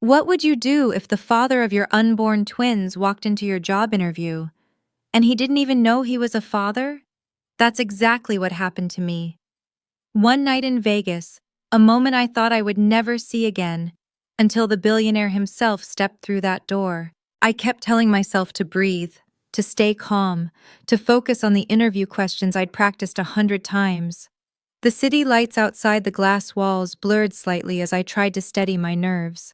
What would you do if the father of your unborn twins walked into your job interview and he didn't even know he was a father? That's exactly what happened to me. One night in Vegas, a moment I thought I would never see again, until the billionaire himself stepped through that door. I kept telling myself to breathe, to stay calm, to focus on the interview questions I'd practiced 100 times. The city lights outside the glass walls blurred slightly as I tried to steady my nerves.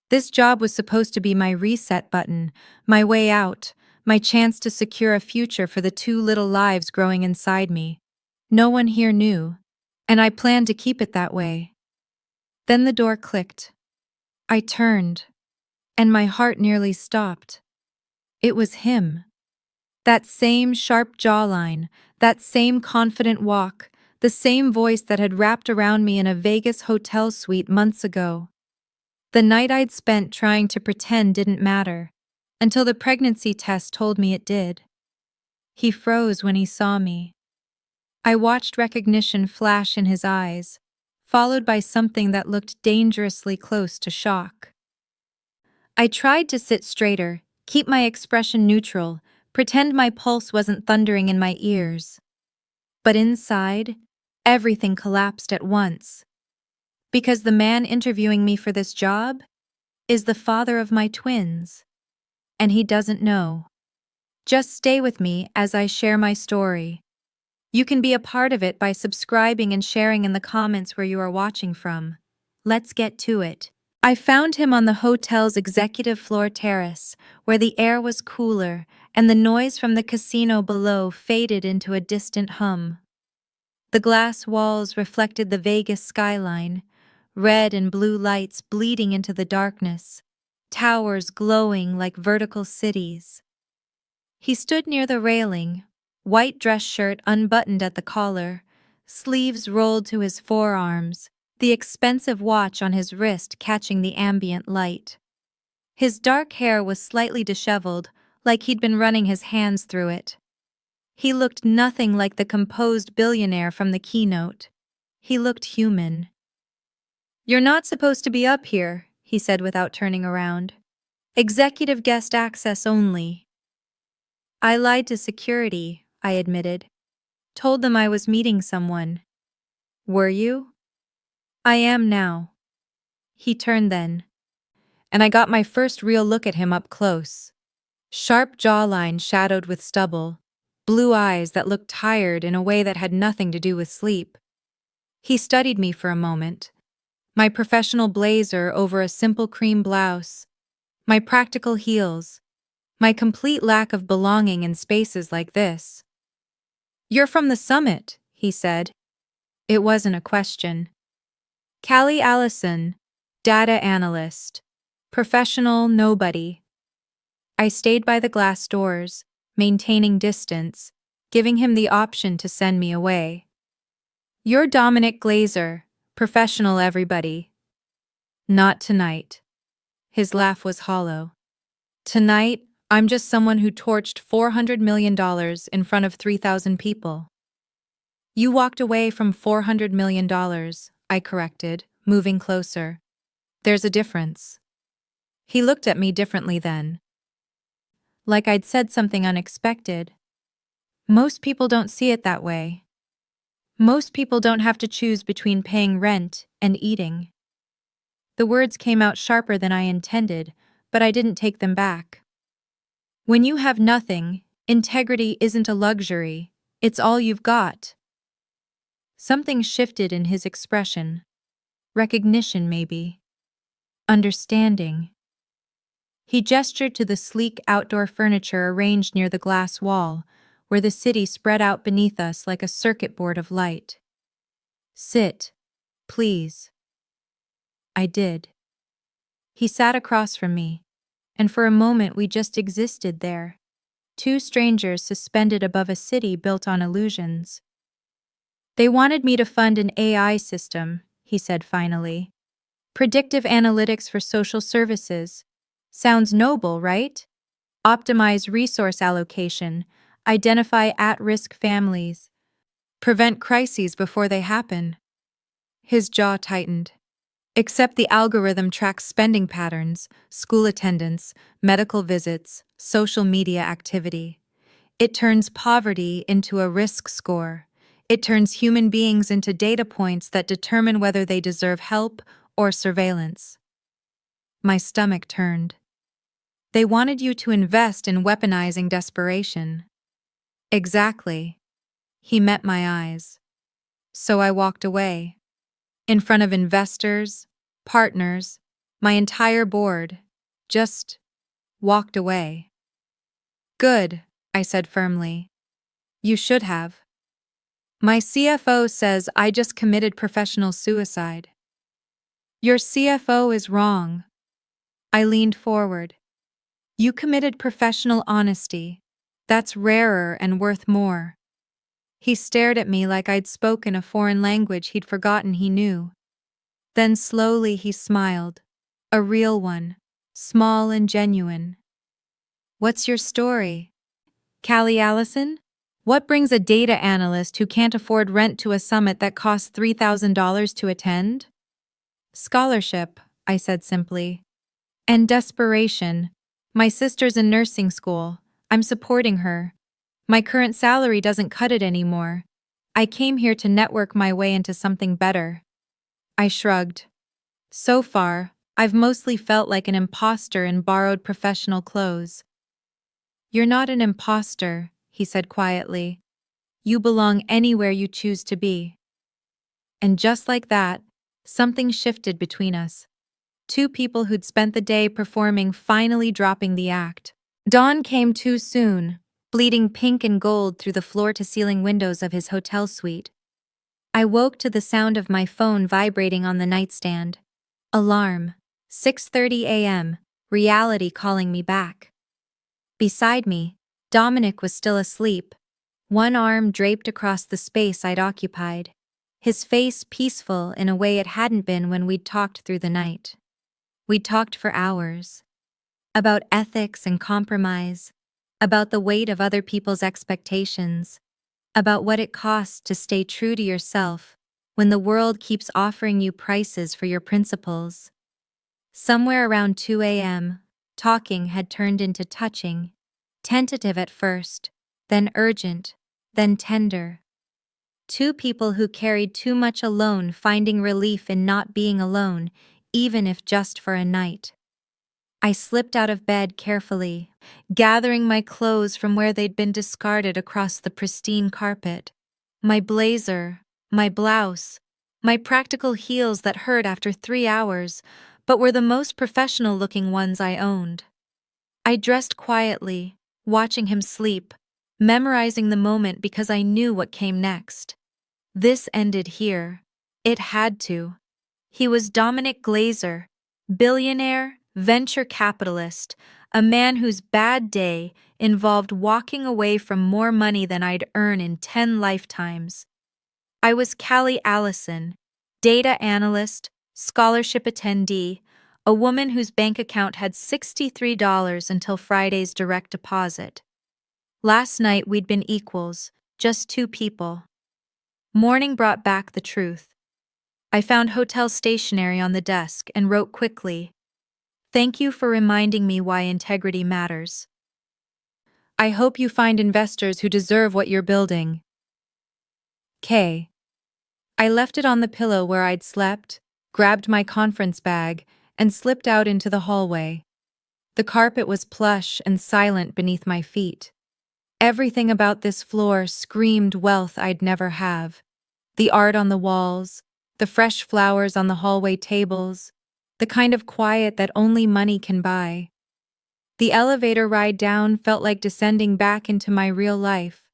This job was supposed to be my reset button, my way out, my chance to secure a future for the two little lives growing inside me. No one here knew, and I planned to keep it that way. Then the door clicked. I turned, and my heart nearly stopped. It was him. That same sharp jawline, that same confident walk, the same voice that had wrapped around me in a Vegas hotel suite months ago. The night I'd spent trying to pretend didn't matter, until the pregnancy test told me it did. He froze when he saw me. I watched recognition flash in his eyes, followed by something that looked dangerously close to shock. I tried to sit straighter, keep my expression neutral, pretend my pulse wasn't thundering in my ears. But inside, everything collapsed at once. Because the man interviewing me for this job is the father of my twins. And he doesn't know. Just stay with me as I share my story. You can be a part of it by subscribing and sharing in the comments where you are watching from. Let's get to it. I found him on the hotel's executive floor terrace, where the air was cooler and the noise from the casino below faded into a distant hum. The glass walls reflected the Vegas skyline, red and blue lights bleeding into the darkness, towers glowing like vertical cities. He stood near the railing, white dress shirt unbuttoned at the collar, sleeves rolled to his forearms, the expensive watch on his wrist catching the ambient light. His dark hair was slightly disheveled, like he'd been running his hands through it. He looked nothing like the composed billionaire from the keynote. He looked human. "You're not supposed to be up here," he said without turning around. "Executive guest access only." I lied to security, I admitted. Told them I was meeting someone. "Were you?" "I am now." He turned then, and I got my first real look at him up close. Sharp jawline shadowed with stubble, blue eyes that looked tired in a way that had nothing to do with sleep. He studied me for a moment. My professional blazer over a simple cream blouse, my practical heels, my complete lack of belonging in spaces like this. "You're from the summit," he said. It wasn't a question. "Callie Allison, data analyst. Professional nobody." I stayed by the glass doors, maintaining distance, giving him the option to send me away. "You're Dominic Glazer, professional everybody." "Not tonight." His laugh was hollow. "Tonight, I'm just someone who torched $400 million in front of 3,000 people." "You walked away from $400 million, I corrected, moving closer. "There's a difference." He looked at me differently then. Like I'd said something unexpected. "Most people don't see it that way. Most people don't have to choose between paying rent and eating." The words came out sharper than I intended, but I didn't take them back. When you have nothing, integrity isn't a luxury, it's all you've got. Something shifted in his expression. Recognition, maybe. Understanding. He gestured to the sleek outdoor furniture arranged near the glass wall, where the city spread out beneath us like a circuit board of light. "Sit, please." I did. He sat across from me, and for a moment we just existed there, two strangers suspended above a city built on illusions. "They wanted me to fund an AI system," he said finally. "Predictive analytics for social services. Sounds noble, right? Optimize resource allocation, identify at-risk families, prevent crises before they happen." His jaw tightened. Except the algorithm tracks spending patterns, school attendance, medical visits, social media activity. It turns poverty into a risk score. It turns human beings into data points that determine whether they deserve help or surveillance. My stomach turned. They wanted you to invest in weaponizing desperation. Exactly. He met my eyes. So I walked away. In front of investors, partners, my entire board. Just walked away. Good, I said firmly. You should have. My CFO says I just committed professional suicide. Your CFO is wrong. I leaned forward. You committed professional honesty. That's rarer and worth more. He stared at me like I'd spoken a foreign language he'd forgotten he knew. Then slowly he smiled. A real one, small and genuine. What's your story? Callie Allison? What brings a data analyst who can't afford rent to a summit that costs $3,000 to attend? Scholarship, I said simply. And desperation. My sister's in nursing school. I'm supporting her. My current salary doesn't cut it anymore. I came here to network my way into something better. I shrugged. So far, I've mostly felt like an imposter in borrowed professional clothes. You're not an imposter, he said quietly. You belong anywhere you choose to be. And just like that, something shifted between us. Two people who'd spent the day performing finally dropping the act. Dawn came too soon, bleeding pink and gold through the floor-to-ceiling windows of his hotel suite. I woke to the sound of my phone vibrating on the nightstand. Alarm. 6:30 a.m., reality calling me back. Beside me, Dominic was still asleep, one arm draped across the space I'd occupied, his face peaceful in a way it hadn't been when we'd talked through the night. We'd talked for hours. About ethics and compromise, about the weight of other people's expectations, about what it costs to stay true to yourself when the world keeps offering you prices for your principles. Somewhere around 2 a.m., talking had turned into touching, tentative at first, then urgent, then tender. Two people who carried too much alone finding relief in not being alone, even if just for a night. I slipped out of bed carefully, gathering my clothes from where they'd been discarded across the pristine carpet. My blazer, my blouse, my practical heels that hurt after 3 hours, but were the most professional-looking ones I owned. I dressed quietly, watching him sleep, memorizing the moment because I knew what came next. This ended here. It had to. He was Dominic Glazer, billionaire, venture capitalist, a man whose bad day involved walking away from more money than I'd earn in 10 lifetimes. I was Callie Allison, data analyst, scholarship attendee, a woman whose bank account had $63 until Friday's direct deposit. Last night we'd been equals, just two people. Morning brought back the truth. I found hotel stationery on the desk and wrote quickly, "Thank you for reminding me why integrity matters. I hope you find investors who deserve what you're building. K." I left it on the pillow where I'd slept, grabbed my conference bag, and slipped out into the hallway. The carpet was plush and silent beneath my feet. Everything about this floor screamed wealth I'd never have. The art on the walls, the fresh flowers on the hallway tables, the kind of quiet that only money can buy. The elevator ride down felt like descending back into my real life.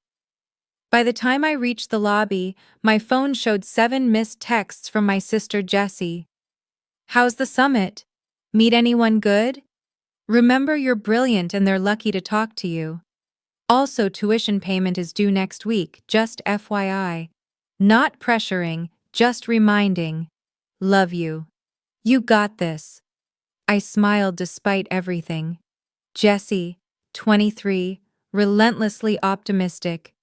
By the time I reached the lobby, my phone showed 7 missed texts from my sister Jessie. "How's the summit? Meet anyone good? Remember you're brilliant and they're lucky to talk to you. Also, tuition payment is due next week, just FYI. Not pressuring, just reminding. Love you. You got this." I smiled despite everything. Jessie, 23, relentlessly optimistic,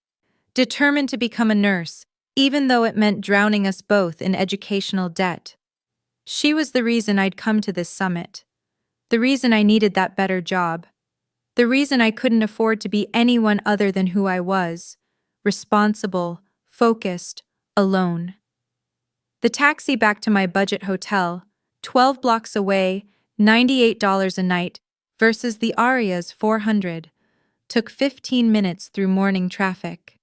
determined to become a nurse, even though it meant drowning us both in educational debt. She was the reason I'd come to this summit. The reason I needed that better job. The reason I couldn't afford to be anyone other than who I was. Responsible, focused, alone. The taxi back to my budget hotel, 12 blocks away, $98 a night, versus the Aria's 400, took 15 minutes through morning traffic.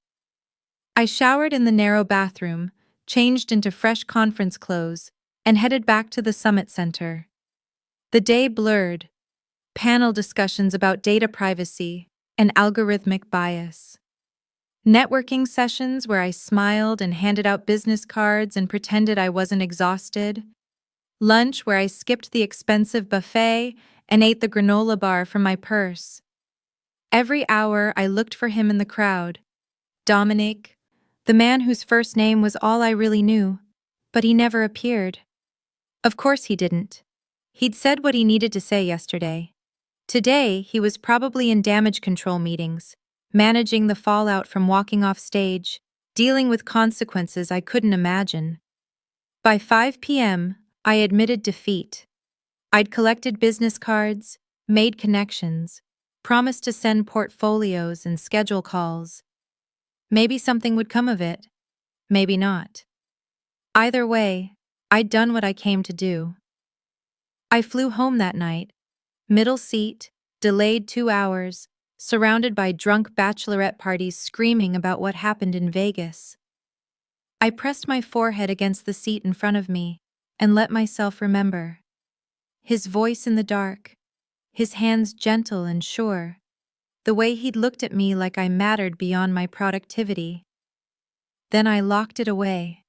I showered in the narrow bathroom, changed into fresh conference clothes, and headed back to the Summit Center. The day blurred. Panel discussions about data privacy and algorithmic bias. Networking sessions where I smiled and handed out business cards and pretended I wasn't exhausted. Lunch where I skipped the expensive buffet and ate the granola bar from my purse. Every hour I looked for him in the crowd. Dominic, the man whose first name was all I really knew, but he never appeared. Of course he didn't. He'd said what he needed to say yesterday. Today, he was probably in damage control meetings, managing the fallout from walking off stage, dealing with consequences I couldn't imagine. By 5 p.m., I admitted defeat. I'd collected business cards, made connections, promised to send portfolios and schedule calls. Maybe something would come of it, maybe not. Either way, I'd done what I came to do. I flew home that night, middle seat, delayed 2 hours, surrounded by drunk bachelorette parties screaming about what happened in Vegas. I pressed my forehead against the seat in front of me and let myself remember. His voice in the dark, his hands gentle and sure, the way he'd looked at me like I mattered beyond my productivity. Then I locked it away.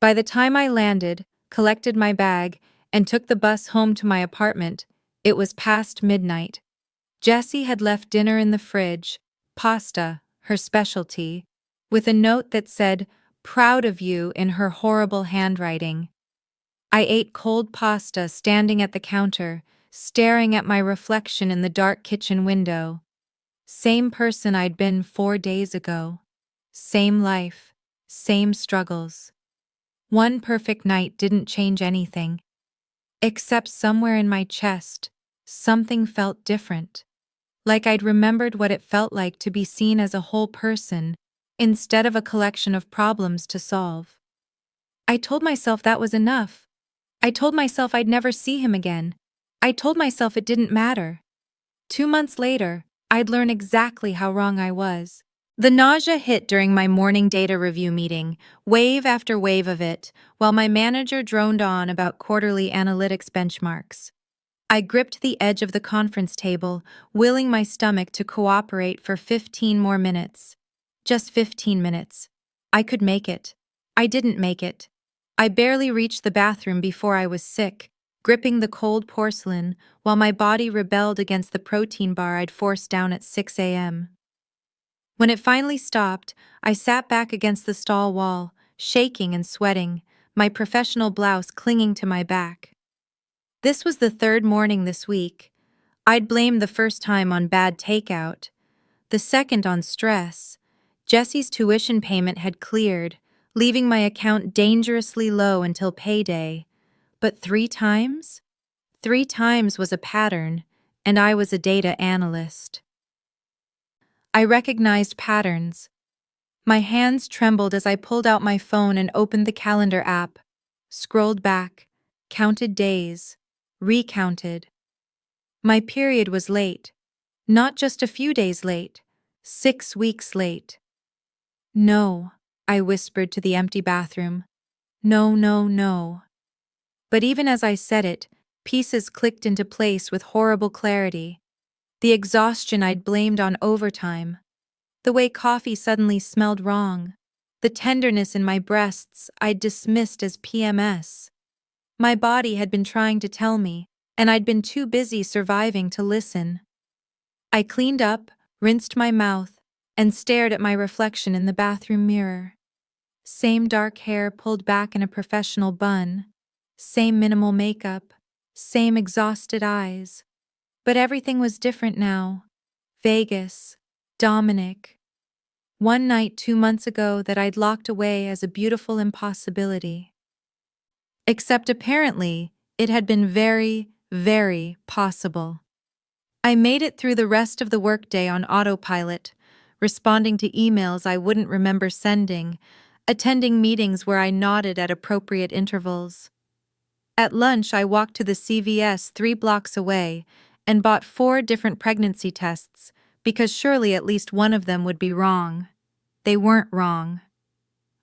By the time I landed, collected my bag, and took the bus home to my apartment, it was past midnight. Jessie had left dinner in the fridge, pasta, her specialty, with a note that said, "Proud of you," in her horrible handwriting. I ate cold pasta standing at the counter, staring at my reflection in the dark kitchen window. Same person I'd been 4 days ago. Same life, same struggles. One perfect night didn't change anything. Except somewhere in my chest, something felt different. Like I'd remembered what it felt like to be seen as a whole person, instead of a collection of problems to solve. I told myself that was enough. I told myself I'd never see him again. I told myself it didn't matter. 2 months later, I'd learn exactly how wrong I was. The nausea hit during my morning data review meeting, wave after wave of it, while my manager droned on about quarterly analytics benchmarks. I gripped the edge of the conference table, willing my stomach to cooperate for 15 more minutes. Just 15 minutes. I could make it. I didn't make it. I barely reached the bathroom before I was sick, gripping the cold porcelain, while my body rebelled against the protein bar I'd forced down at 6 a.m. When it finally stopped, I sat back against the stall wall, shaking and sweating, my professional blouse clinging to my back. This was the 3rd morning this week. I'd blamed the first time on bad takeout, the second on stress. Jessie's tuition payment had cleared, leaving my account dangerously low until payday. But 3 times? 3 times was a pattern, and I was a data analyst. I recognized patterns. My hands trembled as I pulled out my phone and opened the calendar app, scrolled back, counted days, recounted. My period was late, not just a few days late, 6 weeks late. No, I whispered to the empty bathroom. No, no, no. But even as I said it, pieces clicked into place with horrible clarity. The exhaustion I'd blamed on overtime. The way coffee suddenly smelled wrong. The tenderness in my breasts I'd dismissed as PMS. My body had been trying to tell me, and I'd been too busy surviving to listen. I cleaned up, rinsed my mouth, and stared at my reflection in the bathroom mirror. Same dark hair pulled back in a professional bun. Same minimal makeup. Same exhausted eyes. But everything was different now. Vegas. Dominic. One night 2 months ago that I'd locked away as a beautiful impossibility. Except apparently, it had been very, very possible. I made it through the rest of the workday on autopilot, responding to emails I wouldn't remember sending, attending meetings where I nodded at appropriate intervals. At lunch, I walked to the CVS 3 blocks away and bought 4 different pregnancy tests because surely at least one of them would be wrong. They weren't wrong.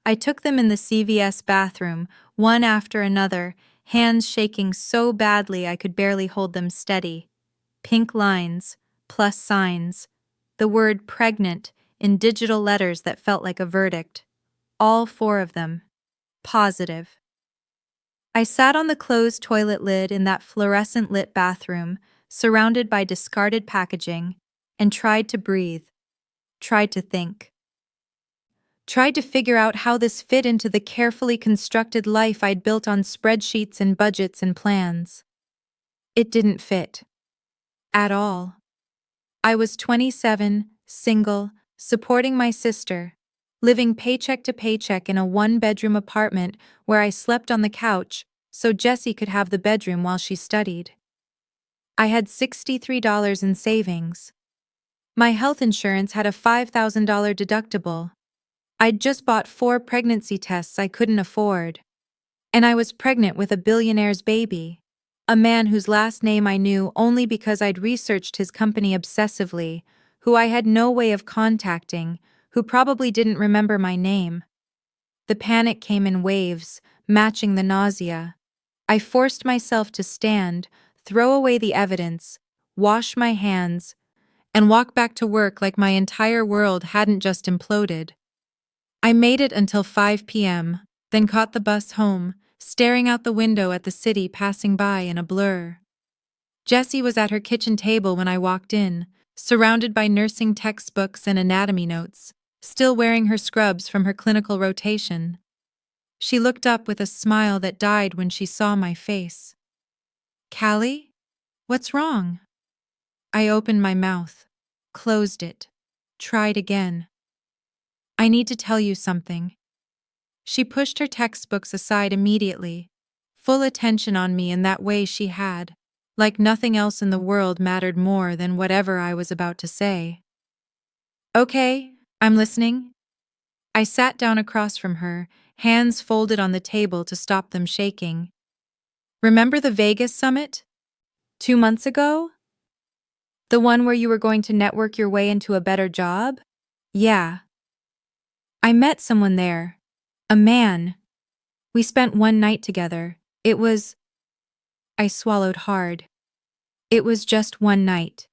I took them in the CVS bathroom, one after another, hands shaking so badly I could barely hold them steady. Pink lines, plus signs, the word pregnant in digital letters that felt like a verdict. All 4 of them. Positive. I sat on the closed toilet lid in that fluorescent lit bathroom, surrounded by discarded packaging, and tried to breathe, tried to think. Tried to figure out how this fit into the carefully constructed life I'd built on spreadsheets and budgets and plans. It didn't fit. At all. I was 27, single, supporting my sister, living paycheck to paycheck in a 1-bedroom apartment where I slept on the couch so Jessie could have the bedroom while she studied. I had $63 in savings. My health insurance had a $5,000 deductible. I'd just bought 4 pregnancy tests I couldn't afford. And I was pregnant with a billionaire's baby, a man whose last name I knew only because I'd researched his company obsessively, who I had no way of contacting, who probably didn't remember my name. The panic came in waves, matching the nausea. I forced myself to stand, throw away the evidence, wash my hands, and walk back to work like my entire world hadn't just imploded. I made it until 5 p.m., then caught the bus home, staring out the window at the city passing by in a blur. Jessie was at her kitchen table when I walked in, surrounded by nursing textbooks and anatomy notes, still wearing her scrubs from her clinical rotation. She looked up with a smile that died when she saw my face. "Callie? What's wrong?" I opened my mouth, closed it, tried again. "I need to tell you something." She pushed her textbooks aside immediately, full attention on me in that way she had, like nothing else in the world mattered more than whatever I was about to say. "Okay, I'm listening." I sat down across from her, hands folded on the table to stop them shaking. "Remember the Vegas summit? 2 months ago? The one where you were going to network your way into a better job? Yeah. I met someone there. A man. We spent one night together. It was..." I swallowed hard. It was just one night.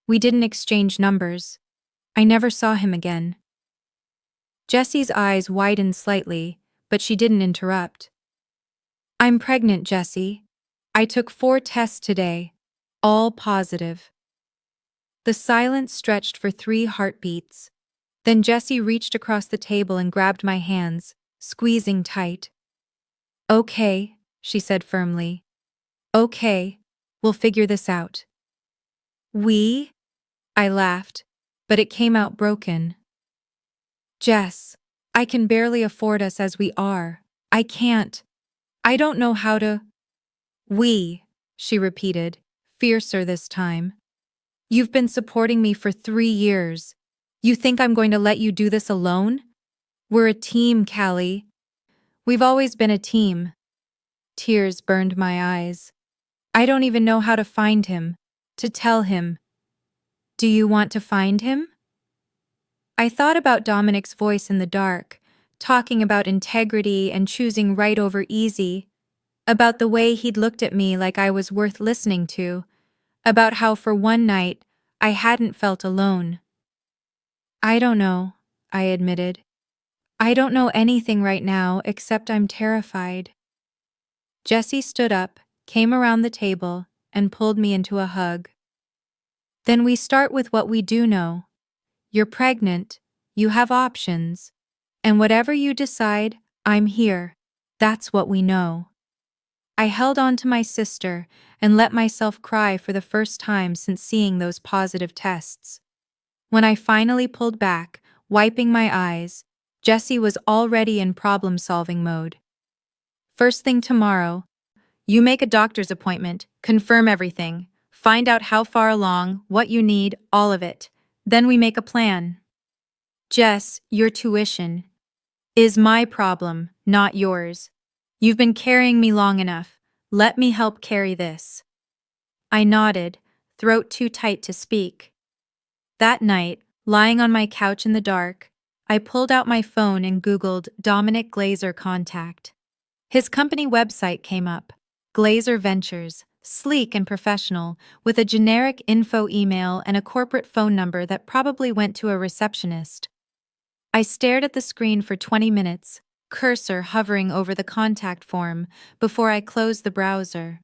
We didn't exchange numbers. I never saw him again. Jessie's eyes widened slightly, but she didn't interrupt. "I'm pregnant, Jessie. I took 4 tests today, all positive." The silence stretched for 3 heartbeats. Then Jessie reached across the table and grabbed my hands, squeezing tight. "Okay," she said firmly. "Okay, we'll figure this out." "We?" I laughed, but it came out broken. "Jess, I can barely afford us as we are. I can't. I don't know how to..." "We," she repeated, fiercer this time. "You've been supporting me for 3 years. You think I'm going to let you do this alone? We're a team, Callie. We've always been a team." Tears burned my eyes. "I don't even know how to find him, to tell him." "Do you want to find him?" I thought about Dominic's voice in the dark, talking about integrity and choosing right over easy, about the way he'd looked at me like I was worth listening to, about how for one night I hadn't felt alone. "I don't know," I admitted. "I don't know anything right now except I'm terrified." Jessie stood up, came around the table, and pulled me into a hug. "Then we start with what we do know. You're pregnant, you have options, and whatever you decide, I'm here. That's what we know." I held on to my sister and let myself cry for the first time since seeing those positive tests. When I finally pulled back, wiping my eyes, Jessie was already in problem-solving mode. First thing tomorrow, you make a doctor's appointment, confirm everything, find out how far along, what you need, all of it. Then we make a plan. Jess, your tuition is my problem, not yours. You've been carrying me long enough. Let me help carry this. I nodded, throat too tight to speak. That night, lying on my couch in the dark, I pulled out my phone and Googled Dominic Glazer contact. His company website came up, Glazer Ventures, sleek and professional, with a generic info email and a corporate phone number that probably went to a receptionist. I stared at the screen for 20 minutes, cursor hovering over the contact form, before I closed the browser.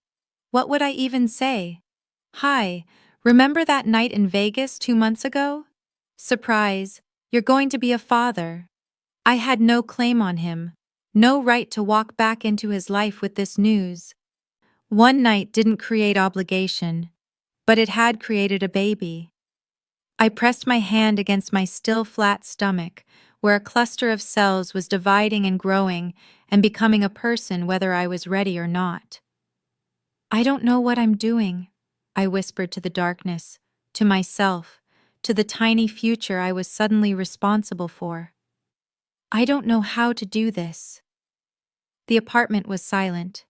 What would I even say? Hi, remember that night in Vegas 2 months ago? Surprise, you're going to be a father. I had no claim on him, no right to walk back into his life with this news. One night didn't create obligation, but it had created a baby. I pressed my hand against my still flat stomach, where a cluster of cells was dividing and growing and becoming a person whether I was ready or not. I don't know what I'm doing, I whispered to the darkness, to myself, to the tiny future I was suddenly responsible for. I don't know how to do this. The apartment was silent.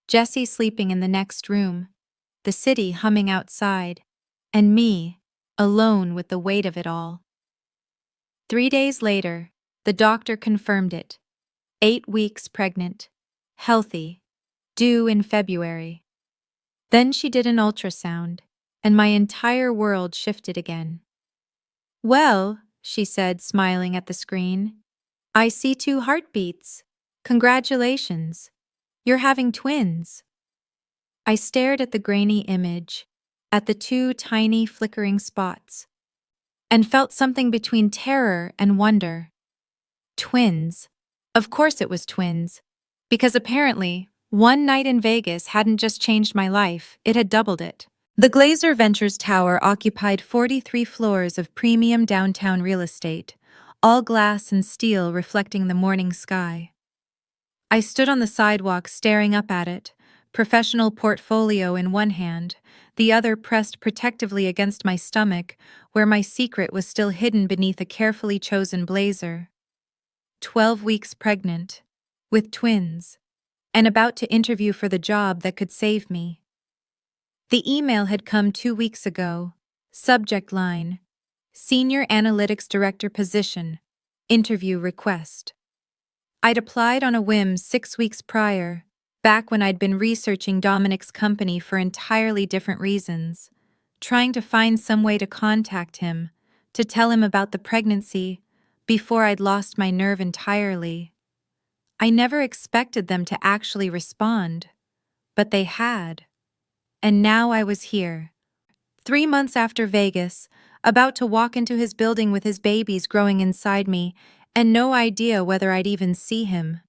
Jessie sleeping in the next room, the city humming outside, and me, alone with the weight of it all. 3 days later, the doctor confirmed it. 8 weeks pregnant, healthy, due in February. Then she did an ultrasound, and my entire world shifted again. Well, she said, smiling at the screen, I see 2 heartbeats. Congratulations. You're having twins. I stared at the grainy image, at the 2 tiny flickering spots, and felt something between terror and wonder. Twins. Of course it was twins, because apparently, one night in Vegas hadn't just changed my life, it had doubled it. The Glazer Ventures Tower occupied 43 floors of premium downtown real estate, all glass and steel reflecting the morning sky. I stood on the sidewalk staring up at it, professional portfolio in one hand, the other pressed protectively against my stomach, where my secret was still hidden beneath a carefully chosen blazer. 12 weeks pregnant, with twins, and about to interview for the job that could save me. The email had come 2 weeks ago. Subject line: Senior Analytics Director position. Interview request. I'd applied on a whim 6 weeks prior, back when I'd been researching Dominic's company for entirely different reasons, trying to find some way to contact him, to tell him about the pregnancy, before I'd lost my nerve entirely. I never expected them to actually respond, but they had. And now I was here, 3 months after Vegas, about to walk into his building with his babies growing inside me, and no idea whether I'd even see him.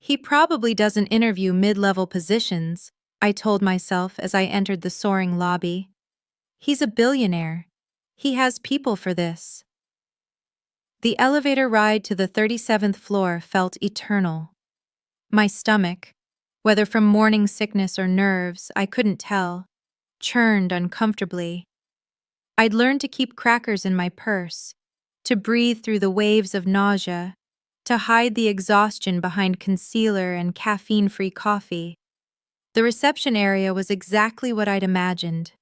He probably doesn't interview mid-level positions, I told myself as I entered the soaring lobby. He's a billionaire. He has people for this. The elevator ride to the 37th floor felt eternal. My stomach, whether from morning sickness or nerves, I couldn't tell, churned uncomfortably. I'd learned to keep crackers in my purse, to breathe through the waves of nausea, to hide the exhaustion behind concealer and caffeine-free coffee. The reception area was exactly what I'd imagined.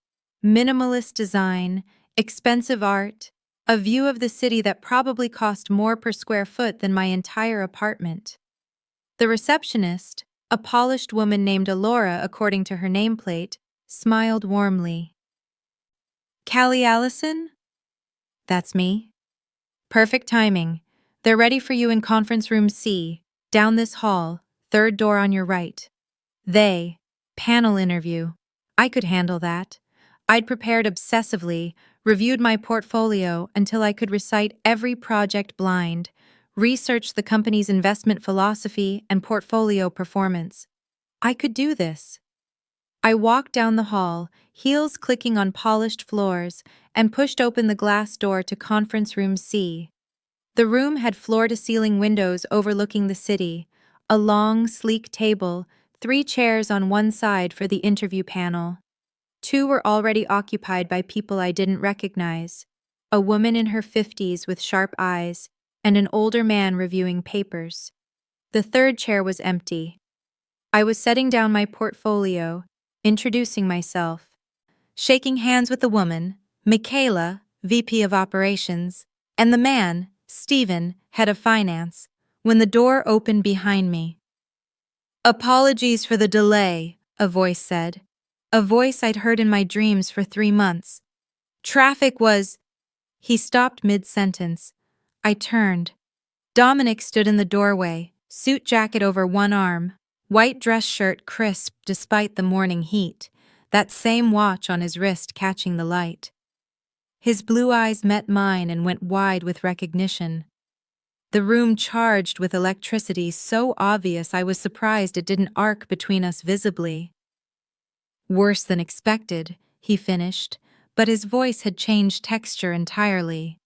Minimalist design, expensive art, a view of the city that probably cost more per square foot than my entire apartment. The receptionist, a polished woman named Alora according to her nameplate, smiled warmly. Callie Allison? That's me. Perfect timing. They're ready for you in conference room C, down this hall, 3rd door on your right. Panel interview. I could handle that. I'd prepared obsessively, reviewed my portfolio until I could recite every project blind, researched the company's investment philosophy and portfolio performance. I could do this. I walked down the hall, heels clicking on polished floors, and pushed open the glass door to conference room C. The room had floor-to-ceiling windows overlooking the city, A long, sleek table, 3 chairs on one side for the interview panel. 2 were already occupied by people I didn't recognize. A woman in her 50s with sharp eyes, and an older man reviewing papers. The 3rd chair was empty. I was setting down my portfolio, introducing myself, shaking hands with the woman, Michaela, VP of Operations, and the man, Stephen, Head of Finance, when the door opened behind me. "Apologies for the delay," a voice said. A voice I'd heard in my dreams for 3 months. "Traffic was—" He stopped mid-sentence. I turned. Dominic stood in the doorway, suit jacket over one arm, white dress shirt crisp despite the morning heat, that same watch on his wrist catching the light. His blue eyes met mine and went wide with recognition. The room charged with electricity so obvious I was surprised it didn't arc between us visibly. "Worse than expected," he finished, but his voice had changed texture entirely.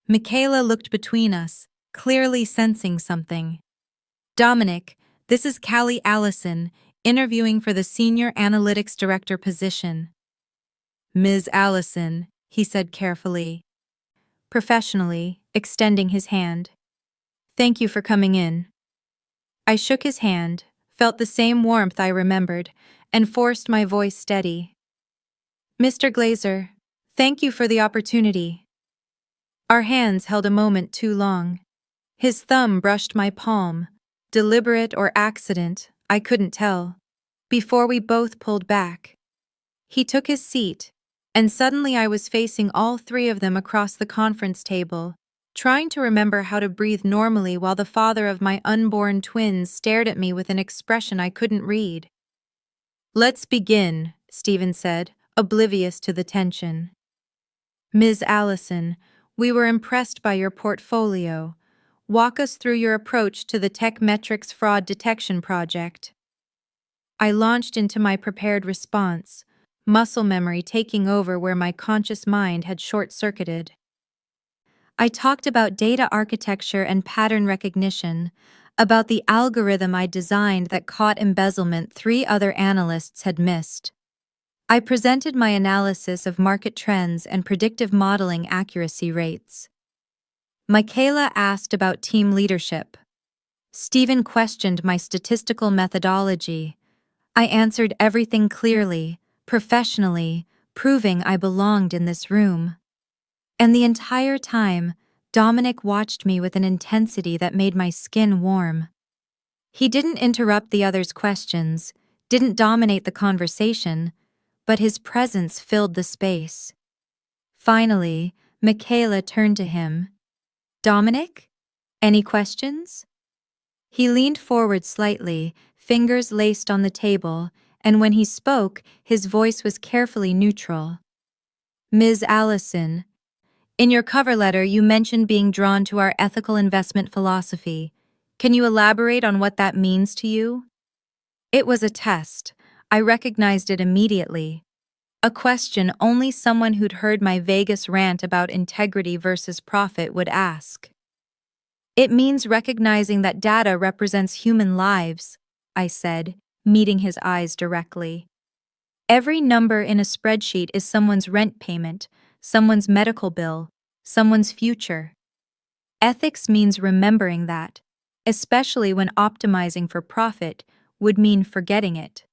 Michaela looked between us, clearly sensing something. "Dominic, this is Callie Allison, interviewing for the Senior Analytics Director position." "Ms. Allison," he said carefully, professionally, extending his hand. "Thank you for coming in." I shook his hand, felt the same warmth I remembered, and forced my voice steady. "Mr. Glazer, thank you for the opportunity." Our hands held a moment too long. His thumb brushed my palm, deliberate or accident, I couldn't tell, before we both pulled back. He took his seat, and suddenly I was facing all 3 of them across the conference table, trying to remember how to breathe normally while the father of my unborn twins stared at me with an expression I couldn't read. "Let's begin," Stephen said, oblivious to the tension. "Ms. Allison, we were impressed by your portfolio. Walk us through your approach to the Tech Metrics Fraud Detection Project." I launched into my prepared response, muscle memory taking over where my conscious mind had short-circuited. I talked about data architecture and pattern recognition, about the algorithm I designed that caught embezzlement 3 other analysts had missed. I presented my analysis of market trends and predictive modeling accuracy rates. Michaela asked about team leadership. Stephen questioned my statistical methodology. I answered everything clearly, professionally, proving I belonged in this room. And the entire time, Dominic watched me with an intensity that made my skin warm. He didn't interrupt the others' questions, didn't dominate the conversation, but his presence filled the space. Finally, Michaela turned to him. "Dominic? Any questions?" He leaned forward slightly, fingers laced on the table, and when he spoke, his voice was carefully neutral. "Ms. Allison, in your cover letter you mentioned being drawn to our ethical investment philosophy. Can you elaborate on what that means to you?" It was a test. I recognized it immediately. A question only someone who'd heard my Vegas rant about integrity versus profit would ask. "It means recognizing that data represents human lives," I said, meeting his eyes directly. "Every number in a spreadsheet is someone's rent payment, someone's medical bill, someone's future. Ethics means remembering that, especially when optimizing for profit would mean forgetting it."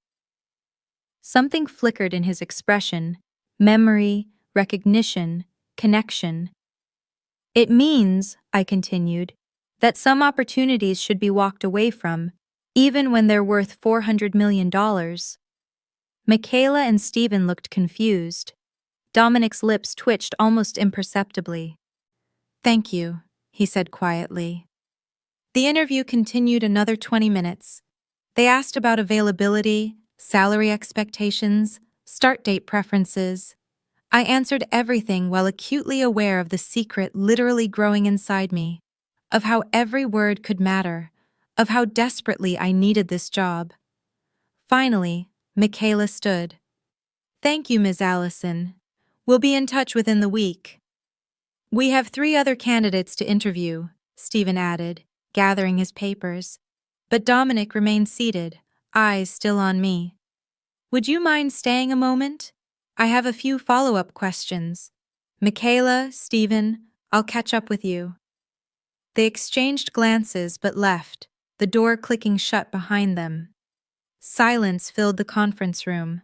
Something flickered in his expression: memory, recognition, connection. "It means," I continued, "that some opportunities should be walked away from, even when they're worth $400 million. Michaela and Stephen looked confused. Dominic's lips twitched almost imperceptibly. "Thank you," he said quietly. The interview continued another 20 minutes. They asked about availability, salary expectations, start date preferences. I answered everything while acutely aware of the secret literally growing inside me, of how every word could matter, of how desperately I needed this job. Finally, Michaela stood. "Thank you, Ms. Allison. We'll be in touch within the week." "We have 3 other candidates to interview," Stephen added, gathering his papers. But Dominic remained seated, eyes still on me. Would you mind staying a moment? I have a few follow-up questions. Michaela, Stephen, I'll catch up with you. They exchanged glances but left, the door clicking shut behind them. Silence filled the conference room.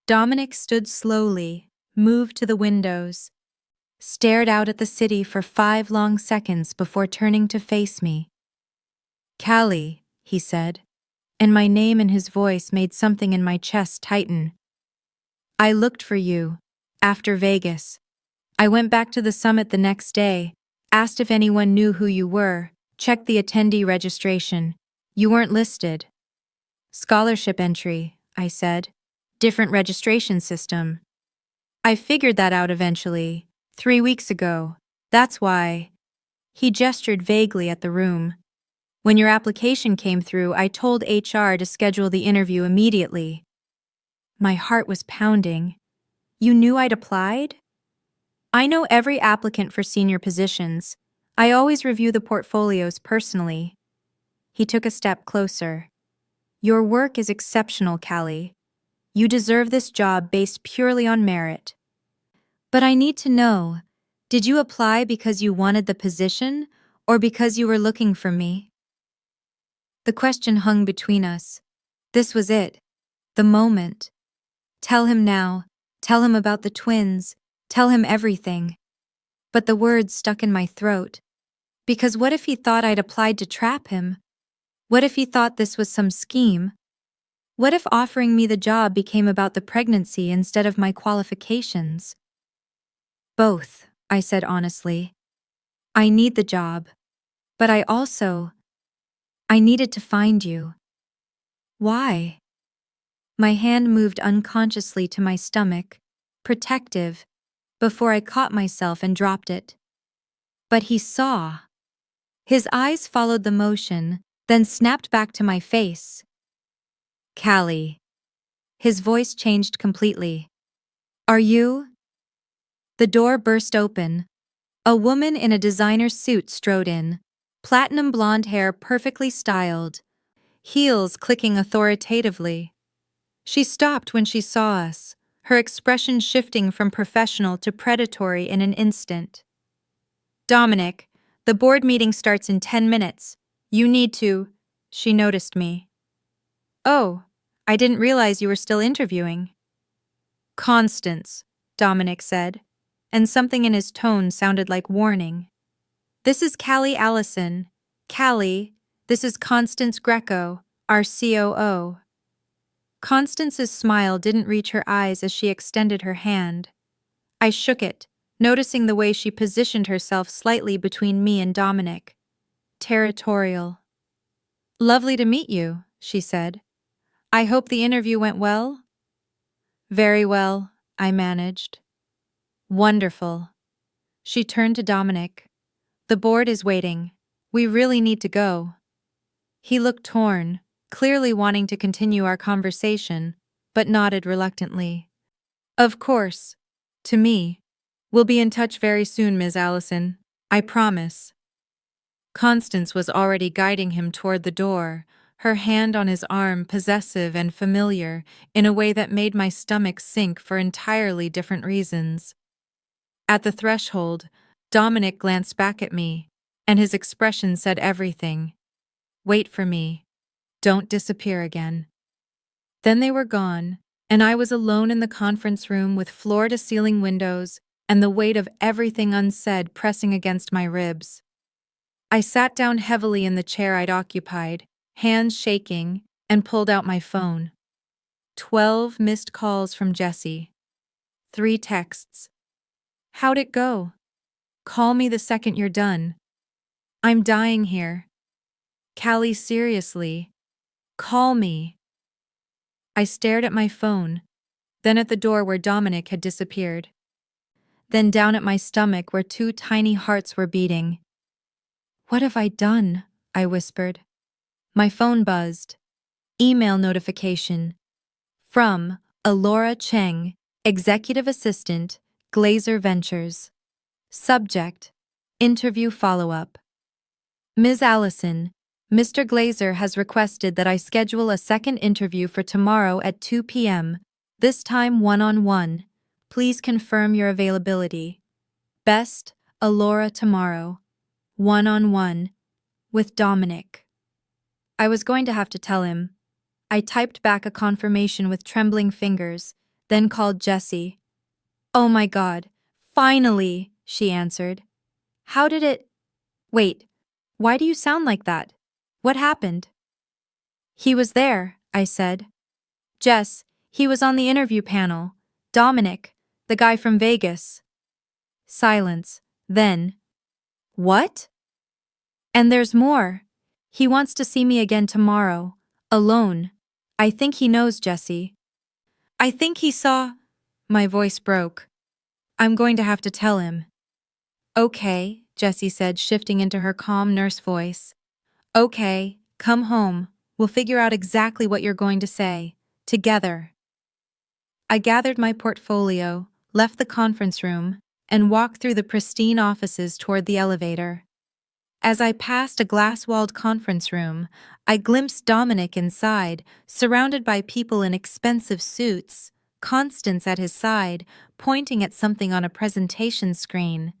Dominic stood slowly, moved to the windows, stared out at the city for 5 long seconds before turning to face me. "Callie," he said, and my name and his voice made something in my chest tighten. "I looked for you, after Vegas. I went back to the summit the next day, asked if anyone knew who you were, checked the attendee registration. You weren't listed." "Scholarship entry," I said. "Different registration system." "I figured that out eventually, 3 weeks ago. That's why." He gestured vaguely at the room. "When your application came through, I told HR to schedule the interview immediately." My heart was pounding. "You knew I'd applied?" "I know every applicant for senior positions. I always review the portfolios personally." He took a step closer. "Your work is exceptional, Callie. You deserve this job based purely on merit. But I need to know, did you apply because you wanted the position or because you were looking for me?" The question hung between us. This was it. The moment. Tell him now. Tell him about the twins. Tell him everything. But the words stuck in my throat. Because what if he thought I'd applied to trap him? What if he thought this was some scheme? What if offering me the job became about the pregnancy instead of my qualifications? "Both," I said honestly. "I need the job. But I needed to find you." "Why?" My hand moved unconsciously to my stomach, protective, before I caught myself and dropped it. But he saw. His eyes followed the motion, then snapped back to my face. "Callie." His voice changed completely. "Are you?" The door burst open. A woman in a designer suit strode in, platinum blonde hair perfectly styled, heels clicking authoritatively. She stopped when she saw us, her expression shifting from professional to predatory in an instant. "Dominic, the board meeting starts in 10 minutes. You need to..." She noticed me. "Oh, I didn't realize you were still interviewing." "Constance," Dominic said, and something in his tone sounded like warning. "This is Callie Allison. Callie, this is Constance Greco, our COO." Constance's smile didn't reach her eyes as she extended her hand. I shook it, noticing the way she positioned herself slightly between me and Dominic. Territorial. "Lovely to meet you," she said. "I hope the interview went well?" "Very well," I managed. "Wonderful." She turned to Dominic. "The board is waiting. We really need to go." He looked torn, clearly wanting to continue our conversation, but nodded reluctantly. "Of course." To me. "We'll be in touch very soon, Ms. Allison. I promise." Constance was already guiding him toward the door, her hand on his arm possessive and familiar in a way that made my stomach sink for entirely different reasons. At the threshold, Dominic glanced back at me, and his expression said everything. "Wait for me. Don't disappear again." Then they were gone, and I was alone in the conference room with floor-to-ceiling windows and the weight of everything unsaid pressing against my ribs. I sat down heavily in the chair I'd occupied, hands shaking, and pulled out my phone. 12 missed calls from Jesse. 3 texts. "How'd it go? Call me the second you're done. I'm dying here. Callie, seriously. Call me." I stared at my phone, then at the door where Dominic had disappeared. Then down at my stomach where 2 tiny hearts were beating. "What have I done?" I whispered. My phone buzzed. Email notification. From Alora Cheng, Executive Assistant, Glazer Ventures. Subject: Interview follow-up. "Ms. Allison, Mr. Glazer has requested that I schedule a second interview for tomorrow at 2 p.m., this time one-on-one. Please confirm your availability. Best, Alora tomorrow. One-on-one. With Dominic. I was going to have to tell him. I typed back a confirmation with trembling fingers, then called Jessie. "Oh my God, finally," she answered. "How did it— Wait, why do you sound like that? What happened?" "He was there," I said. "Jess, he was on the interview panel. Dominic, the guy from Vegas." Silence. Then, "What?" "And there's more. He wants to see me again tomorrow, alone. I think he knows, Jessie. I think he saw—" My voice broke. "I'm going to have to tell him." "Okay," Jessie said, shifting into her calm nurse voice. "Okay, come home. We'll figure out exactly what you're going to say. Together." I gathered my portfolio, left the conference room, and walked through the pristine offices toward the elevator. As I passed a glass-walled conference room, I glimpsed Dominic inside, surrounded by people in expensive suits, Constance at his side, pointing at something on a presentation screen.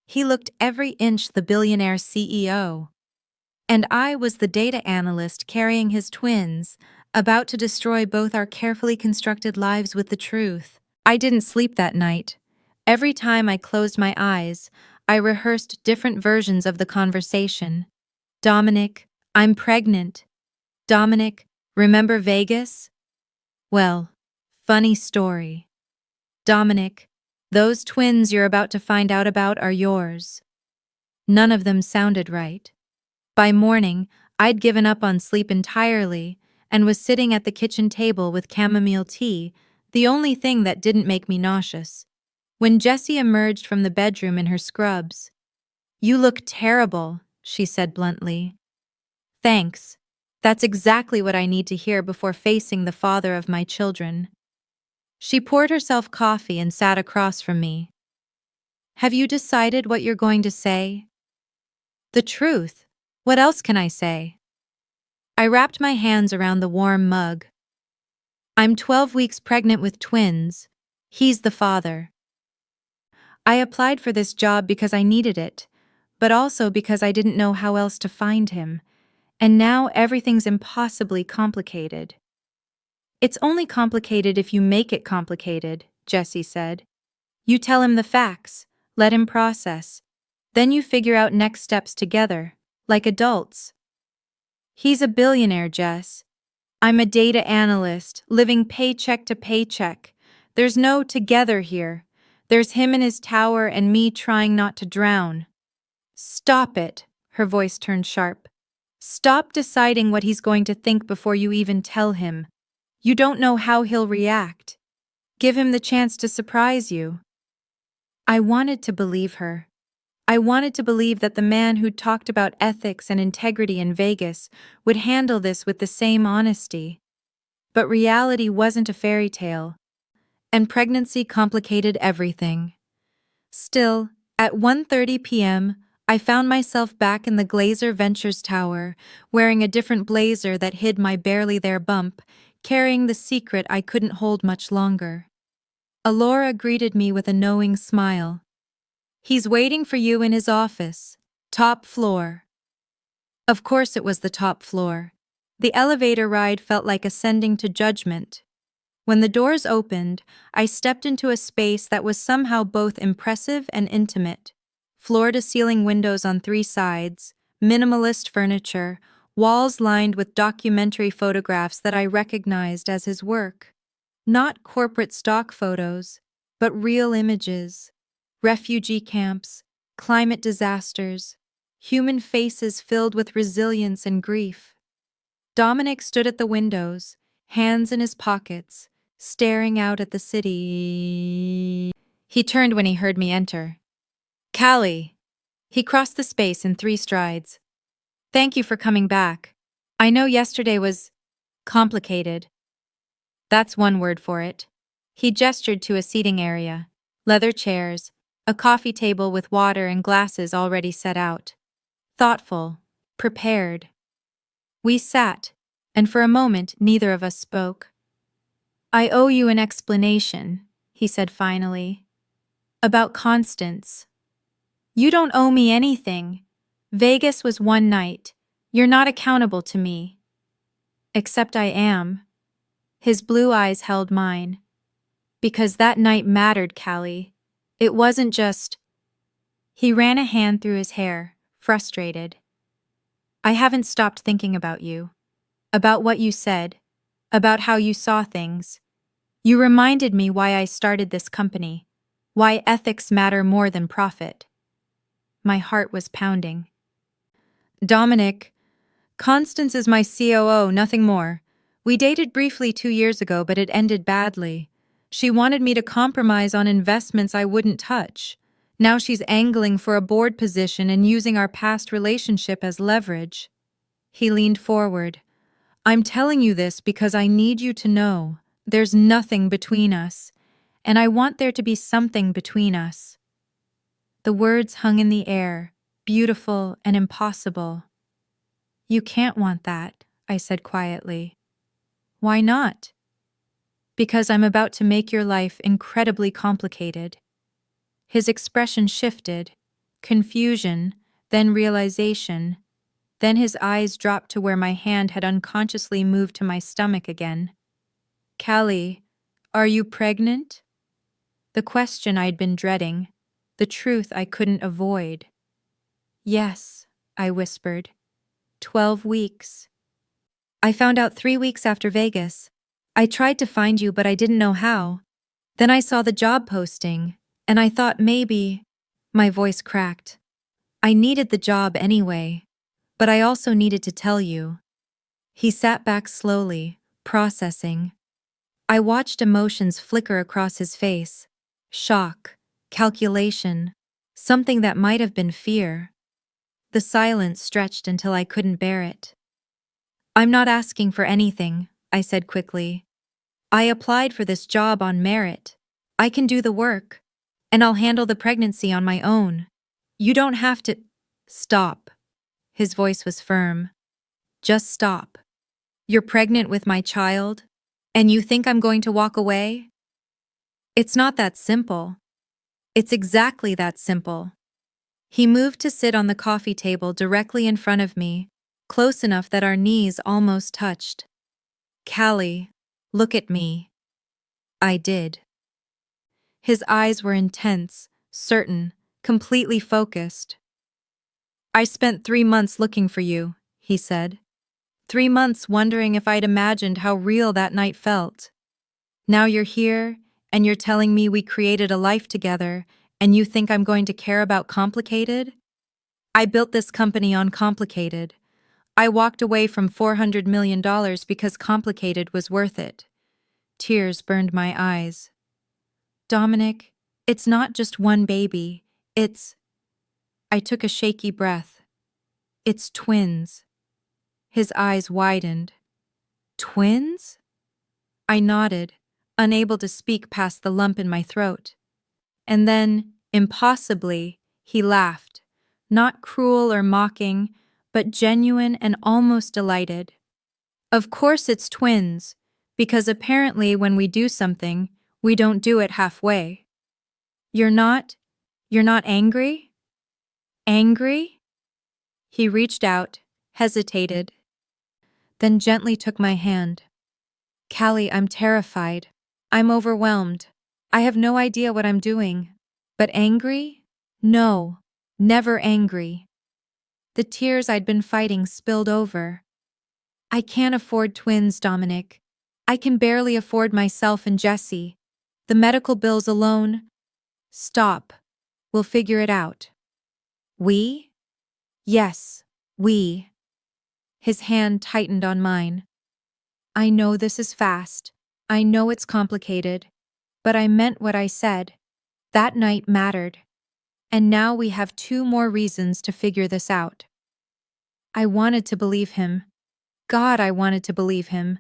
He looked every inch the billionaire CEO. And I was the data analyst carrying his twins, about to destroy both our carefully constructed lives with the truth. I didn't sleep that night. Every time I closed my eyes, I rehearsed different versions of the conversation. "Dominic, I'm pregnant." "Dominic, remember Vegas?" "Well, funny story." "Dominic, those twins you're about to find out about are yours." None of them sounded right. By morning, I'd given up on sleep entirely and was sitting at the kitchen table with chamomile tea, the only thing that didn't make me nauseous. When Jessie emerged from the bedroom in her scrubs. "You look terrible," she said bluntly. "Thanks. That's exactly what I need to hear before facing the father of my children." She poured herself coffee and sat across from me. "Have you decided what you're going to say?" "The truth. What else can I say?" I wrapped my hands around the warm mug. "I'm 12 weeks pregnant with twins. He's the father. I applied for this job because I needed it, but also because I didn't know how else to find him, and now everything's impossibly complicated." "It's only complicated if you make it complicated," Jessie said. "You tell him the facts, let him process. Then you figure out next steps together, like adults." "He's a billionaire, Jess. I'm a data analyst, living paycheck to paycheck. There's no together here. There's him in his tower and me trying not to drown." "Stop it," her voice turned sharp. "Stop deciding what he's going to think before you even tell him. You don't know how he'll react. Give him the chance to surprise you." I wanted to believe her. I wanted to believe that the man who'd talked about ethics and integrity in Vegas would handle this with the same honesty. But reality wasn't a fairy tale, and pregnancy complicated everything. Still, at 1:30 p.m., I found myself back in the Glazer Ventures Tower, wearing a different blazer that hid my barely there bump, carrying the secret I couldn't hold much longer. Alora greeted me with a knowing smile. "He's waiting for you in his office. Top floor." Of course it was the top floor. The elevator ride felt like ascending to judgment. When the doors opened, I stepped into a space that was somehow both impressive and intimate. Floor-to-ceiling windows on 3 sides, minimalist furniture, walls lined with documentary photographs that I recognized as his work. Not corporate stock photos, but real images. Refugee camps, climate disasters, human faces filled with resilience and grief. Dominic stood at the windows, hands in his pockets, staring out at the city. He turned when he heard me enter. "Callie." He crossed the space in 3 strides. "Thank you for coming back. I know yesterday was complicated." That's one word for it. He gestured to a seating area. Leather chairs, a coffee table with water and glasses already set out. Thoughtful, prepared. We sat, and for a moment neither of us spoke. I owe you an explanation, he said finally. About Constance. You don't owe me anything. Vegas was one night. You're not accountable to me. Except I am. His blue eyes held mine. Because that night mattered, Callie. It wasn't just... He ran a hand through his hair, frustrated. I haven't stopped thinking about you. About what you said. About how you saw things. You reminded me why I started this company. Why ethics matter more than profit. My heart was pounding. Dominic, Constance is my COO, nothing more. We dated briefly 2 years ago, but it ended badly. She wanted me to compromise on investments I wouldn't touch. Now she's angling for a board position and using our past relationship as leverage. He leaned forward. I'm telling you this because I need you to know there's nothing between us, and I want there to be something between us. The words hung in the air, beautiful and impossible. You can't want that, I said quietly. Why not? Because I'm about to make your life incredibly complicated. His expression shifted, confusion, then realization. Then his eyes dropped to where my hand had unconsciously moved to my stomach again. Callie, are you pregnant? The question I'd been dreading, the truth I couldn't avoid. Yes, I whispered. 12 weeks. I found out 3 weeks after Vegas. I tried to find you, but I didn't know how. Then I saw the job posting, and I thought maybe... My voice cracked. I needed the job anyway, but I also needed to tell you. He sat back slowly, processing. I watched emotions flicker across his face. Shock, calculation, something that might have been fear. The silence stretched until I couldn't bear it. I'm not asking for anything, I said quickly. I applied for this job on merit. I can do the work, and I'll handle the pregnancy on my own. You don't have to... Stop. His voice was firm. Just stop. You're pregnant with my child, and you think I'm going to walk away? It's not that simple. It's exactly that simple. He moved to sit on the coffee table directly in front of me, close enough that our knees almost touched. Callie, look at me. I did. His eyes were intense, certain, completely focused. I spent 3 months looking for you, he said. 3 months wondering if I'd imagined how real that night felt. Now you're here, and you're telling me we created a life together, and you think I'm going to care about complicated? I built this company on complicated. I walked away from $400 million because complicated was worth it. Tears burned my eyes. Dominic, it's not just one baby. It's... I took a shaky breath. It's twins. His eyes widened. Twins? I nodded, unable to speak past the lump in my throat. And then, impossibly, he laughed, not cruel or mocking, but genuine and almost delighted. Of course it's twins, because apparently when we do something, we don't do it halfway. You're not angry? Angry? He reached out, hesitated, then gently took my hand. Callie, I'm terrified. I'm overwhelmed. I have no idea what I'm doing. But angry? No, never angry. The tears I'd been fighting spilled over. I can't afford twins, Dominic. I can barely afford myself and Jessie. The medical bills alone. Stop. We'll figure it out. We? Yes, we. His hand tightened on mine. I know this is fast. I know it's complicated. But I meant what I said. That night mattered. And now we have 2 more reasons to figure this out. I wanted to believe him. God, I wanted to believe him.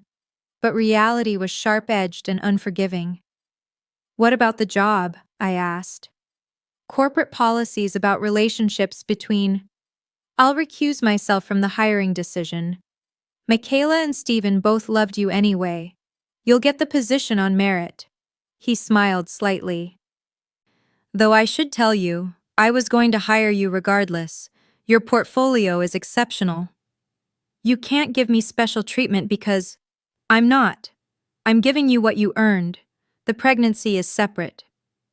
But reality was sharp-edged and unforgiving. What about the job? I asked. Corporate policies about relationships between... I'll recuse myself from the hiring decision. Michaela and Stephen both loved you anyway. You'll get the position on merit. He smiled slightly. Though I should tell you, I was going to hire you regardless. Your portfolio is exceptional. You can't give me special treatment because I'm not. I'm giving you what you earned. The pregnancy is separate.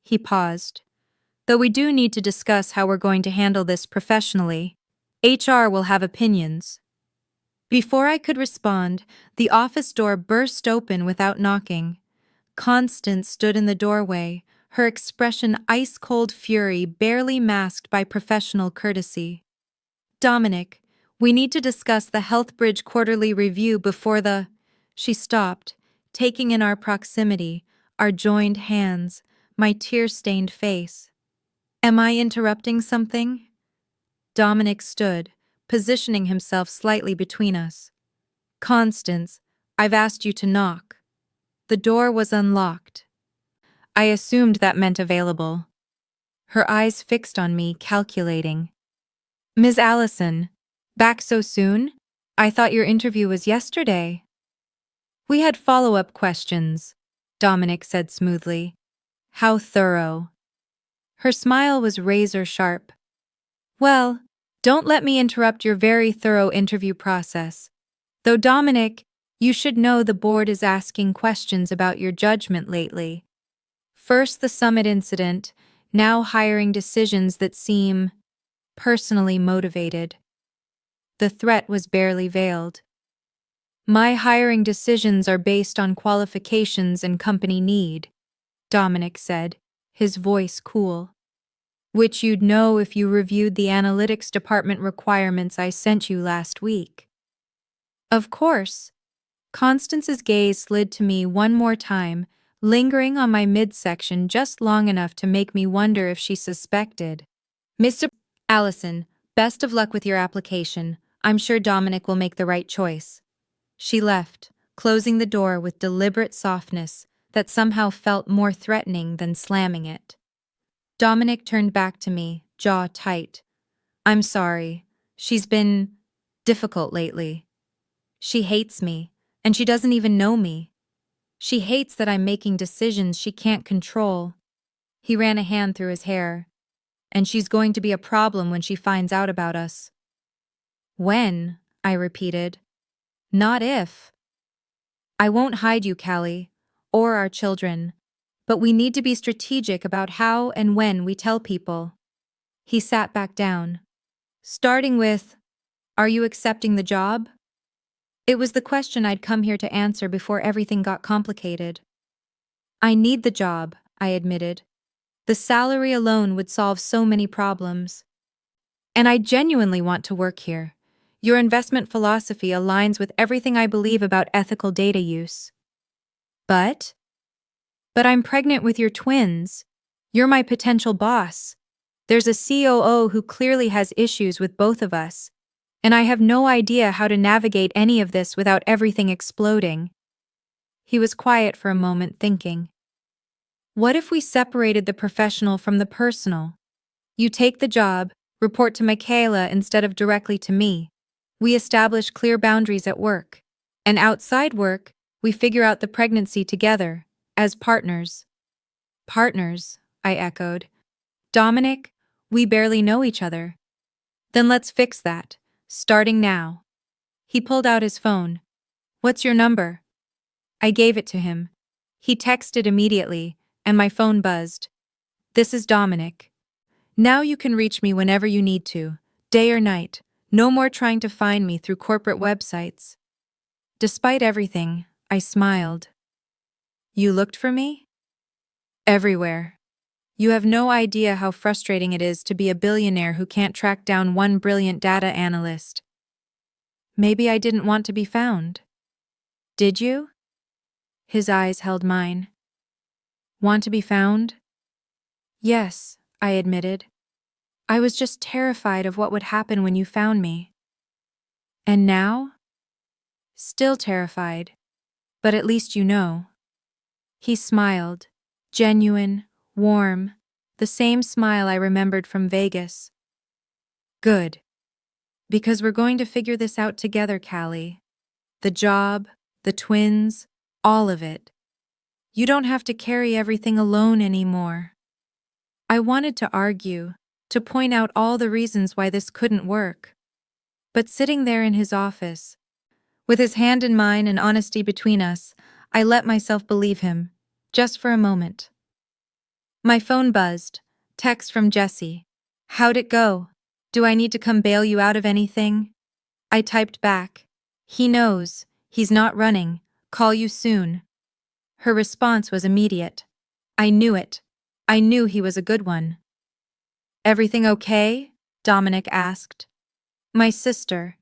He paused. Though we do need to discuss how we're going to handle this professionally. HR will have opinions. Before I could respond, the office door burst open without knocking. Constance stood in the doorway, her expression ice-cold fury barely masked by professional courtesy. Dominic, we need to discuss the HealthBridge quarterly review before the... She stopped, taking in our proximity, our joined hands, my tear-stained face. Am I interrupting something? Dominic stood, positioning himself slightly between us. Constance, I've asked you to knock. The door was unlocked. I assumed that meant available. Her eyes fixed on me, calculating. Ms. Allison, back so soon? I thought your interview was yesterday. We had follow-up questions, Dominic said smoothly. How thorough. Her smile was razor-sharp. Well, don't let me interrupt your very thorough interview process. Though Dominic, you should know the board is asking questions about your judgment lately. First the summit incident, now hiring decisions that seem personally motivated. The threat was barely veiled. My hiring decisions are based on qualifications and company need, Dominic said, his voice cool. Which you'd know if you reviewed the analytics department requirements I sent you last week. Of course. Constance's gaze slid to me one more time, lingering on my midsection just long enough to make me wonder if she suspected. Mr. Allison, best of luck with your application. I'm sure Dominic will make the right choice. She left, closing the door with deliberate softness that somehow felt more threatening than slamming it. Dominic turned back to me, jaw tight. I'm sorry. She's been difficult lately. She hates me, and she doesn't even know me. She hates that I'm making decisions she can't control. He ran a hand through his hair. And she's going to be a problem when she finds out about us. When? I repeated. Not if. I won't hide you, Callie, or our children, but we need to be strategic about how and when we tell people. He sat back down. Starting with, are you accepting the job? It was the question I'd come here to answer before everything got complicated. I need the job, I admitted. The salary alone would solve so many problems. And I genuinely want to work here. Your investment philosophy aligns with everything I believe about ethical data use. But I'm pregnant with your twins. You're my potential boss. There's a COO who clearly has issues with both of us, and I have no idea how to navigate any of this without everything exploding. He was quiet for a moment, thinking. What if we separated the professional from the personal? You take the job, report to Michaela instead of directly to me. We establish clear boundaries at work. And outside work, we figure out the pregnancy together, as partners. Partners, I echoed. Dominic, we barely know each other. Then let's fix that, starting now. He pulled out his phone. What's your number? I gave it to him. He texted immediately, and my phone buzzed. This is Dominic. Now you can reach me whenever you need to, day or night. No more trying to find me through corporate websites. Despite everything, I smiled. You looked for me? Everywhere. You have no idea how frustrating it is to be a billionaire who can't track down one brilliant data analyst. Maybe I didn't want to be found. Did you? His eyes held mine. Want to be found? Yes, I admitted. I was just terrified of what would happen when you found me. And now? Still terrified, but at least you know. He smiled, genuine, warm, the same smile I remembered from Vegas. Good. Because we're going to figure this out together, Callie. The job, the twins, all of it. You don't have to carry everything alone anymore. I wanted to argue, to point out all the reasons why this couldn't work. But sitting there in his office, with his hand in mine and honesty between us, I let myself believe him, just for a moment. My phone buzzed. Text from Jesse. How'd it go? Do I need to come bail you out of anything? I typed back. He knows. He's not running. Call you soon. Her response was immediate. I knew it. I knew he was a good one. Everything okay? Dominic asked. My sister.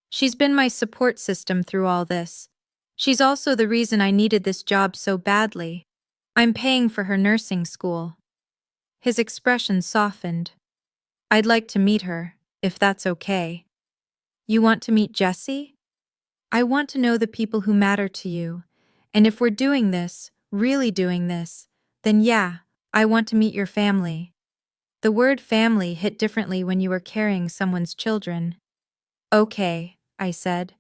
She's been my support system through all this. She's also the reason I needed this job so badly. I'm paying for her nursing school. His expression softened. I'd like to meet her, if that's okay. You want to meet Jessie? I want to know the people who matter to you. And if we're doing this, really doing this, then yeah, I want to meet your family. The word family hit differently when you were carrying someone's children. Okay, I said.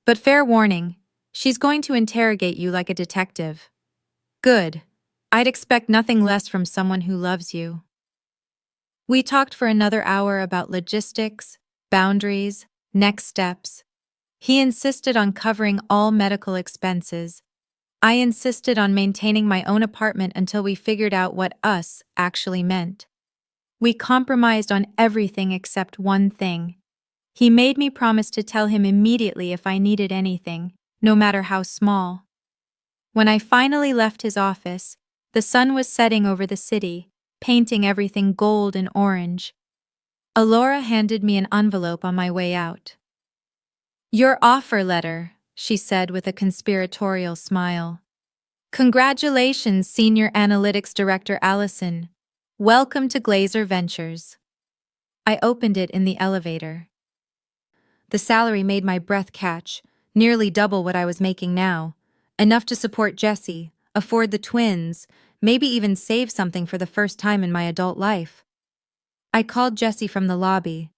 But fair warning, she's going to interrogate you like a detective. Good. I'd expect nothing less from someone who loves you. We talked for another hour about logistics, boundaries, next steps. He insisted on covering all medical expenses. I insisted on maintaining my own apartment until we figured out what us actually meant. We compromised on everything except one thing. He made me promise to tell him immediately if I needed anything, no matter how small. When I finally left his office, the sun was setting over the city, painting everything gold and orange. Alora handed me an envelope on my way out. Your offer letter, she said with a conspiratorial smile. Congratulations, Senior Analytics Director Allison. Welcome to Glazer Ventures. I opened it in the elevator. The salary made my breath catch, nearly double what I was making now, enough to support Jessie, afford the twins, maybe even save something for the first time in my adult life. I called Jessie from the lobby.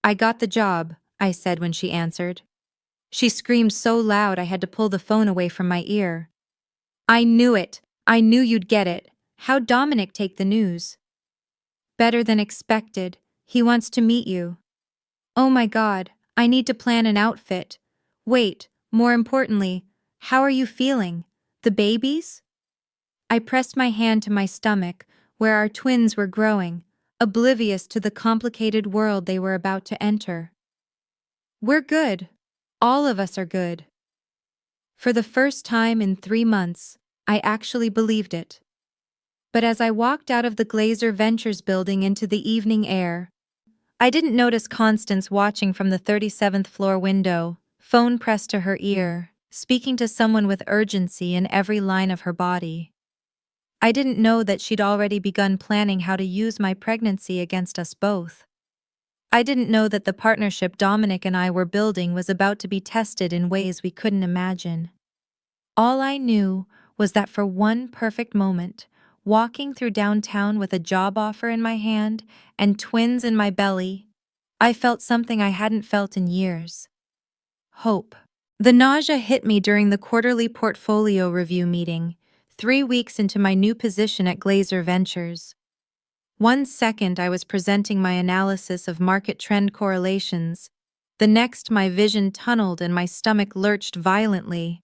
I got the job, I said when she answered. She screamed so loud I had to pull the phone away from my ear. I knew it. I knew you'd get it. How'd Dominic take the news? Better than expected. He wants to meet you. Oh my God, I need to plan an outfit. Wait, more importantly, how are you feeling? The babies? I pressed my hand to my stomach, where our twins were growing, oblivious to the complicated world they were about to enter. We're good. All of us are good. For the first time in 3 months, I actually believed it. But as I walked out of the Glazer Ventures building into the evening air, I didn't notice Constance watching from the 37th floor window, phone pressed to her ear, speaking to someone with urgency in every line of her body. I didn't know that she'd already begun planning how to use my pregnancy against us both. I didn't know that the partnership Dominic and I were building was about to be tested in ways we couldn't imagine. All I knew was that for one perfect moment, walking through downtown with a job offer in my hand and twins in my belly, I felt something I hadn't felt in years. Hope. The nausea hit me during the quarterly portfolio review meeting, 3 weeks into my new position at Glazer Ventures. One second I was presenting my analysis of market trend correlations. The next my vision tunneled and my stomach lurched violently.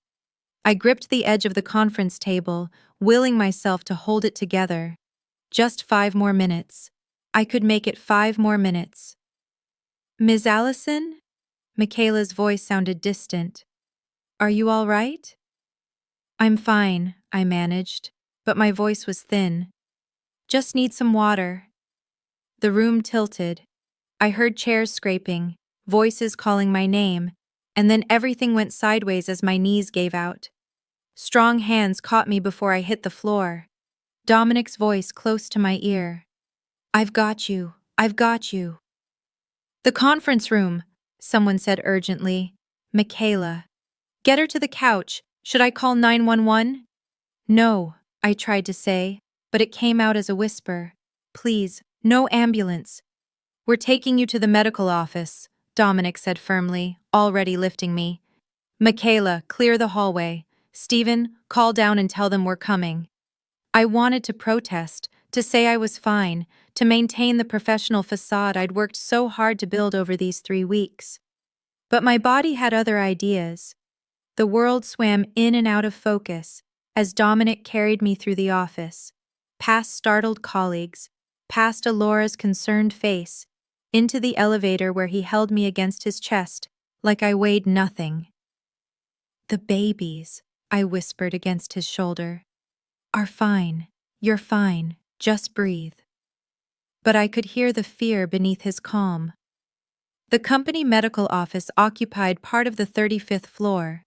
I gripped the edge of the conference table, willing myself to hold it together. Just 5 more minutes. I could make it 5 more minutes. Ms. Allison? Michaela's voice sounded distant. Are you all right? I'm fine, I managed, but my voice was thin. Just need some water. The room tilted. I heard chairs scraping, voices calling my name, and then everything went sideways as my knees gave out. Strong hands caught me before I hit the floor. Dominic's voice close to my ear. I've got you. I've got you. The conference room, someone said urgently. Michaela. Get her to the couch. Should I call 911? No, I tried to say, but it came out as a whisper. Please, no ambulance. We're taking you to the medical office, Dominic said firmly, already lifting me. Michaela, clear the hallway. Stephen, call down and tell them we're coming. I wanted to protest, to say I was fine, to maintain the professional facade I'd worked so hard to build over these 3 weeks. But my body had other ideas. The world swam in and out of focus as Dominic carried me through the office, past startled colleagues, past Alora's concerned face, into the elevator where he held me against his chest like I weighed nothing. "The babies," I whispered against his shoulder, "are fine. You're fine. Just breathe." But I could hear the fear beneath his calm. The company medical office occupied part of the 35th floor,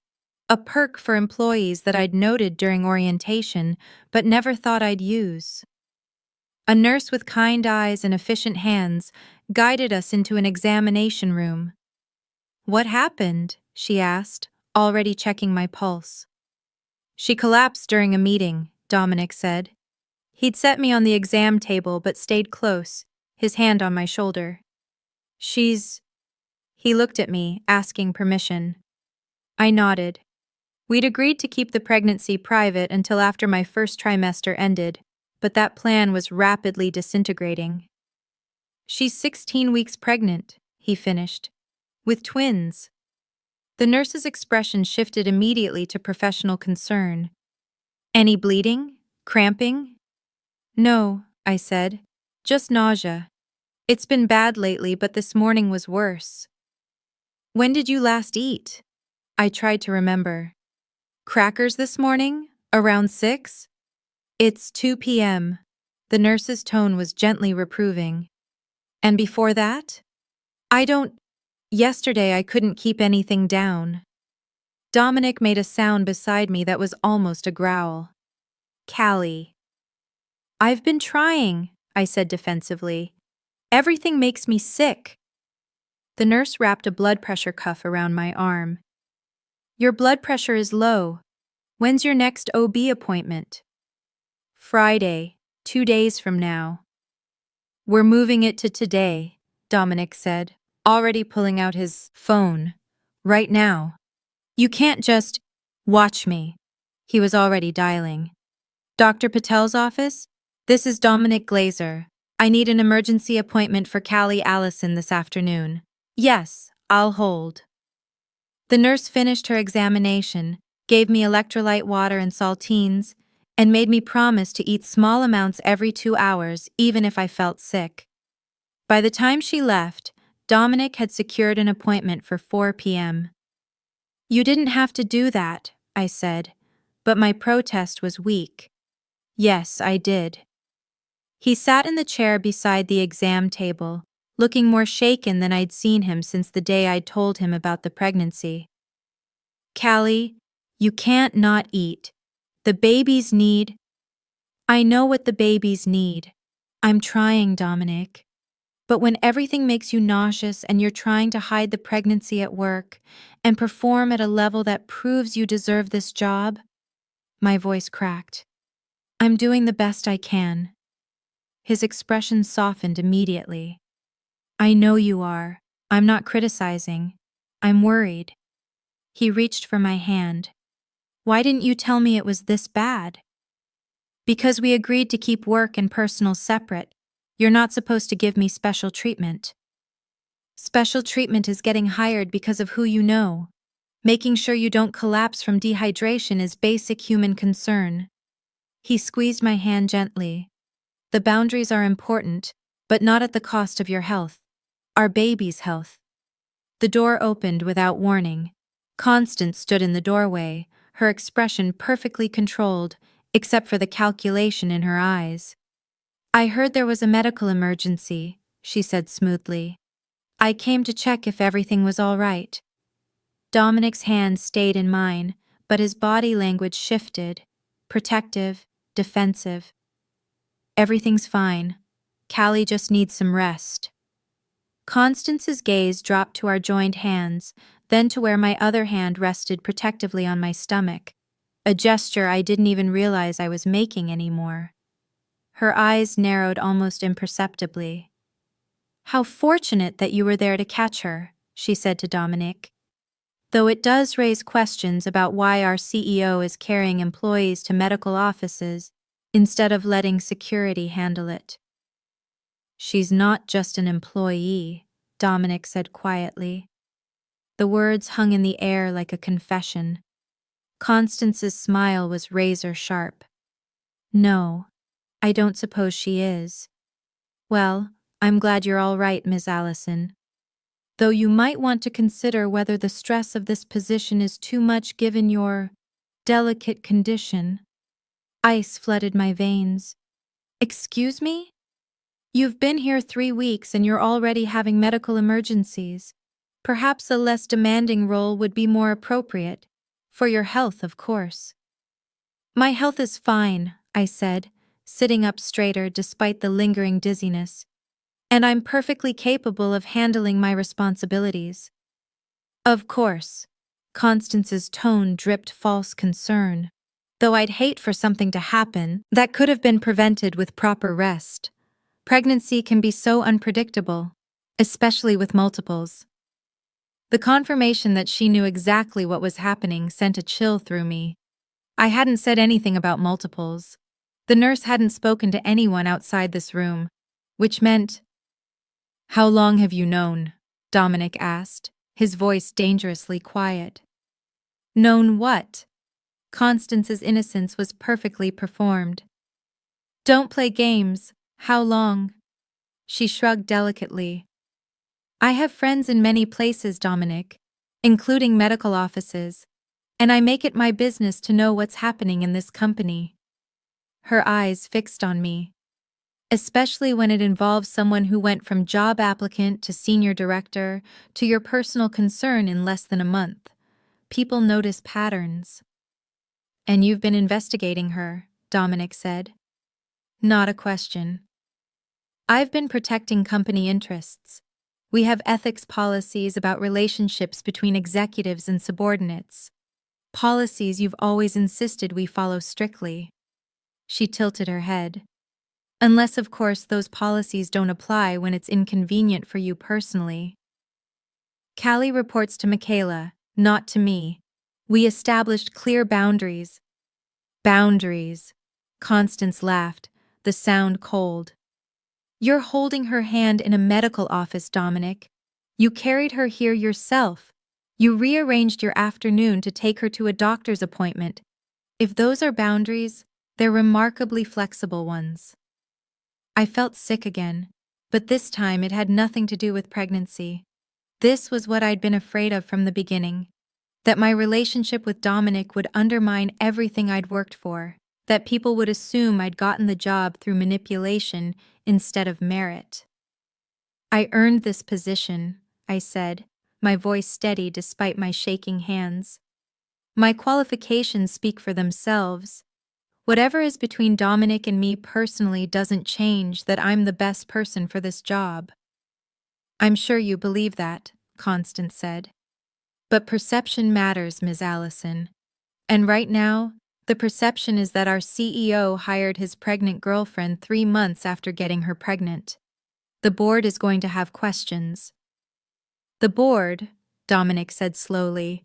a perk for employees that I'd noted during orientation but never thought I'd use. A nurse with kind eyes and efficient hands guided us into an examination room. "What happened?" she asked, already checking my pulse. "She collapsed during a meeting," Dominic said. He'd set me on the exam table but stayed close, his hand on my shoulder. "She's—" He looked at me, asking permission. I nodded. We'd agreed to keep the pregnancy private until after my first trimester ended, but that plan was rapidly disintegrating. "She's 16 weeks pregnant," he finished. "With twins." The nurse's expression shifted immediately to professional concern. "Any bleeding? Cramping?" "No," I said. "Just nausea. It's been bad lately, but this morning was worse." "When did you last eat?" I tried to remember. "Crackers this morning? Around 6? "It's 2 p.m. The nurse's tone was gently reproving. "And before that?" "I don't— Yesterday I couldn't keep anything down." Dominic made a sound beside me that was almost a growl. "Callie." "I've been trying," I said defensively. "Everything makes me sick." The nurse wrapped a blood pressure cuff around my arm. "Your blood pressure is low. When's your next OB appointment?" "Friday, 2 days from now." "We're moving it to today," Dominic said, already pulling out his phone. "Right now. You can't just— Watch me." He was already dialing. "Dr. Patel's office? This is Dominic Glazer. I need an emergency appointment for Callie Allison this afternoon." "Yes, I'll hold." The nurse finished her examination, gave me electrolyte water and saltines, and made me promise to eat small amounts every 2 hours, even if I felt sick. By the time she left, Dominic had secured an appointment for 4 p.m. "You didn't have to do that," I said, but my protest was weak. "Yes, I did." He sat in the chair beside the exam table, looking more shaken than I'd seen him since the day I'd told him about the pregnancy. "Callie, you can't not eat. The babies need—" "I know what the babies need. I'm trying, Dominic. But when everything makes you nauseous and you're trying to hide the pregnancy at work and perform at a level that proves you deserve this job—" My voice cracked. "I'm doing the best I can." His expression softened immediately. "I know you are. I'm not criticizing. I'm worried." He reached for my hand. "Why didn't you tell me it was this bad?" "Because we agreed to keep work and personal separate. You're not supposed to give me special treatment." "Special treatment is getting hired because of who you know. Making sure you don't collapse from dehydration is basic human concern." He squeezed my hand gently. "The boundaries are important, but not at the cost of your health. Our baby's health." The door opened without warning. Constance stood in the doorway, her expression perfectly controlled, except for the calculation in her eyes. "I heard there was a medical emergency," she said smoothly. "I came to check if everything was all right." Dominic's hand stayed in mine, but his body language shifted, protective, defensive. "Everything's fine. Callie just needs some rest." Constance's gaze dropped to our joined hands, then to where my other hand rested protectively on my stomach, a gesture I didn't even realize I was making anymore. Her eyes narrowed almost imperceptibly. "How fortunate that you were there to catch her," she said to Dominic. though it does raise questions about why our CEO is carrying employees to medical offices instead of letting security handle it. She's not just an employee, Dominic said quietly. The words hung in the air like a confession. Constance's smile was razor sharp. No, I don't suppose she is. Well, I'm glad you're all right, Miss Allison. Though you might want to consider whether the stress of this position is too much given your delicate condition. Ice flooded my veins. Excuse me? You've been here 3 weeks and you're already having medical emergencies. Perhaps a less demanding role would be more appropriate. For your health, of course. My health is fine, I said, sitting up straighter despite the lingering dizziness. And I'm perfectly capable of handling my responsibilities. Of course. Constance's tone dripped false concern. Though I'd hate for something to happen that could have been prevented with proper rest. Pregnancy can be so unpredictable, especially with multiples. The confirmation that she knew exactly what was happening sent a chill through me. I hadn't said anything about multiples. The nurse hadn't spoken to anyone outside this room, which meant, "How long have you known?" Dominic asked, his voice dangerously quiet. Known what? Constance's innocence was perfectly performed. Don't play games. How long? She shrugged delicately. I have friends in many places, Dominic, including medical offices, and I make it my business to know what's happening in this company. Her eyes fixed on me. Especially when it involves someone who went from job applicant to senior director to your personal concern in less than a month. People notice patterns. And you've been investigating her, Dominic said. Not a question. I've been protecting company interests. We have ethics policies about relationships between executives and subordinates. Policies you've always insisted we follow strictly. She tilted her head. Unless, of course, those policies don't apply when it's inconvenient for you personally. Callie reports to Michaela, not to me. We established clear boundaries. Boundaries. Constance laughed, the sound cold. You're holding her hand in a medical office, Dominic. You carried her here yourself. You rearranged your afternoon to take her to a doctor's appointment. If those are boundaries, they're remarkably flexible ones. I felt sick again, but this time it had nothing to do with pregnancy. This was what I'd been afraid of from the beginning, that my relationship with Dominic would undermine everything I'd worked for, that people would assume I'd gotten the job through manipulation instead of merit. I earned this position, I said, my voice steady despite my shaking hands. My qualifications speak for themselves. Whatever is between Dominic and me personally doesn't change that I'm the best person for this job. I'm sure you believe that, Constance said. But perception matters, Ms. Allison. And right now, the perception is that our CEO hired his pregnant girlfriend 3 months after getting her pregnant. The board is going to have questions. The board, Dominic said slowly,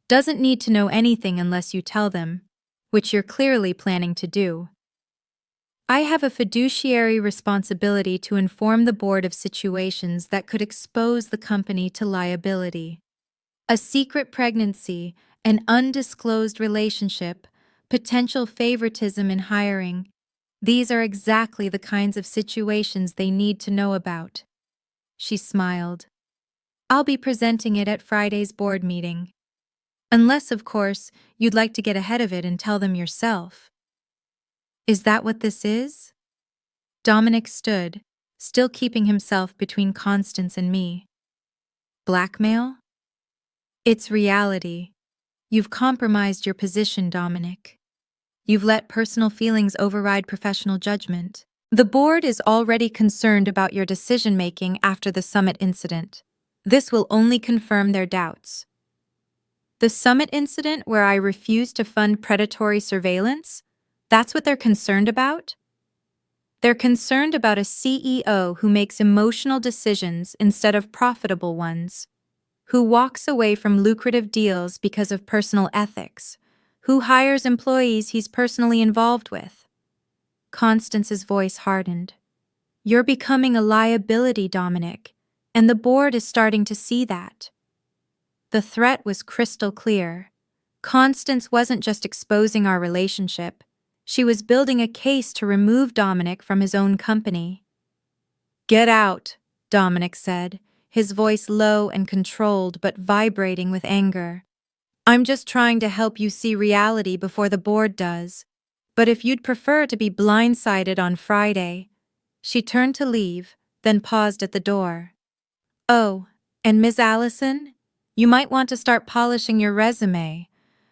doesn't need to know anything unless you tell them, which you're clearly planning to do. I have a fiduciary responsibility to inform the board of situations that could expose the company to liability. A secret pregnancy, an undisclosed relationship, potential favoritism in hiring. These are exactly the kinds of situations they need to know about. She smiled. I'll be presenting it at Friday's board meeting. Unless, of course, you'd like to get ahead of it and tell them yourself. Is that what this is? Dominic stood, still keeping himself between Constance and me. Blackmail? It's reality. You've compromised your position, Dominic. You've let personal feelings override professional judgment. The board is already concerned about your decision-making after the summit incident. This will only confirm their doubts. The summit incident where I refused to fund predatory surveillance? That's what they're concerned about? They're concerned about a CEO who makes emotional decisions instead of profitable ones. Who walks away from lucrative deals because of personal ethics? Who hires employees he's personally involved with? Constance's voice hardened. You're becoming a liability, Dominic, and the board is starting to see that. The threat was crystal clear. Constance wasn't just exposing our relationship, she was building a case to remove Dominic from his own company. Get out, Dominic said, his voice low and controlled but vibrating with anger. I'm just trying to help you see reality before the board does. But if you'd prefer to be blindsided on Friday. She turned to leave, then paused at the door. Oh, and Ms. Allison, you might want to start polishing your resume,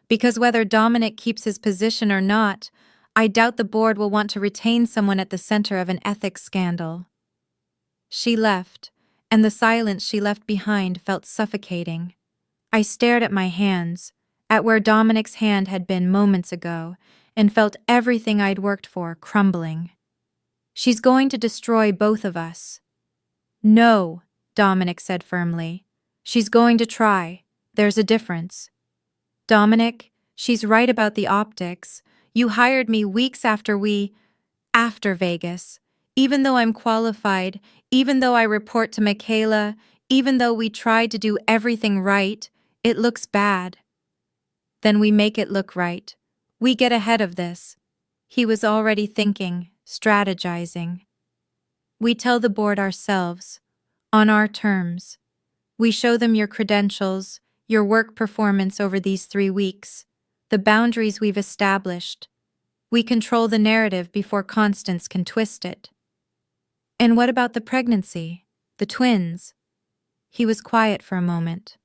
because whether Dominic keeps his position or not, I doubt the board will want to retain someone at the center of an ethics scandal. She left, and the silence she left behind felt suffocating. I stared at my hands, at where Dominic's hand had been moments ago, and felt everything I'd worked for crumbling. She's going to destroy both of us. No, Dominic said firmly. She's going to try. There's a difference. Dominic, she's right about the optics. You hired me weeks after Vegas. Even though I'm qualified, even though I report to Michaela, even though we tried to do everything right, it looks bad. Then we make it look right. We get ahead of this. He was already thinking, strategizing. We tell the board ourselves, on our terms. We show them your credentials, your work performance over these 3 weeks, the boundaries we've established. We control the narrative before Constance can twist it. And what about the pregnancy? The twins? He was quiet for a moment.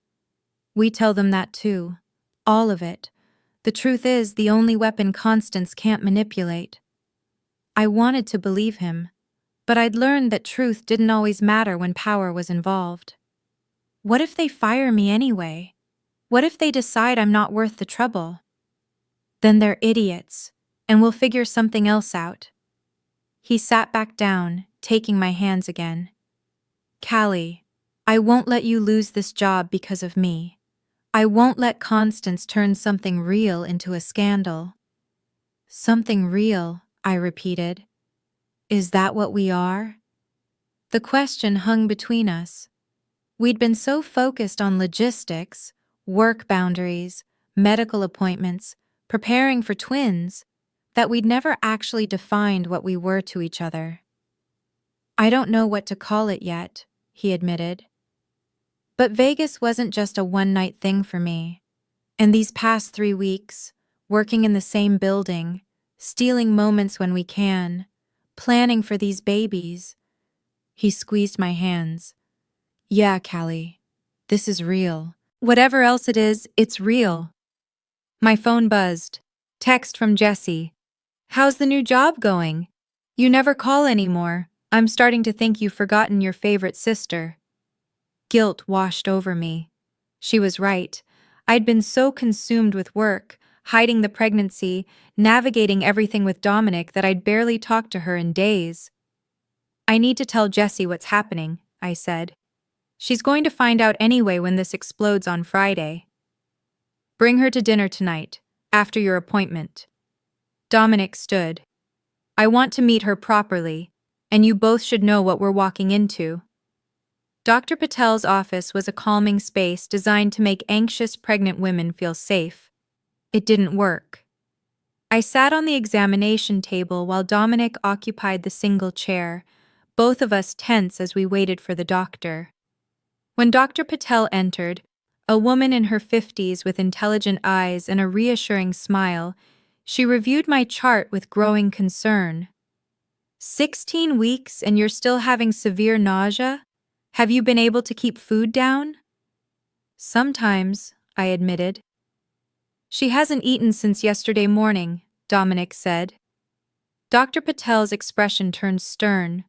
We tell them that too. All of it. The truth is the only weapon Constance can't manipulate. I wanted to believe him, but I'd learned that truth didn't always matter when power was involved. What if they fire me anyway? What if they decide I'm not worth the trouble? Then they're idiots, and we'll figure something else out. He sat back down, taking my hands again. Callie, I won't let you lose this job because of me. I won't let Constance turn something real into a scandal. Something real, I repeated. Is that what we are? The question hung between us. We'd been so focused on logistics, work boundaries, medical appointments, preparing for twins, that we'd never actually defined what we were to each other. I don't know what to call it yet, he admitted. But Vegas wasn't just a one-night thing for me. And these past 3 weeks, working in the same building, stealing moments when we can, planning for these babies. He squeezed my hands. Yeah, Callie, this is real. Whatever else it is, it's real. My phone buzzed. Text from Jessie. How's the new job going? You never call anymore. I'm starting to think you've forgotten your favorite sister. Guilt washed over me. She was right. I'd been so consumed with work, hiding the pregnancy, navigating everything with Dominic that I'd barely talked to her in days. I need to tell Jessie what's happening, I said. She's going to find out anyway when this explodes on Friday. Bring her to dinner tonight, after your appointment. Dominic stood. I want to meet her properly, and you both should know what we're walking into. Dr. Patel's office was a calming space designed to make anxious pregnant women feel safe. It didn't work. I sat on the examination table while Dominic occupied the single chair, both of us tense as we waited for the doctor. When Dr. Patel entered, a woman in her 50s with intelligent eyes and a reassuring smile, she reviewed my chart with growing concern. 16 weeks and you're still having severe nausea? Have you been able to keep food down? Sometimes, I admitted. She hasn't eaten since yesterday morning, Dominic said. Dr. Patel's expression turned stern.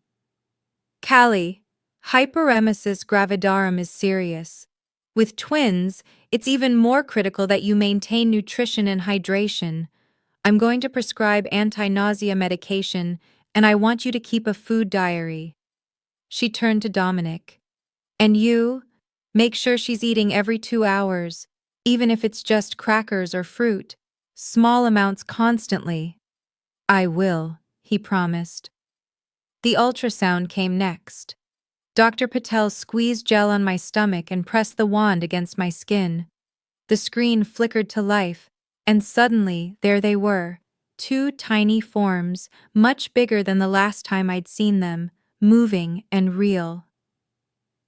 Callie, hyperemesis gravidarum is serious. With twins, it's even more critical that you maintain nutrition and hydration. I'm going to prescribe anti-nausea medication, and I want you to keep a food diary. She turned to Dominic. And you? Make sure she's eating every 2 hours, even if it's just crackers or fruit, small amounts constantly. I will, he promised. The ultrasound came next. Dr. Patel squeezed gel on my stomach and pressed the wand against my skin. The screen flickered to life, and suddenly there they were, two tiny forms, much bigger than the last time I'd seen them, moving and real.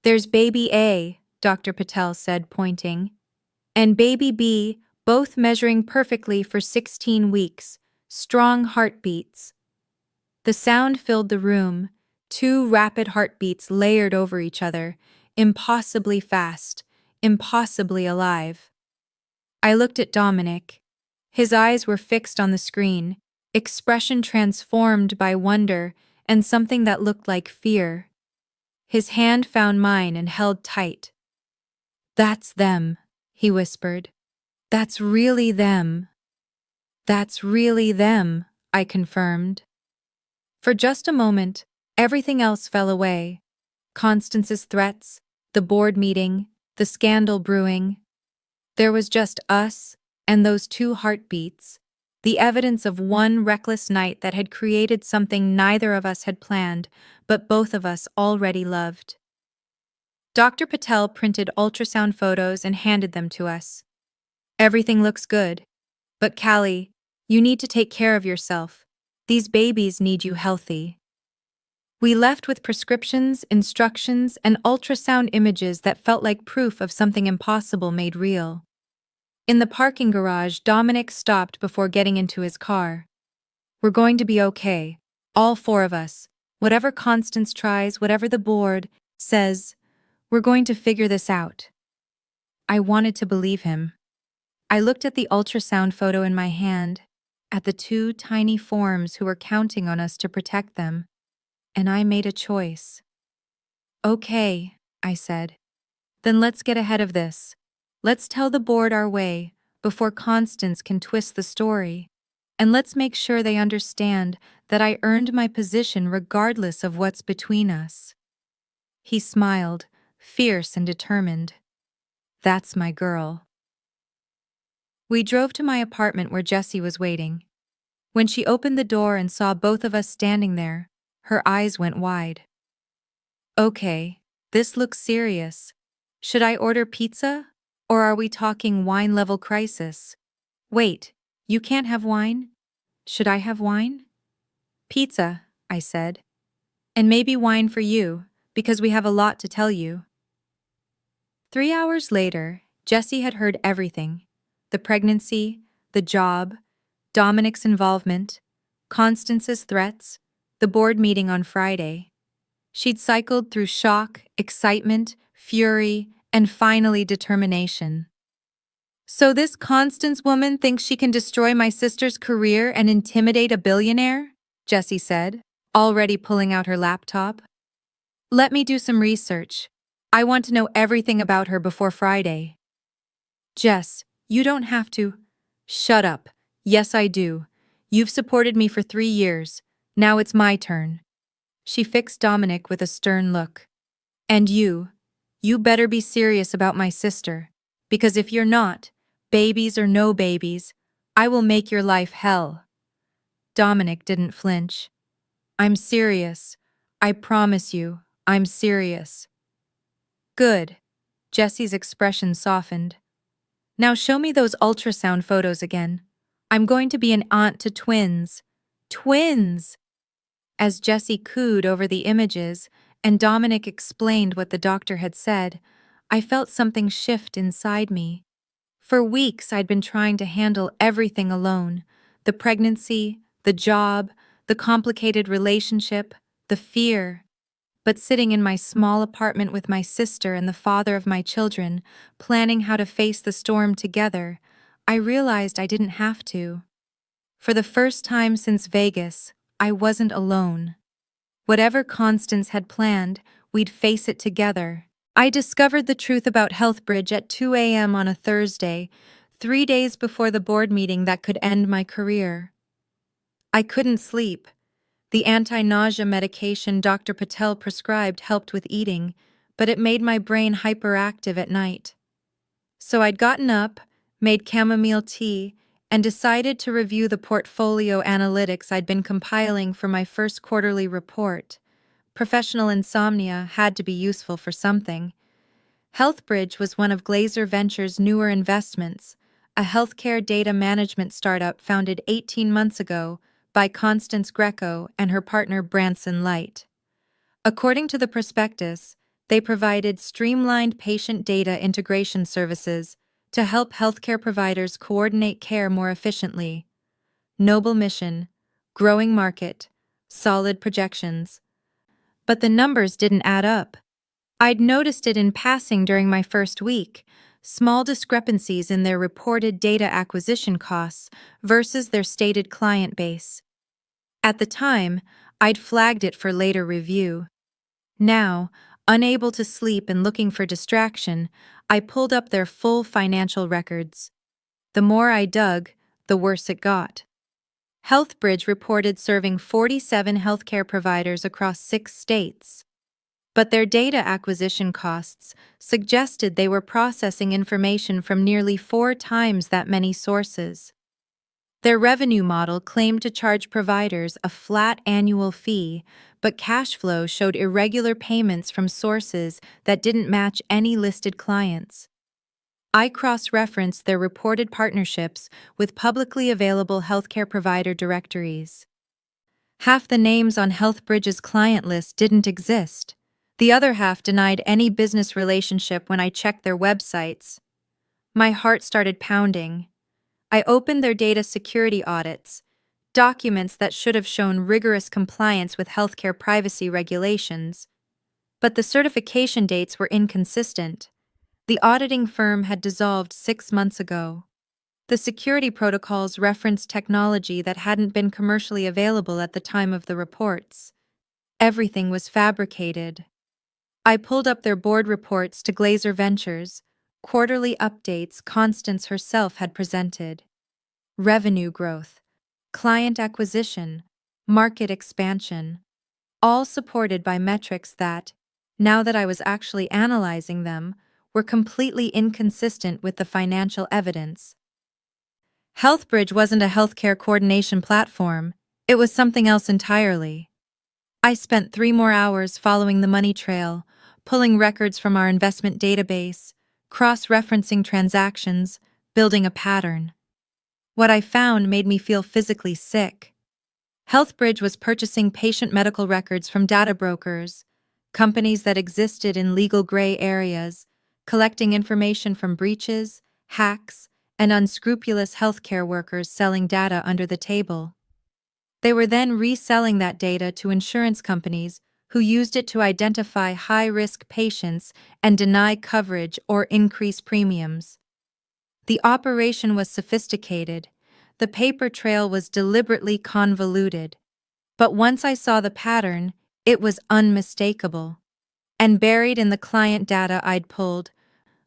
There's baby A, Dr. Patel said, pointing, and baby B, both measuring perfectly for 16 weeks, strong heartbeats. The sound filled the room, two rapid heartbeats layered over each other, impossibly fast, impossibly alive. I looked at Dominic. His eyes were fixed on the screen, expression transformed by wonder and something that looked like fear. His hand found mine and held tight. "That's them," he whispered. "That's really them." "That's really them," I confirmed. For just a moment, everything else fell away. Constance's threats, the board meeting, the scandal brewing. There was just us and those two heartbeats, the evidence of one reckless night that had created something neither of us had planned, but both of us already loved. Dr. Patel printed ultrasound photos and handed them to us. "Everything looks good. But Callie, you need to take care of yourself. These babies need you healthy." We left with prescriptions, instructions, and ultrasound images that felt like proof of something impossible made real. In the parking garage, Dominic stopped before getting into his car. "We're going to be okay, all four of us. Whatever Constance tries, whatever the board says, we're going to figure this out." I wanted to believe him. I looked at the ultrasound photo in my hand, at the two tiny forms who were counting on us to protect them, and I made a choice. "Okay," I said. "Then let's get ahead of this. Let's tell the board our way before Constance can twist the story. And let's make sure they understand that I earned my position regardless of what's between us." He smiled, fierce and determined. "That's my girl." We drove to my apartment where Jessie was waiting. When she opened the door and saw both of us standing there, her eyes went wide. "Okay, this looks serious. Should I order pizza? Or are we talking wine-level crisis? Wait, you can't have wine? Should I have wine?" "Pizza," I said. "And maybe wine for you, because we have a lot to tell you." 3 hours later, Jessie had heard everything. The pregnancy, the job, Dominic's involvement, Constance's threats, the board meeting on Friday. She'd cycled through shock, excitement, fury, and finally determination. "So this Constance woman thinks she can destroy my sister's career and intimidate a billionaire?" Jessie said, already pulling out her laptop. "Let me do some research. I want to know everything about her before Friday." "Jess, you don't have to." "Shut up. Yes, I do. You've supported me for 3 years. Now it's my turn." She fixed Dominic with a stern look. "And you better be serious about my sister, because if you're not, babies or no babies, I will make your life hell." Dominic didn't flinch. "I'm serious. I promise you, I'm serious." "Good." Jessie's expression softened. "Now show me those ultrasound photos again. I'm going to be an aunt to twins." "Twins!" As Jessie cooed over the images and Dominic explained what the doctor had said, I felt something shift inside me. For weeks I'd been trying to handle everything alone: the pregnancy, the job, the complicated relationship, the fear. But sitting in my small apartment with my sister and the father of my children, planning how to face the storm together, I realized I didn't have to. For the first time since Vegas, I wasn't alone. Whatever Constance had planned, we'd face it together. I discovered the truth about Healthbridge at 2 a.m. on a Thursday, 3 days before the board meeting that could end my career. I couldn't sleep. The anti-nausea medication Dr. Patel prescribed helped with eating, but it made my brain hyperactive at night. So I'd gotten up, made chamomile tea, and decided to review the portfolio analytics I'd been compiling for my first quarterly report. Professional insomnia had to be useful for something. HealthBridge was one of Glazer Ventures' newer investments, a healthcare data management startup founded 18 months ago by Constance Greco and her partner Branson Light. According to the prospectus, they provided streamlined patient data integration services to help healthcare providers coordinate care more efficiently. Noble mission, growing market, solid projections. But the numbers didn't add up. I'd noticed it in passing during my first week, small discrepancies in their reported data acquisition costs versus their stated client base. At the time, I'd flagged it for later review. Now, unable to sleep and looking for distraction, I pulled up their full financial records. The more I dug, the worse it got. HealthBridge reported serving 47 healthcare providers across 6 states. But their data acquisition costs suggested they were processing information from nearly 4 times that many sources. Their revenue model claimed to charge providers a flat annual fee, but cash flow showed irregular payments from sources that didn't match any listed clients. I cross-referenced their reported partnerships with publicly available healthcare provider directories. Half the names on HealthBridge's client list didn't exist. The other half denied any business relationship when I checked their websites. My heart started pounding. I opened their data security audits, documents that should have shown rigorous compliance with healthcare privacy regulations. But the certification dates were inconsistent. The auditing firm had dissolved 6 months ago. The security protocols referenced technology that hadn't been commercially available at the time of the reports. Everything was fabricated. I pulled up their board reports to Glazer Ventures, quarterly updates Constance herself had presented. Revenue growth, client acquisition, market expansion, all supported by metrics that, now that I was actually analyzing them, were completely inconsistent with the financial evidence. HealthBridge wasn't a healthcare coordination platform, it was something else entirely. I spent 3 more hours following the money trail, pulling records from our investment database, cross-referencing transactions, building a pattern. What I found made me feel physically sick. HealthBridge was purchasing patient medical records from data brokers, companies that existed in legal gray areas, collecting information from breaches, hacks, and unscrupulous healthcare workers selling data under the table. They were then reselling that data to insurance companies who used it to identify high-risk patients and deny coverage or increase premiums. The operation was sophisticated. The paper trail was deliberately convoluted. But once I saw the pattern, it was unmistakable. And buried in the client data I'd pulled,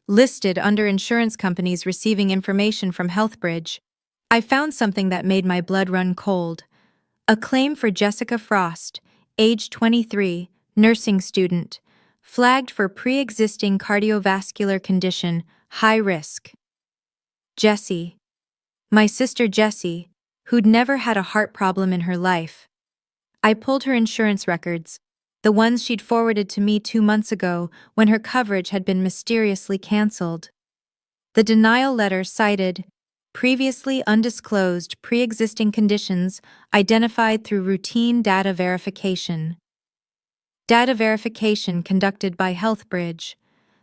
listed under insurance companies receiving information from HealthBridge, I found something that made my blood run cold. A claim for Jessica Frost, age 23, nursing student, flagged for pre-existing cardiovascular condition, high risk. Jessie. My sister Jessie, who'd never had a heart problem in her life. I pulled her insurance records, the ones she'd forwarded to me 2 months ago when her coverage had been mysteriously canceled. The denial letter cited previously undisclosed pre-existing conditions identified through routine data verification. Data verification conducted by HealthBridge.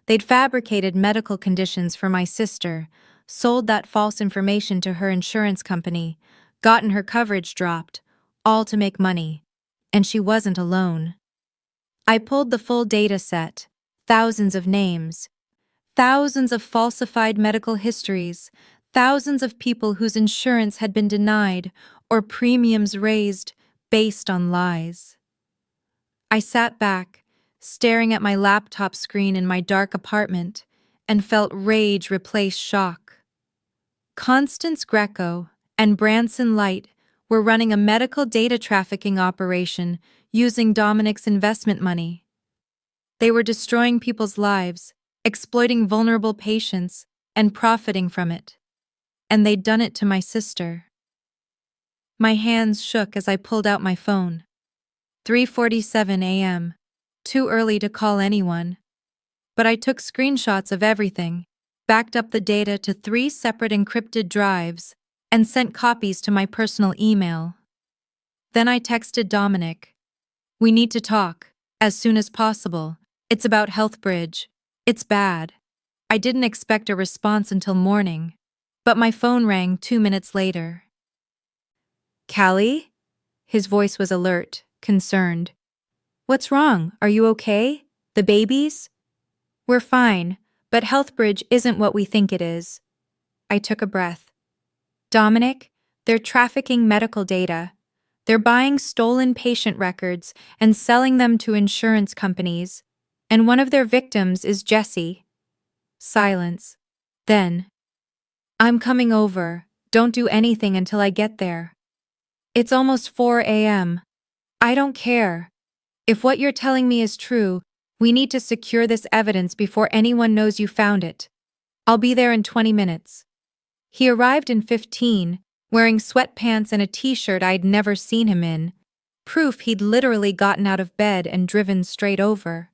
They'd fabricated medical conditions for my sister, sold that false information to her insurance company, gotten her coverage dropped, all to make money. And she wasn't alone. I pulled the full data set, thousands of names, thousands of falsified medical histories, thousands of people whose insurance had been denied or premiums raised based on lies. I sat back, staring at my laptop screen in my dark apartment, and felt rage replace shock. Constance Greco and Branson Light were running a medical data trafficking operation using Dominic's investment money. They were destroying people's lives, exploiting vulnerable patients, and profiting from it. And they'd done it to my sister. My hands shook as I pulled out my phone. 3:47 a.m. Too early to call anyone. But I took screenshots of everything, backed up the data to 3 separate encrypted drives, and sent copies to my personal email. Then I texted Dominic. "We need to talk, as soon as possible. It's about HealthBridge. It's bad." I didn't expect a response until morning, but my phone rang 2 minutes later. "Callie?" His voice was alert, concerned. "What's wrong? Are you okay? The babies?" "We're fine, but HealthBridge isn't what we think it is." I took a breath. "Dominic, they're trafficking medical data. They're buying stolen patient records and selling them to insurance companies, and one of their victims is Jessie." Silence. Then, "I'm coming over. Don't do anything until I get there." "It's almost 4 a.m. I don't care. If what you're telling me is true, we need to secure this evidence before anyone knows you found it. I'll be there in 20 minutes. He arrived in 15, wearing sweatpants and a t-shirt I'd never seen him in, proof he'd literally gotten out of bed and driven straight over.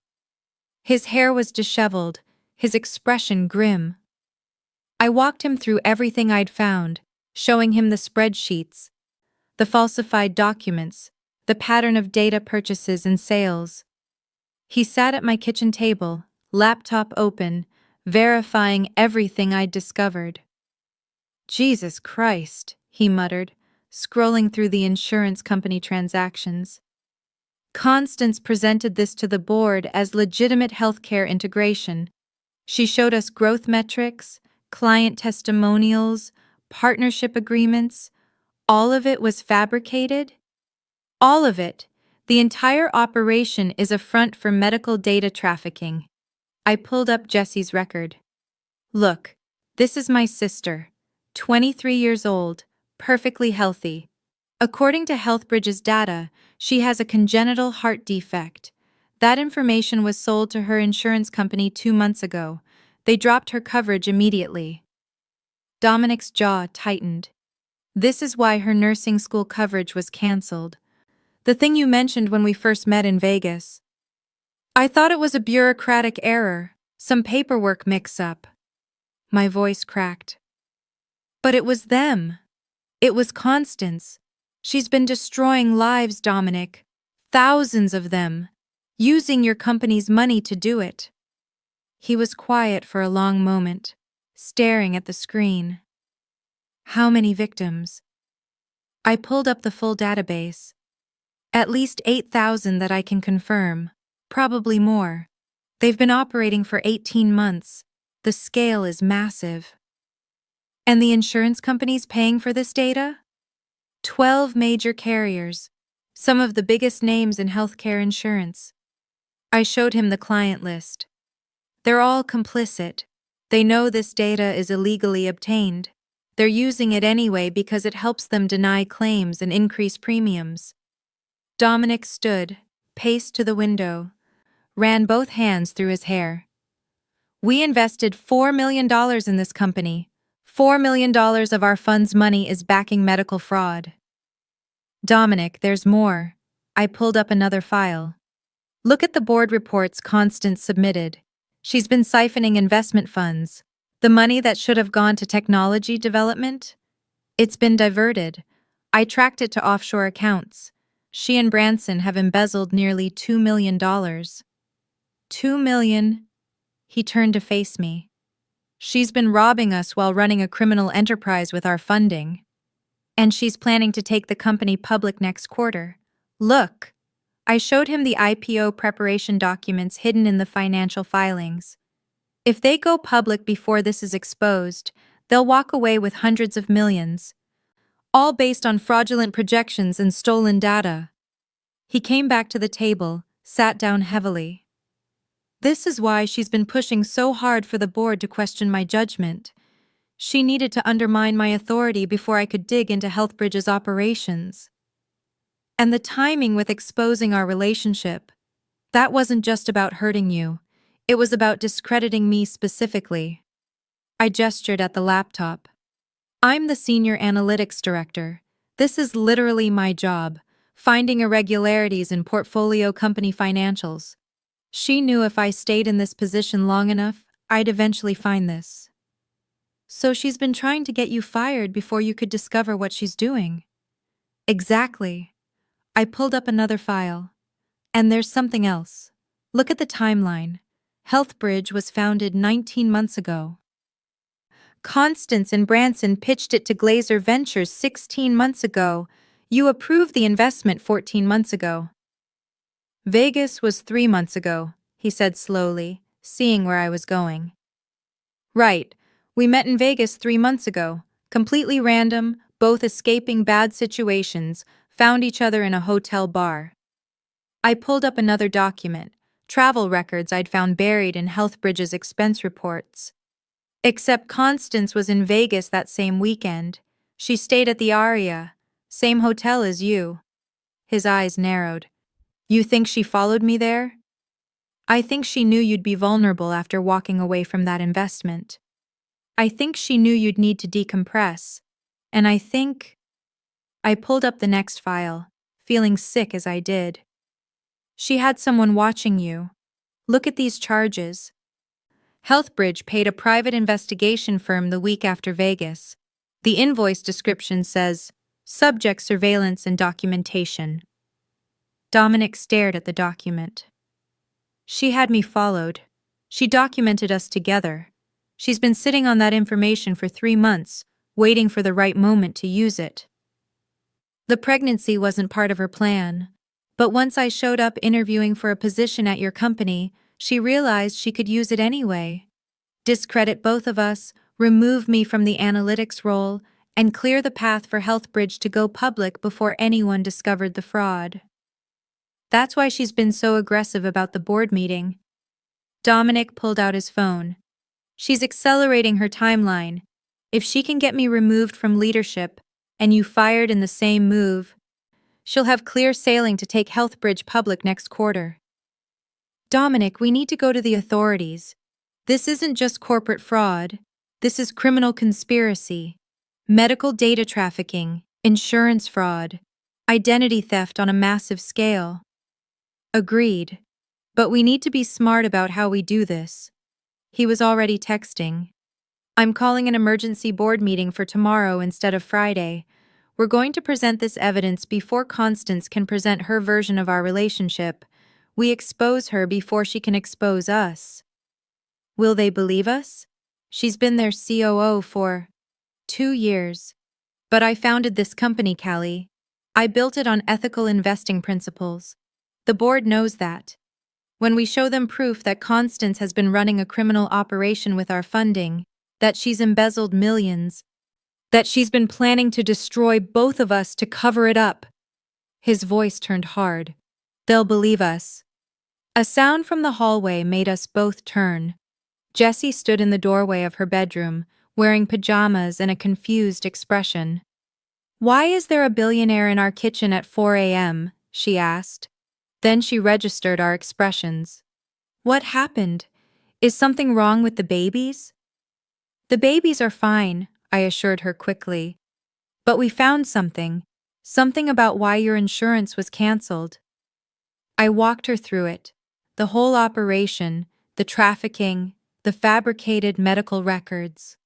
His hair was disheveled, his expression grim. I walked him through everything I'd found, showing him the spreadsheets, the falsified documents, the pattern of data purchases and sales. He sat at my kitchen table, laptop open, verifying everything I'd discovered. "Jesus Christ," he muttered, scrolling through the insurance company transactions. Constance presented this to the board as legitimate healthcare integration. She showed us growth metrics, client testimonials, partnership agreements. All of it was fabricated? All of it. The entire operation is a front for medical data trafficking. I pulled up Jessie's record. "Look, this is my sister, 23 years old, perfectly healthy. According to HealthBridge's data, she has a congenital heart defect. That information was sold to her insurance company 2 months ago. They dropped her coverage immediately." Dominic's jaw tightened. "This is why her nursing school coverage was cancelled. The thing you mentioned when we first met in Vegas. I thought it was a bureaucratic error, some paperwork mix-up." My voice cracked. "But it was them. It was Constance. She's been destroying lives, Dominic. Thousands of them. Using your company's money to do it." He was quiet for a long moment, staring at the screen. "How many victims?" I pulled up the full database. "At least 8,000 that I can confirm. Probably more. They've been operating for 18 months. The scale is massive." "And the insurance companies paying for this data?" 12 major carriers, some of the biggest names in healthcare insurance. I showed him the client list. "They're all complicit. They know this data is illegally obtained. They're using it anyway because it helps them deny claims and increase premiums." Dominic stood, paced to the window, ran both hands through his hair. "We invested $4 million in this company. $4 million of our fund's money is backing medical fraud." "Dominic, there's more." I pulled up another file. "Look at the board reports Constance submitted. She's been siphoning investment funds. The money that should have gone to technology development? It's been diverted. I tracked it to offshore accounts. She and Branson have embezzled nearly $2 million. $2 million? He turned to face me. "She's been robbing us while running a criminal enterprise with our funding. And she's planning to take the company public next quarter. Look." I showed him the IPO preparation documents hidden in the financial filings. If they go public before this is exposed, they'll walk away with hundreds of millions. All based on fraudulent projections and stolen data. He came back to the table, sat down heavily. "This is why she's been pushing so hard for the board to question my judgment. She needed to undermine my authority before I could dig into HealthBridge's operations. And the timing with exposing our relationship. That wasn't just about hurting you. It was about discrediting me specifically. I gestured at the laptop. I'm the senior analytics director. This is literally my job, finding irregularities in portfolio company financials. She knew if I stayed in this position long enough, I'd eventually find this. So she's been trying to get you fired before you could discover what she's doing. Exactly. I pulled up another file. And there's something else. Look at the timeline. Healthbridge was founded 19 months ago. Constance and Branson pitched it to Glazer Ventures 16 months ago. You approved the investment 14 months ago. Vegas was 3 months ago, he said slowly, seeing where I was going. Right. We met in Vegas 3 months ago. Completely random, both escaping bad situations, found each other in a hotel bar. I pulled up another document, travel records I'd found buried in Healthbridge's expense reports. Except Constance was in Vegas that same weekend. She stayed at the Aria, same hotel as you. His eyes narrowed. You think she followed me there? I think she knew you'd be vulnerable after walking away from that investment. I think she knew you'd need to decompress. And I pulled up the next file, feeling sick as I did. She had someone watching you. Look at these charges. Healthbridge paid a private investigation firm the week after Vegas. The invoice description says, subject surveillance and documentation. Dominic stared at the document. She had me followed. She documented us together. She's been sitting on that information for 3 months, waiting for the right moment to use it. The pregnancy wasn't part of her plan. But once I showed up interviewing for a position at your company, she realized she could use it anyway. Discredit both of us, remove me from the analytics role, and clear the path for Healthbridge to go public before anyone discovered the fraud. That's why she's been so aggressive about the board meeting. Dominic pulled out his phone. She's accelerating her timeline. If she can get me removed from leadership, and you fired in the same move, she'll have clear sailing to take Healthbridge public next quarter. Dominic, we need to go to the authorities. This isn't just corporate fraud. This is criminal conspiracy, medical data trafficking, insurance fraud, identity theft on a massive scale. Agreed. But we need to be smart about how we do this. He was already texting. I'm calling an emergency board meeting for tomorrow instead of Friday. We're going to present this evidence before Constance can present her version of our relationship. We expose her before she can expose us. Will they believe us? She's been their COO for 2 years. But I founded this company, Callie. I built it on ethical investing principles. The board knows that. When we show them proof that Constance has been running a criminal operation with our funding, that she's embezzled millions, that she's been planning to destroy both of us to cover it up. His voice turned hard. They'll believe us. A sound from the hallway made us both turn. Jessie stood in the doorway of her bedroom, wearing pajamas and a confused expression. Why is there a billionaire in our kitchen at 4 a.m.? She asked. Then she registered our expressions. What happened? Is something wrong with the babies? The babies are fine, I assured her quickly. But we found something about why your insurance was canceled. I walked her through it. The whole operation, the trafficking, the fabricated medical records.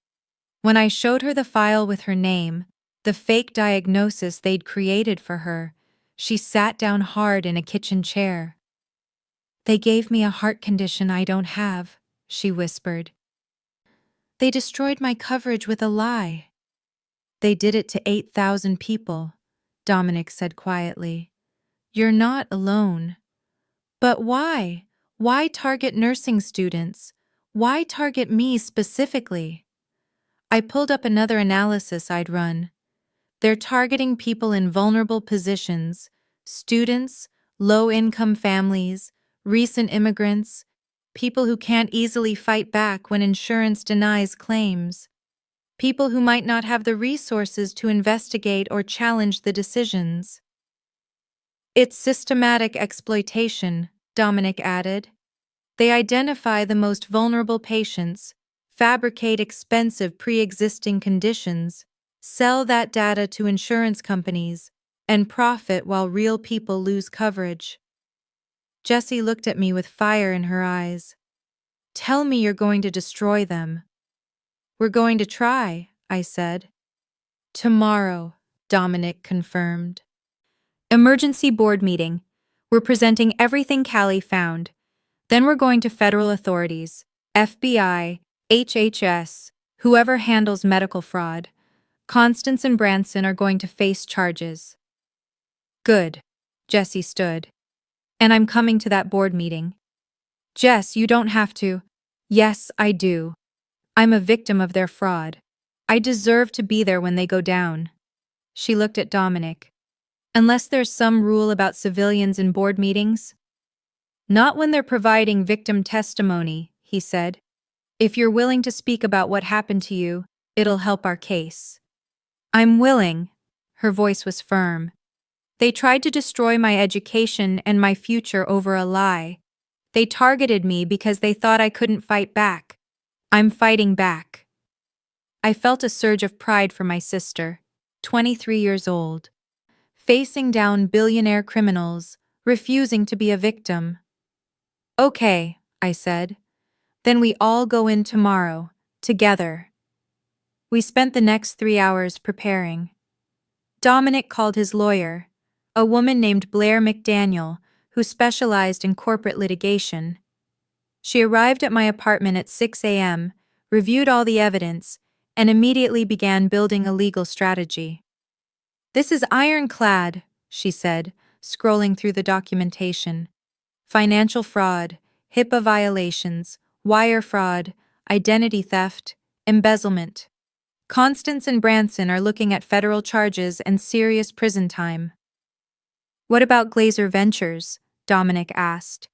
When I showed her the file with her name, the fake diagnosis they'd created for her, she sat down hard in a kitchen chair. They gave me a heart condition I don't have, she whispered. They destroyed my coverage with a lie. They did it to 8,000 people, Dominic said quietly. You're not alone. But why? Why target nursing students? Why target me specifically? I pulled up another analysis I'd run. They're targeting people in vulnerable positions, students, low-income families, recent immigrants, people who can't easily fight back when insurance denies claims, people who might not have the resources to investigate or challenge the decisions. It's systematic exploitation, Dominic added. They identify the most vulnerable patients, fabricate expensive pre-existing conditions, sell that data to insurance companies, and profit while real people lose coverage. Jessie looked at me with fire in her eyes. Tell me you're going to destroy them. We're going to try, I said. Tomorrow, Dominic confirmed. Emergency board meeting. We're presenting everything Callie found. Then we're going to federal authorities, FBI, HHS, whoever handles medical fraud. Constance and Branson are going to face charges. Good. Jessie stood. And I'm coming to that board meeting. Jess, you don't have to. Yes, I do. I'm a victim of their fraud. I deserve to be there when they go down. She looked at Dominic. Unless there's some rule about civilians in board meetings? Not when they're providing victim testimony, he said. If you're willing to speak about what happened to you, it'll help our case. I'm willing. Her voice was firm. They tried to destroy my education and my future over a lie. They targeted me because they thought I couldn't fight back. I'm fighting back. I felt a surge of pride for my sister, 23 years old, facing down billionaire criminals, refusing to be a victim. Okay, I said. Then we all go in tomorrow, together. We spent the next 3 hours preparing. Dominic called his lawyer, a woman named Blair McDaniel, who specialized in corporate litigation. She arrived at my apartment at 6 a.m., reviewed all the evidence, and immediately began building a legal strategy. This is ironclad, she said, scrolling through the documentation. Financial fraud, HIPAA violations, wire fraud, identity theft, embezzlement. Constance and Branson are looking at federal charges and serious prison time. What about Glazer Ventures? Dominic asked.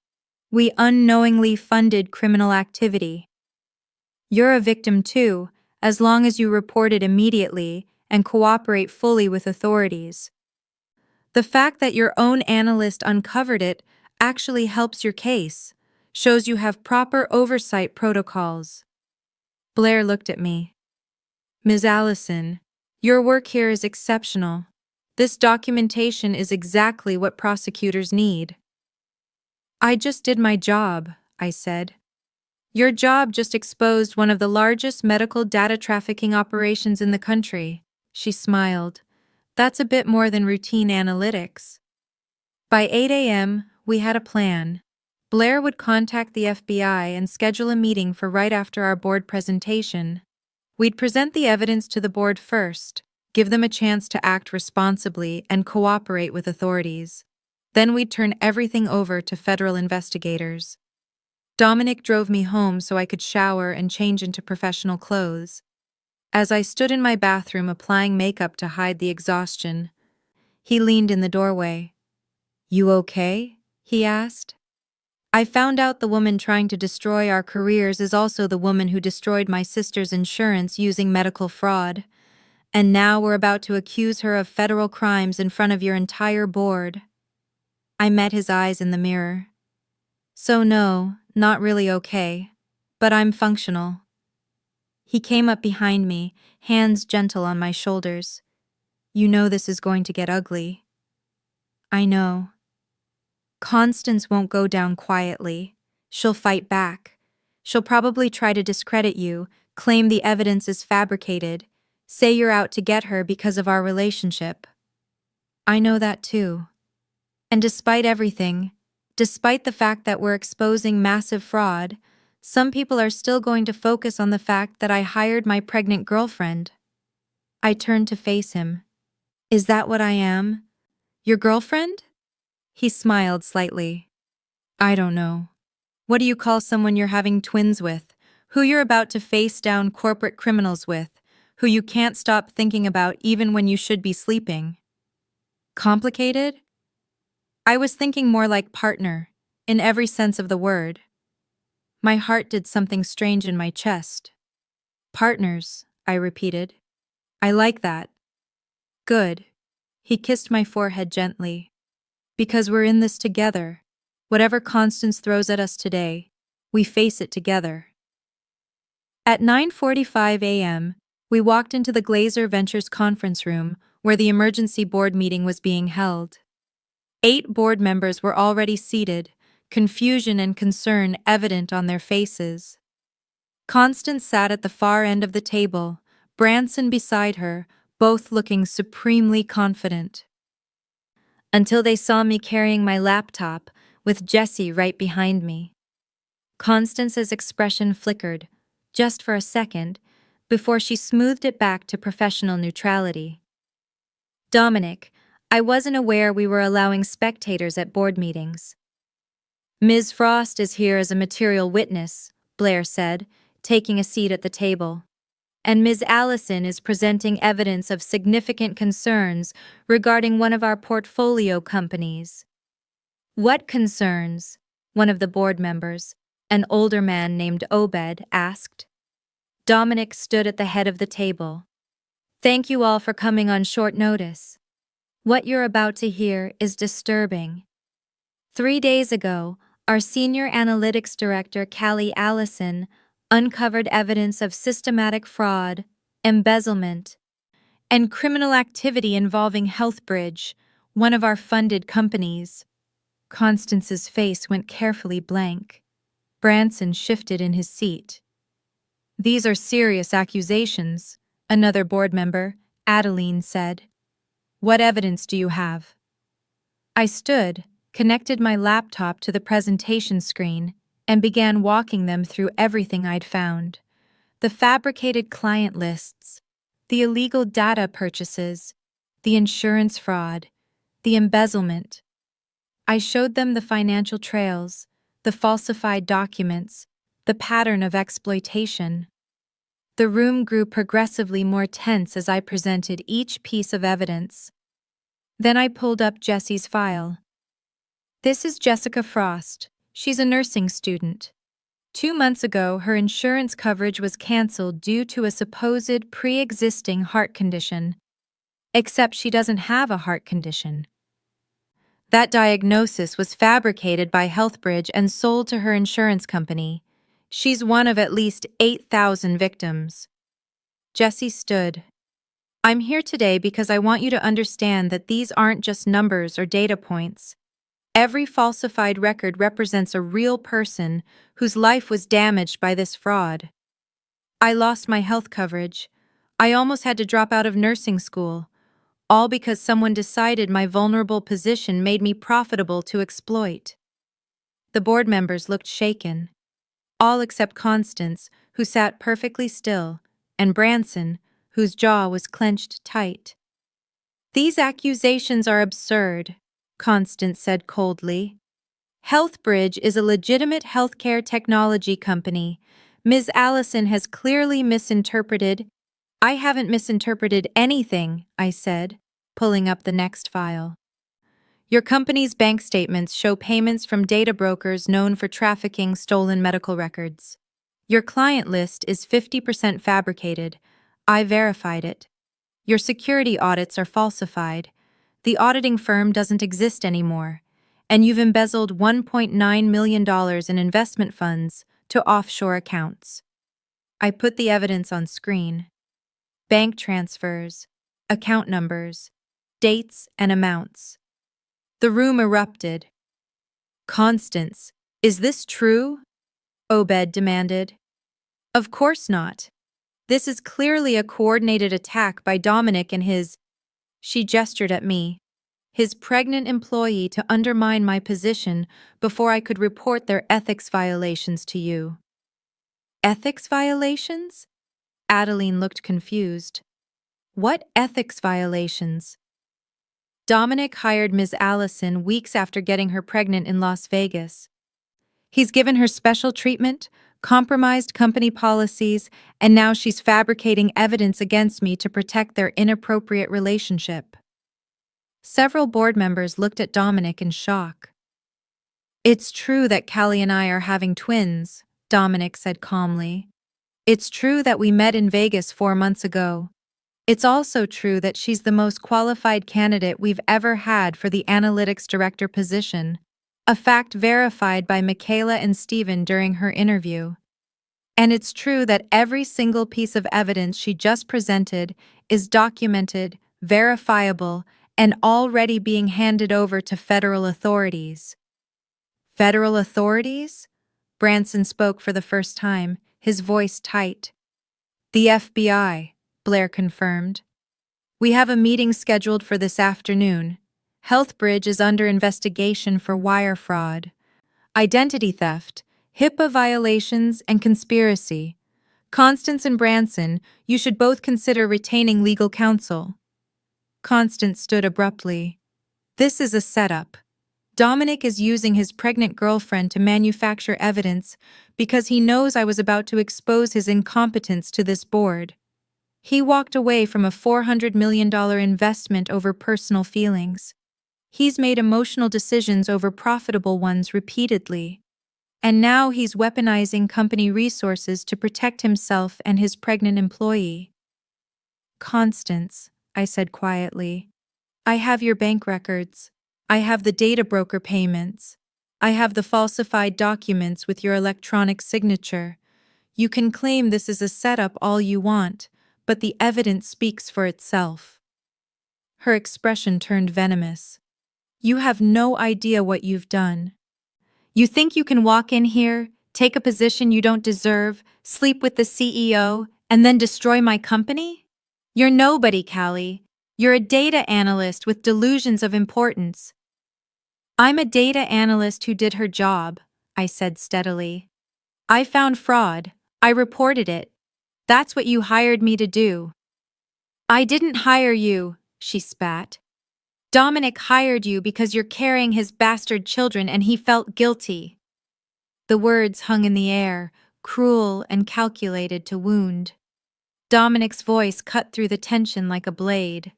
We unknowingly funded criminal activity. You're a victim too, as long as you report it immediately and cooperate fully with authorities. The fact that your own analyst uncovered it actually helps your case, shows you have proper oversight protocols. Blair looked at me. Ms. Allison, your work here is exceptional. This documentation is exactly what prosecutors need. I just did my job, I said. Your job just exposed one of the largest medical data trafficking operations in the country. She smiled. That's a bit more than routine analytics. By 8 a.m., we had a plan. Blair would contact the FBI and schedule a meeting for right after our board presentation. We'd present the evidence to the board first, give them a chance to act responsibly and cooperate with authorities. Then we'd turn everything over to federal investigators. Dominic drove me home so I could shower and change into professional clothes. As I stood in my bathroom applying makeup to hide the exhaustion, he leaned in the doorway. You okay? He asked. I found out the woman trying to destroy our careers is also the woman who destroyed my sister's insurance using medical fraud. And now we're about to accuse her of federal crimes in front of your entire board. I met his eyes in the mirror. So no, not really okay. But I'm functional. He came up behind me, hands gentle on my shoulders. You know this is going to get ugly. I know. Constance won't go down quietly. She'll fight back. She'll probably try to discredit you, claim the evidence is fabricated, say you're out to get her because of our relationship. I know that too. And despite everything, despite the fact that we're exposing massive fraud, some people are still going to focus on the fact that I hired my pregnant girlfriend. I turned to face him. Is that what I am? Your girlfriend? He smiled slightly. I don't know. What do you call someone you're having twins with, who you're about to face down corporate criminals with, who you can't stop thinking about even when you should be sleeping? Complicated? I was thinking more like partner, in every sense of the word. My heart did something strange in my chest. Partners, I repeated. I like that. Good. He kissed my forehead gently. Because we're in this together. Whatever Constance throws at us today, we face it together. At 9:45 a.m., we walked into the Glazer Ventures conference room where the emergency board meeting was being held. 8 board members were already seated, confusion and concern evident on their faces. Constance sat at the far end of the table, Branson beside her, both looking supremely confident. Until they saw me carrying my laptop, with Jessie right behind me. Constance's expression flickered, just for a second, before she smoothed it back to professional neutrality. Dominic, I wasn't aware we were allowing spectators at board meetings. Ms. Frost is here as a material witness, Blair said, taking a seat at the table. And Ms. Allison is presenting evidence of significant concerns regarding one of our portfolio companies. What concerns? One of the board members, an older man named Obed, asked. Dominic stood at the head of the table. Thank you all for coming on short notice. What you're about to hear is disturbing. 3 days ago, our senior analytics director, Callie Allison, uncovered evidence of systematic fraud, embezzlement, and criminal activity involving Healthbridge, one of our funded companies. Constance's face went carefully blank. Branson shifted in his seat. These are serious accusations, another board member, Adeline, said. What evidence do you have? I stood, connected my laptop to the presentation screen, and began walking them through everything I'd found. The fabricated client lists, the illegal data purchases, the insurance fraud, the embezzlement. I showed them the financial trails, the falsified documents, the pattern of exploitation. The room grew progressively more tense as I presented each piece of evidence. Then I pulled up Jessie's file. This is Jessica Frost. She's a nursing student. 2 months ago, her insurance coverage was canceled due to a supposed pre-existing heart condition. Except she doesn't have a heart condition. That diagnosis was fabricated by Healthbridge and sold to her insurance company. She's one of at least 8,000 victims. Jessie stood. I'm here today because I want you to understand that these aren't just numbers or data points. Every falsified record represents a real person whose life was damaged by this fraud. I lost my health coverage. I almost had to drop out of nursing school. All because someone decided my vulnerable position made me profitable to exploit. The board members looked shaken. All except Constance, who sat perfectly still, and Branson, whose jaw was clenched tight. These accusations are absurd, Constance said coldly. Healthbridge is a legitimate healthcare technology company. Ms. Allison has clearly misinterpreted. I haven't misinterpreted anything, I said, pulling up the next file. Your company's bank statements show payments from data brokers known for trafficking stolen medical records. Your client list is 50% fabricated. I verified it. Your security audits are falsified. The auditing firm doesn't exist anymore. And you've embezzled $1.9 million in investment funds to offshore accounts. I put the evidence on screen. Bank transfers, account numbers, dates and amounts. The room erupted. Constance, is this true? Obed demanded. Of course not. This is clearly a coordinated attack by Dominic and his, she gestured at me, his pregnant employee to undermine my position before I could report their ethics violations to you. Ethics violations? Adeline looked confused. What ethics violations? Dominic hired Ms. Allison weeks after getting her pregnant in Las Vegas. He's given her special treatment, compromised company policies, and now she's fabricating evidence against me to protect their inappropriate relationship. Several board members looked at Dominic in shock. It's true that Callie and I are having twins, Dominic said calmly. It's true that we met in Vegas 4 months ago. It's also true that she's the most qualified candidate we've ever had for the analytics director position. a fact verified by Michaela and Stephen during her interview. And it's true that every single piece of evidence she just presented is documented, verifiable, and already being handed over to federal authorities. Federal authorities? Branson spoke for the first time, his voice tight. The FBI, Blair confirmed. We have a meeting scheduled for this afternoon. Healthbridge is under investigation for wire fraud, identity theft, HIPAA violations, and conspiracy. Constance and Branson, you should both consider retaining legal counsel. Constance stood abruptly. This is a setup. Dominic is using his pregnant girlfriend to manufacture evidence because he knows I was about to expose his incompetence to this board. He walked away from a $400 million investment over personal feelings. He's made emotional decisions over profitable ones repeatedly. And now he's weaponizing company resources to protect himself and his pregnant employee. Constance, I said quietly, I have your bank records. I have the data broker payments. I have the falsified documents with your electronic signature. You can claim this is a setup all you want, but the evidence speaks for itself. Her expression turned venomous. You have no idea what you've done. You think you can walk in here, take a position you don't deserve, sleep with the CEO, and then destroy my company? You're nobody, Callie. You're a data analyst with delusions of importance. I'm a data analyst who did her job, I said steadily. I found fraud. I reported it. That's what you hired me to do. I didn't hire you, she spat. Dominic hired you because you're carrying his bastard children and he felt guilty. The words hung in the air, cruel and calculated to wound. Dominic's voice cut through the tension like a blade.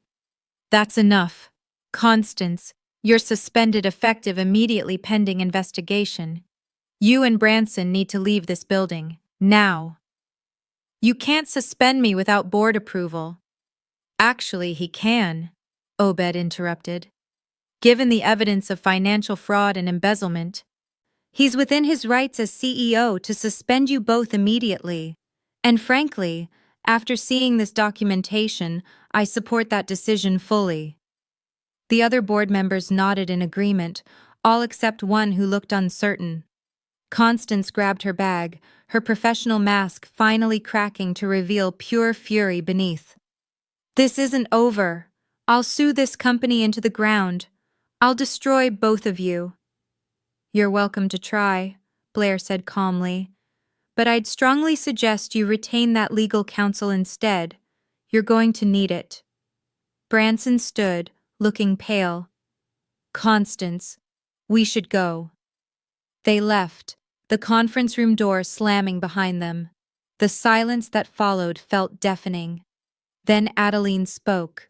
That's enough. Constance, you're suspended effective immediately pending investigation. You and Branson need to leave this building, now. You can't suspend me without board approval. Actually, he can, Obed interrupted. Given the evidence of financial fraud and embezzlement, he's within his rights as CEO to suspend you both immediately. And frankly, after seeing this documentation, I support that decision fully. The other board members nodded in agreement, all except one who looked uncertain. Constance grabbed her bag, her professional mask finally cracking to reveal pure fury beneath. This isn't over. I'll sue this company into the ground. I'll destroy both of you. You're welcome to try, Blair said calmly. But I'd strongly suggest you retain that legal counsel instead. You're going to need it. Branson stood, looking pale. Constance, we should go. They left, the conference room door slamming behind them. The silence that followed felt deafening. Then Adeline spoke.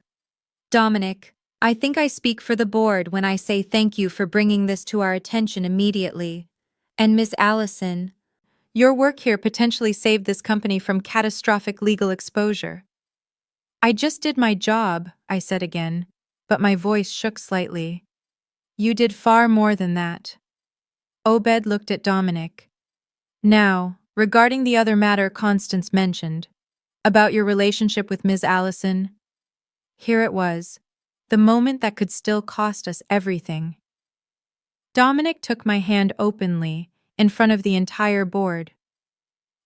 Dominic, I think I speak for the board when I say thank you for bringing this to our attention immediately. And Ms. Allison, your work here potentially saved this company from catastrophic legal exposure. I just did my job, I said again, but my voice shook slightly. You did far more than that. Obed looked at Dominic. Now, regarding the other matter Constance mentioned, about your relationship with Ms. Allison, here it was, the moment that could still cost us everything. Dominic took my hand openly, in front of the entire board.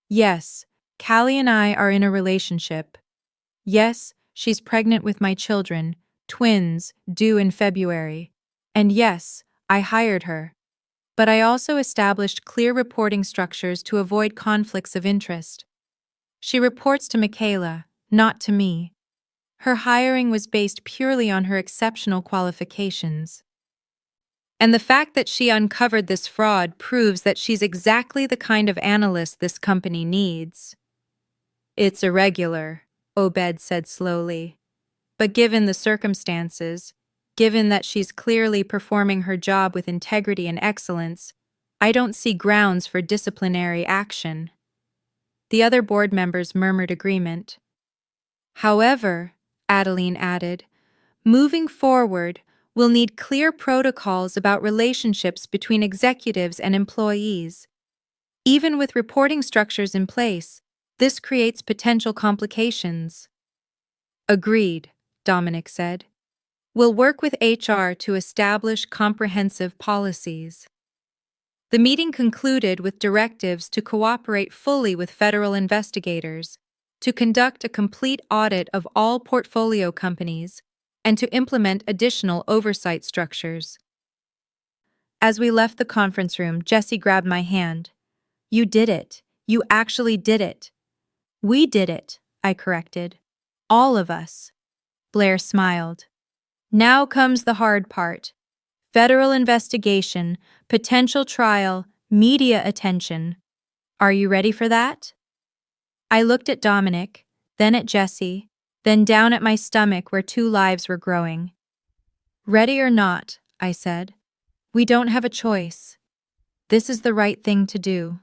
Yes, Callie and I are in a relationship. Yes, she's pregnant with my children, twins, due in February. And yes, I hired her. But I also established clear reporting structures to avoid conflicts of interest. She reports to Michaela, not to me. Her hiring was based purely on her exceptional qualifications. And the fact that she uncovered this fraud proves that she's exactly the kind of analyst this company needs. It's irregular, Obed said slowly. But given the circumstances, given that she's clearly performing her job with integrity and excellence, I don't see grounds for disciplinary action. The other board members murmured agreement. However, Adeline added, moving forward, We'll need clear protocols about relationships between executives and employees. Even with reporting structures in place, this creates potential complications. Agreed, Dominic said. We'll work with HR to establish comprehensive policies. The meeting concluded with directives to cooperate fully with federal investigators, to conduct a complete audit of all portfolio companies, and to implement additional oversight structures. As we left the conference room, Jesse grabbed my hand. You did it. You actually did it. We did it, I corrected. All of us. Blair smiled. Now comes the hard part. Federal investigation, potential trial, media attention. Are you ready for that? I looked at Dominic, then at Jesse, then down at my stomach where 2 lives were growing. Ready or not, I said. We don't have a choice. This is the right thing to do.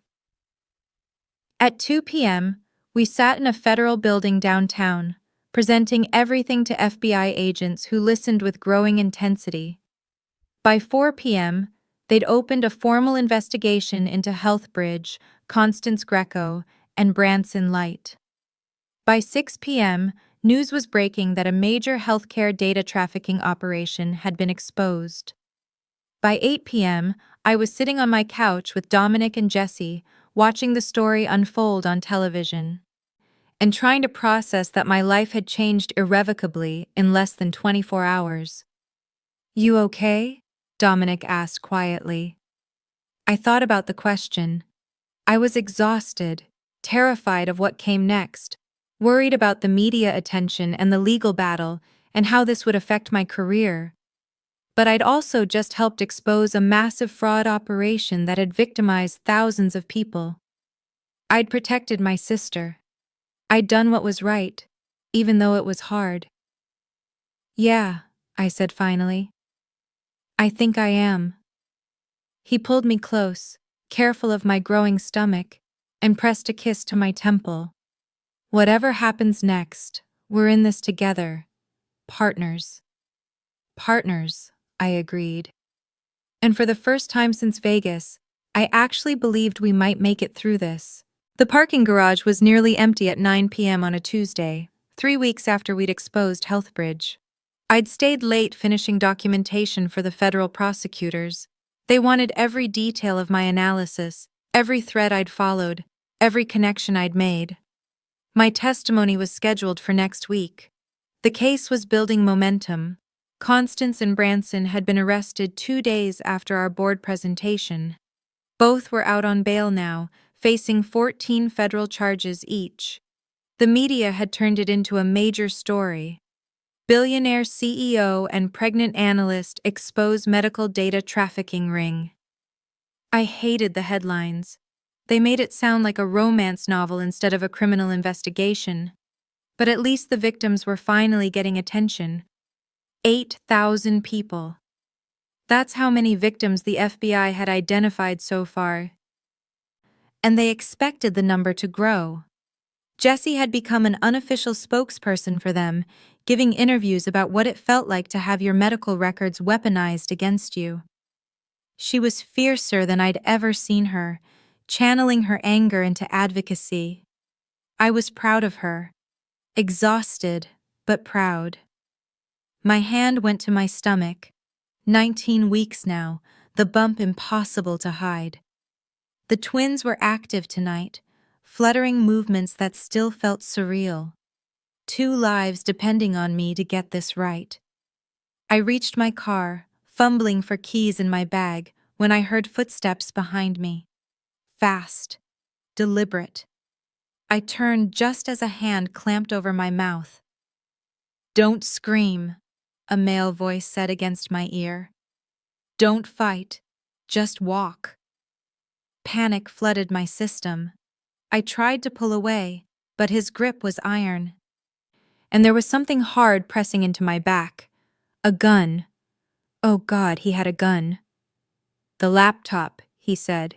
At 2 p.m., we sat in a federal building downtown, presenting everything to FBI agents who listened with growing intensity. By 4 p.m., they'd opened a formal investigation into Healthbridge, Constance Greco, and Branson Light. By 6 p.m., news was breaking that a major healthcare data trafficking operation had been exposed. By 8 p.m., I was sitting on my couch with Dominic and Jesse, watching the story unfold on television, and trying to process that my life had changed irrevocably in less than 24 hours. You okay? Dominic asked quietly. I thought about the question. I was exhausted, terrified of what came next, worried about the media attention and the legal battle and how this would affect my career. But I'd also just helped expose a massive fraud operation that had victimized thousands of people. I'd protected my sister. I'd done what was right, even though it was hard. Yeah, I said finally. I think I am. He pulled me close, careful of my growing stomach, and pressed a kiss to my temple. Whatever happens next, we're in this together. Partners. Partners, I agreed. And for the first time since Vegas, I actually believed we might make it through this. The parking garage was nearly empty at 9 p.m. on a Tuesday, 3 weeks after we'd exposed Healthbridge. I'd stayed late finishing documentation for the federal prosecutors. They wanted every detail of my analysis, every thread I'd followed, every connection I'd made. My testimony was scheduled for next week. The case was building momentum. Constance and Branson had been arrested 2 days after our board presentation. Both were out on bail now, facing 14 federal charges each. The media had turned it into a major story. Billionaire CEO and pregnant analyst expose medical data trafficking ring. I hated the headlines. They made it sound like a romance novel instead of a criminal investigation. But at least the victims were finally getting attention. 8,000 people. That's how many victims the FBI had identified so far. And they expected the number to grow. Jesse had become an unofficial spokesperson for them, giving interviews about what it felt like to have your medical records weaponized against you. She was fiercer than I'd ever seen her, channeling her anger into advocacy. I was proud of her. Exhausted, but proud. My hand went to my stomach. 19 weeks now, the bump impossible to hide. The twins were active tonight, fluttering movements that still felt surreal. 2 lives depending on me to get this right. I reached my car, fumbling for keys in my bag, when I heard footsteps behind me. Fast, deliberate. I turned just as a hand clamped over my mouth. Don't scream, a male voice said against my ear. Don't fight, just walk. Panic flooded my system. I tried to pull away, but his grip was iron. And there was something hard pressing into my back. A gun. Oh God, he had a gun. The laptop, he said.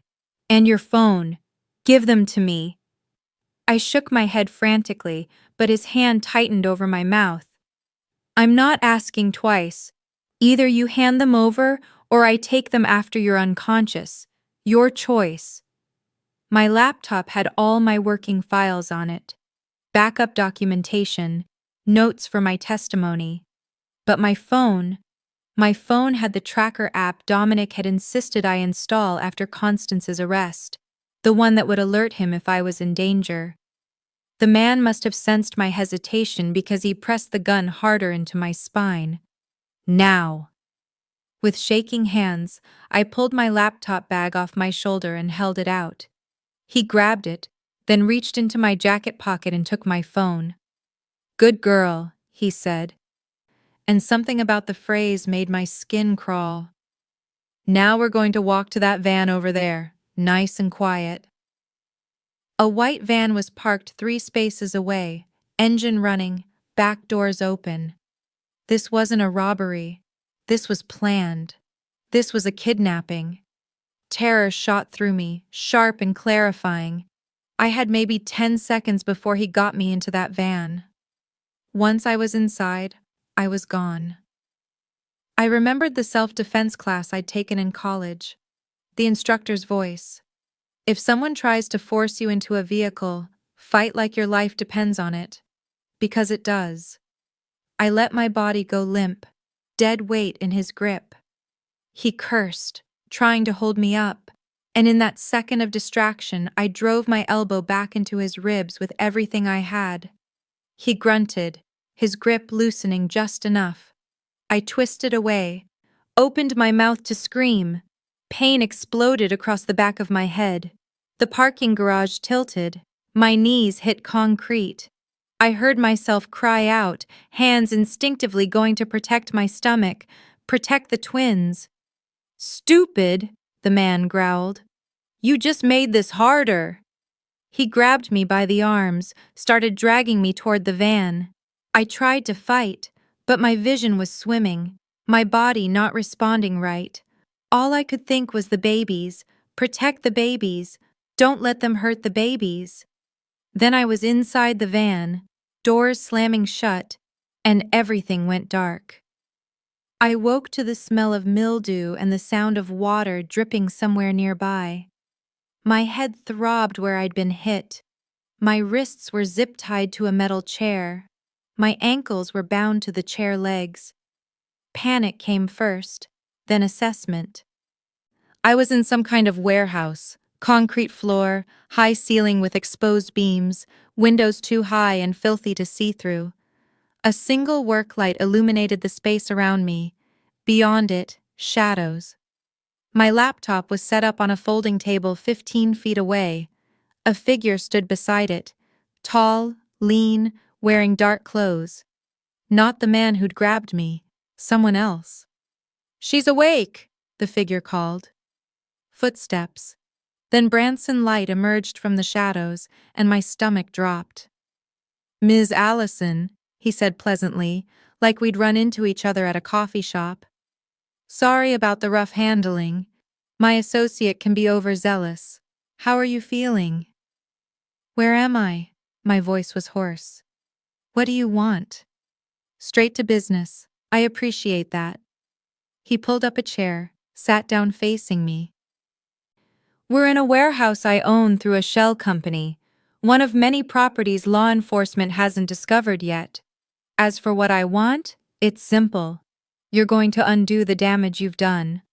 And your phone. Give them to me. I shook my head frantically, but his hand tightened over my mouth. I'm not asking twice. Either you hand them over or I take them after you're unconscious. Your choice. My laptop had all my working files on it, backup documentation, notes for my testimony. But my phone had the tracker app Dominic had insisted I install after Constance's arrest, the one that would alert him if I was in danger. The man must have sensed my hesitation because he pressed the gun harder into my spine. Now. With shaking hands, I pulled my laptop bag off my shoulder and held it out. He grabbed it, then reached into my jacket pocket and took my phone. "Good girl," he said, and something about the phrase made my skin crawl. "Now we're going to walk to that van over there, nice and quiet." A white van was parked 3 spaces away, engine running, back doors open. This wasn't a robbery. This was planned. This was a kidnapping. Terror shot through me, sharp and clarifying. I had maybe 10 seconds before he got me into that van. Once I was inside, I was gone. I remembered the self-defense class I'd taken in college. The instructor's voice. If someone tries to force you into a vehicle, fight like your life depends on it. Because it does. I let my body go limp, dead weight in his grip. He cursed, trying to hold me up, and in that second of distraction, I drove my elbow back into his ribs with everything I had. He grunted, his grip loosening just enough. I twisted away, opened my mouth to scream. Pain exploded across the back of my head. The parking garage tilted. My knees hit concrete. I heard myself cry out, hands instinctively going to protect my stomach, protect the twins. "Stupid," the man growled. "You just made this harder." He grabbed me by the arms, started dragging me toward the van. I tried to fight, but my vision was swimming, my body not responding right. All I could think was the babies. Protect the babies. Don't let them hurt the babies. Then I was inside the van, doors slamming shut, and everything went dark. I woke to the smell of mildew and the sound of water dripping somewhere nearby. My head throbbed where I'd been hit. My wrists were zip-tied to a metal chair. My ankles were bound to the chair legs. Panic came first, then assessment. I was in some kind of warehouse, concrete floor, high ceiling with exposed beams, windows too high and filthy to see through. A single work light illuminated the space around me. Beyond it, shadows. My laptop was set up on a folding table 15 feet away. A figure stood beside it, tall, lean, wearing dark clothes. Not the man who'd grabbed me, someone else. "She's awake," the figure called. Footsteps. Then Branson Light emerged from the shadows, and my stomach dropped. "Ms. Allison," he said pleasantly, like we'd run into each other at a coffee shop. "Sorry about the rough handling. My associate can be overzealous. How are you feeling?" "Where am I?" My voice was hoarse. "What do you want?" "Straight to business. I appreciate that." He pulled up a chair, sat down facing me. "We're in a warehouse I own through a shell company, one of many properties law enforcement hasn't discovered yet. As for what I want, it's simple. You're going to undo the damage you've done."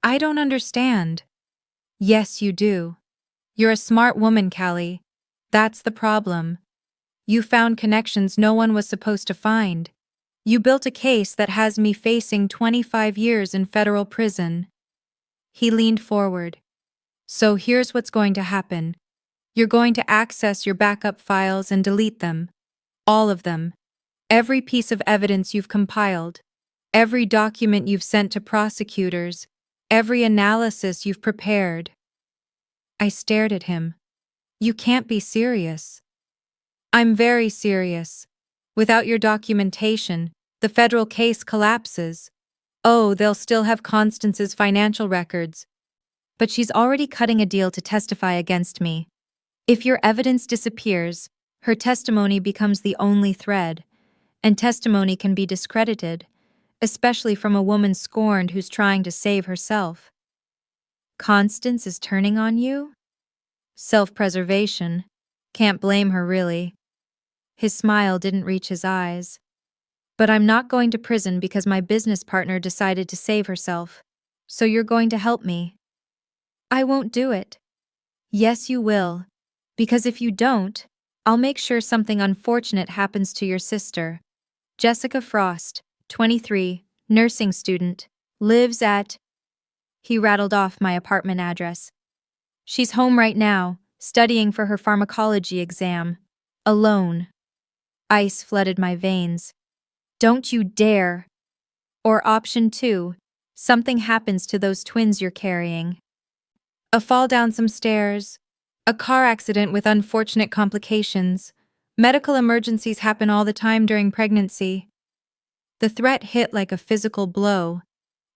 "I don't understand." "Yes, you do. You're a smart woman, Callie. That's the problem. You found connections no one was supposed to find. You built a case that has me facing 25 years in federal prison." He leaned forward. "So here's what's going to happen. You're going to access your backup files and delete them. All of them. Every piece of evidence you've compiled. Every document you've sent to prosecutors. Every analysis you've prepared." I stared at him. "You can't be serious." "I'm very serious. Without your documentation, the federal case collapses. Oh, they'll still have Constance's financial records. But she's already cutting a deal to testify against me. If your evidence disappears, her testimony becomes the only thread, and testimony can be discredited. especially from a woman scorned who's trying to save herself. Constance is turning on you? Self-preservation. Can't blame her, really. His smile didn't reach his eyes. But I'm not going to prison because my business partner decided to save herself. So you're going to help me. I won't do it. Yes, you will. Because if you don't, I'll make sure something unfortunate happens to your sister. Jessica Frost, 23, nursing student, lives at... He rattled off my apartment address. She's home right now, studying for her pharmacology exam. Alone. Ice flooded my veins. Don't you dare! Or option 2, something happens to those twins you're carrying. A fall down some stairs, a car accident with unfortunate complications. Medical emergencies happen all the time during pregnancy. The threat hit like a physical blow.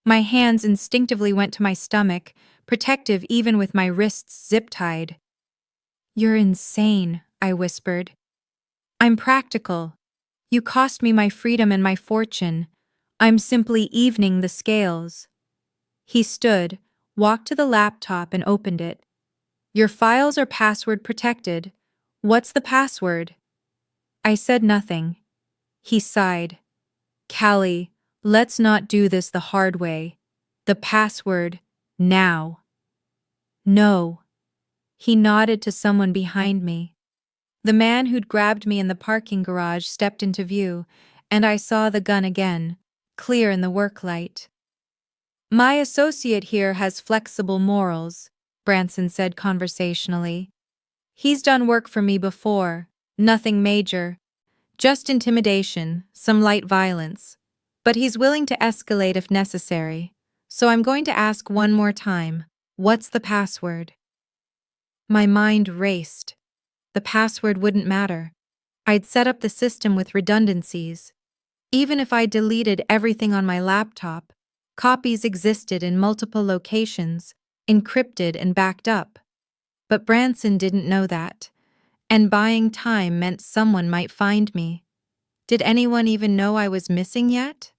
My hands instinctively went to my stomach, protective even with my wrists zip-tied. You're insane, I whispered. I'm practical. You cost me my freedom and my fortune. I'm simply evening the scales. He stood, walked to the laptop and opened it. Your files are password protected. What's the password? I said nothing. He sighed. Callie, let's not do this the hard way. The password, now. No. He nodded to someone behind me. The man who'd grabbed me in the parking garage stepped into view, and I saw the gun again, clear in the work light. My associate here has flexible morals, Branson said conversationally. He's done work for me before, nothing major. Just intimidation, some light violence. But he's willing to escalate if necessary. So I'm going to ask one more time, what's the password? My mind raced. The password wouldn't matter. I'd set up the system with redundancies. Even if I deleted everything on my laptop, copies existed in multiple locations, encrypted and backed up. But Branson didn't know that. And buying time meant someone might find me. Did anyone even know I was missing yet?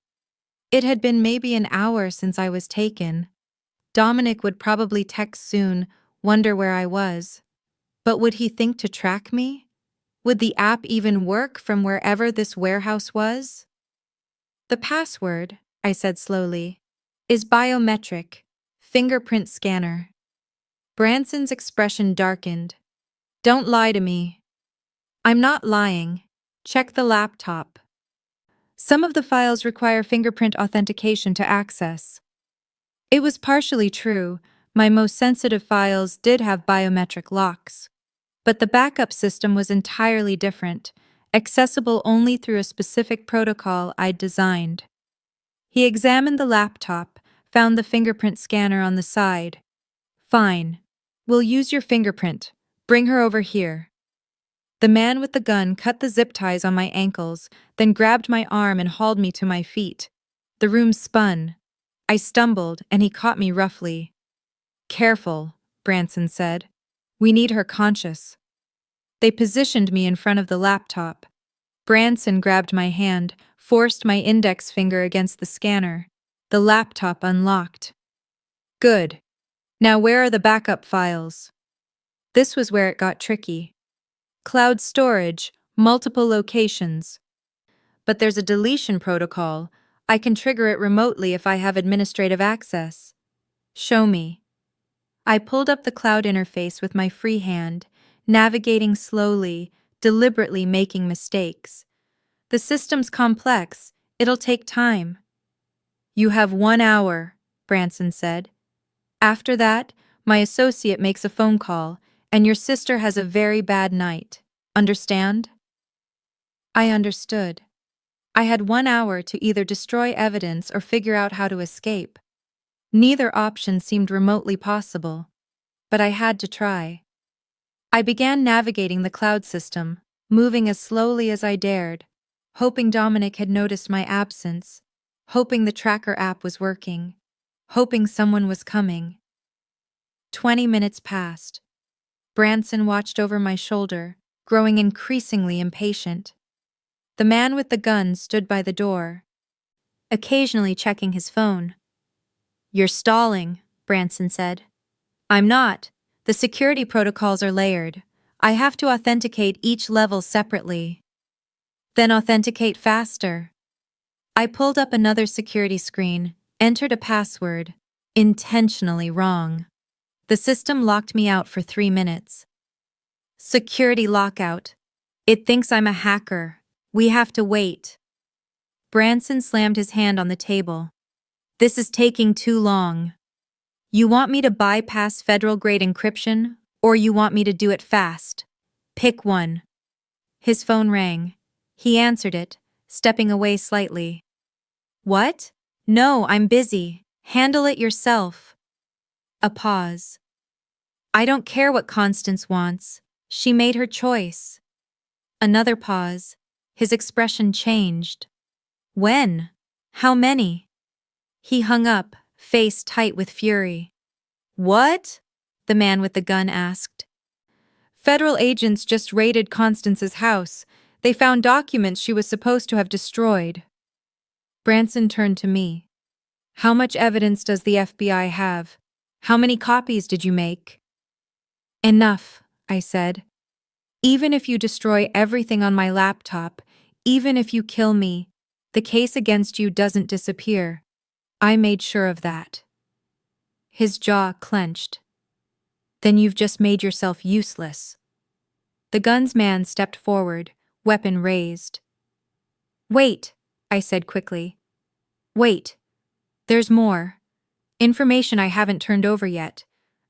It had been maybe an hour since I was taken. Dominic would probably text soon, wonder where I was. But would he think to track me? Would the app even work from wherever this warehouse was? The password, I said slowly, is biometric, fingerprint scanner. Branson's expression darkened. Don't lie to me. I'm not lying. Check the laptop. Some of the files require fingerprint authentication to access. It was partially true. My most sensitive files did have biometric locks. But the backup system was entirely different, accessible only through a specific protocol I'd designed. He examined the laptop, found the fingerprint scanner on the side. Fine. We'll use your fingerprint. Bring her over here. The man with the gun cut the zip ties on my ankles, then grabbed my arm and hauled me to my feet. The room spun. I stumbled, and he caught me roughly. Careful, Branson said. We need her conscious. They positioned me in front of the laptop. Branson grabbed my hand, forced my index finger against the scanner. The laptop unlocked. Good. Now where are the backup files? This was where it got tricky. Cloud storage, multiple locations. But there's a deletion protocol. I can trigger it remotely if I have administrative access. Show me. I pulled up the cloud interface with my free hand, navigating slowly, deliberately making mistakes. The system's complex. It'll take time. You have 1 hour, Branson said. After that, my associate makes a phone call, and your sister has a very bad night. Understand? I understood. I had 1 hour to either destroy evidence or figure out how to escape. Neither option seemed remotely possible, but I had to try. I began navigating the cloud system, moving as slowly as I dared, hoping Dominic had noticed my absence, hoping the tracker app was working, hoping someone was coming. 20 minutes passed. Branson watched over my shoulder, growing increasingly impatient. The man with the gun stood by the door. occasionally checking his phone. "You're stalling," Branson said. "I'm not. The security protocols are layered. I have to authenticate each level separately. Then authenticate faster." I pulled up another security screen, entered a password, intentionally wrong. The system locked me out for 3 minutes. Security lockout. It thinks I'm a hacker. We have to wait. Branson slammed his hand on the table. "This is taking too long. You want me to bypass federal-grade encryption, or you want me to do it fast? Pick one." His phone rang. He answered it, stepping away slightly. "What? No, I'm busy. Handle it yourself." A pause. "I don't care what Constance wants. She made her choice." Another pause. His expression changed. "When? How many?" He hung up, face tight with fury. "What?" the man with the gun asked. "Federal agents just raided Constance's house. They found documents she was supposed to have destroyed." Branson turned to me. "How much evidence does the FBI have? How many copies did you make?" "Enough," I said. "Even if you destroy everything on my laptop, even if you kill me, the case against you doesn't disappear. I made sure of that." His jaw clenched. "Then you've just made yourself useless." The guns man stepped forward, weapon raised. "Wait," I said quickly. "Wait. There's more. Information I haven't turned over yet.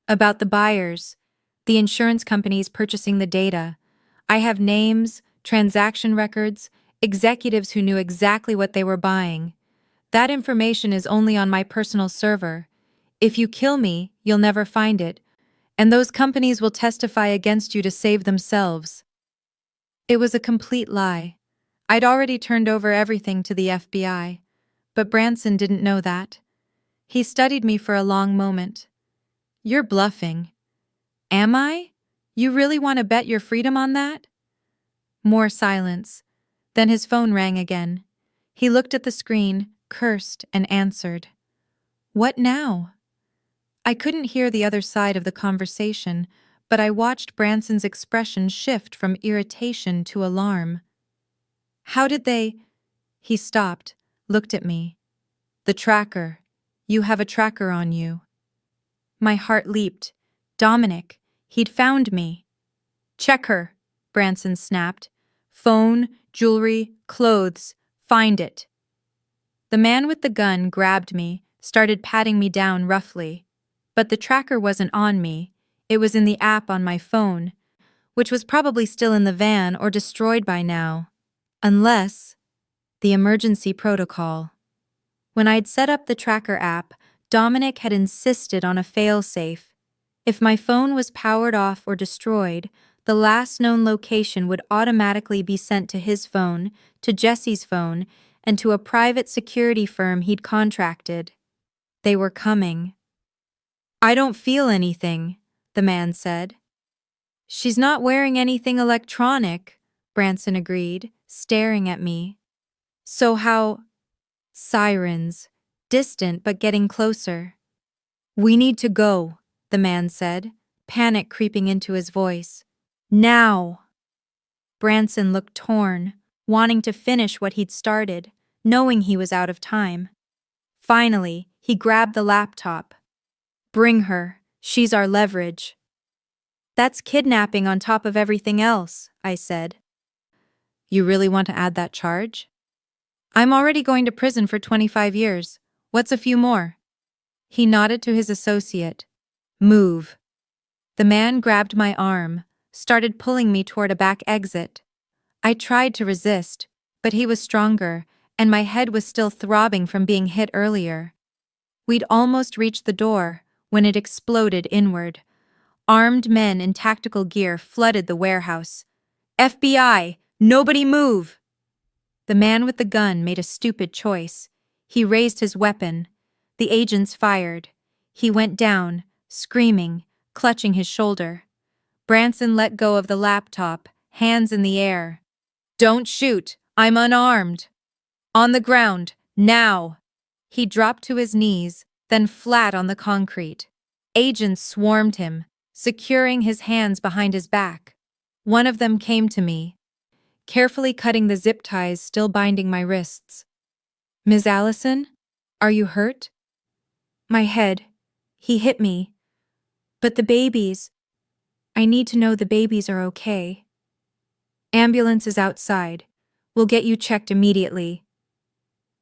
About the buyers, the insurance companies purchasing the data. I have names, transaction records, executives who knew exactly what they were buying. That information is only on my personal server. If you kill me, you'll never find it, and those companies will testify against you to save themselves." It was a complete lie. I'd already turned over everything to the FBI, but Branson didn't know that. He studied me for a long moment. "You're bluffing." "Am I? You really want to bet your freedom on that?" More silence. Then his phone rang again. He looked at the screen, cursed, and answered. "What now?" I couldn't hear the other side of the conversation, but I watched Branson's expression shift from irritation to alarm. "How did they—" He stopped, looked at me. "The tracker. You have a tracker on you." My heart leaped. Dominic. He'd found me. "Check her," Branson snapped. "Phone, jewelry, clothes. Find it." The man with the gun grabbed me, started patting me down roughly. But the tracker wasn't on me. It was in the app on my phone, which was probably still in the van or destroyed by now. Unless the emergency protocol. When I'd set up the tracker app, Dominic had insisted on a fail-safe. If my phone was powered off or destroyed, the last known location would automatically be sent to his phone, to Jesse's phone, and to a private security firm he'd contracted. They were coming. "I don't feel anything," the man said. "She's not wearing anything electronic," Branson agreed, staring at me. "So how—" Sirens, distant but getting closer. "We need to go," the man said, panic creeping into his voice. "Now!" Branson looked torn, wanting to finish what he'd started, knowing he was out of time. Finally, he grabbed the laptop. "Bring her. She's our leverage." "That's kidnapping on top of everything else," I said. "You really want to add that charge?" "I'm already going to prison for 25 years. What's a few more?" He nodded to his associate. "Move." The man grabbed my arm, started pulling me toward a back exit. I tried to resist, but he was stronger, and my head was still throbbing from being hit earlier. We'd almost reached the door when it exploded inward. Armed men in tactical gear flooded the warehouse. "FBI! Nobody move!" The man with the gun made a stupid choice. He raised his weapon. The agents fired. He went down, screaming, clutching his shoulder. Branson let go of the laptop, hands in the air. "Don't shoot! I'm unarmed!" "On the ground! Now! He dropped to his knees, then flat on the concrete. Agents swarmed him, securing his hands behind his back. One of them came to me, carefully cutting the zip ties still binding my wrists. "Ms. Allison, are you hurt?" My head. He hit me. "But the babies. I need to know the babies are okay." "Ambulance is outside. We'll get you checked immediately."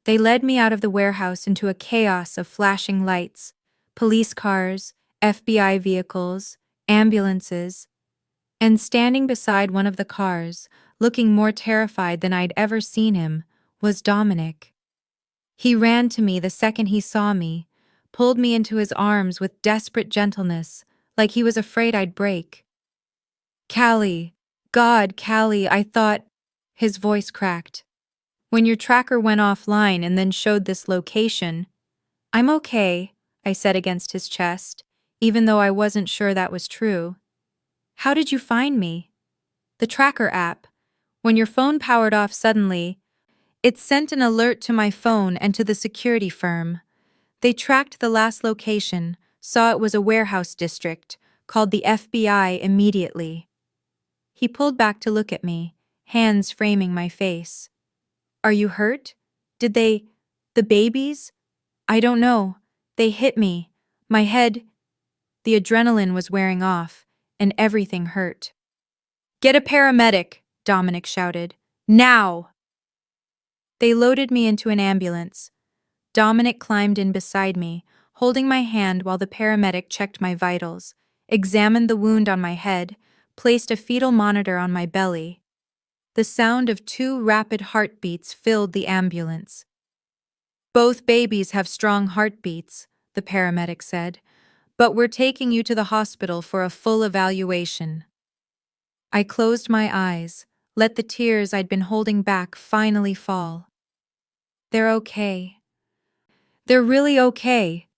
They led me out of the warehouse into a chaos of flashing lights, police cars, FBI vehicles, ambulances, and standing beside one of the cars, looking more terrified than I'd ever seen him, was Dominic. He ran to me the second he saw me, pulled me into his arms with desperate gentleness, like he was afraid I'd break. "Callie, God, Callie, I thought—" His voice cracked. "When your tracker went offline and then showed this location—" "I'm okay," I said against his chest, even though I wasn't sure that was true. "How did you find me?" "The tracker app. When your phone powered off suddenly, it sent an alert to my phone and to the security firm. They tracked the last location, saw it was a warehouse district, called the FBI immediately." He pulled back to look at me, hands framing my face. "Are you hurt? Did they— the babies?" "I don't know. They hit me. My head—" The adrenaline was wearing off, and everything hurt. "Get a paramedic," Dominic shouted. "Now!" They loaded me into an ambulance. Dominic climbed in beside me, holding my hand while the paramedic checked my vitals, examined the wound on my head, placed a fetal monitor on my belly. The sound of 2 rapid heartbeats filled the ambulance. "Both babies have strong heartbeats," the paramedic said, "but we're taking you to the hospital for a full evaluation." I closed my eyes, let the tears I'd been holding back finally fall. "They're okay. They're really okay."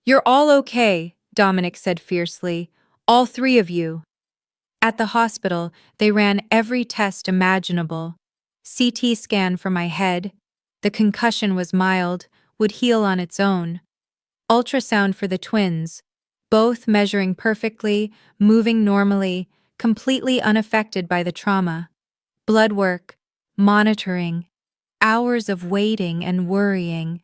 "You're all okay," Dominic said fiercely. "All 3 of you." At the hospital, they ran every test imaginable. CT scan for my head. The concussion was mild, would heal on its own. Ultrasound for the twins, both measuring perfectly, moving normally, completely unaffected by the trauma. Blood work, monitoring, hours of waiting and worrying.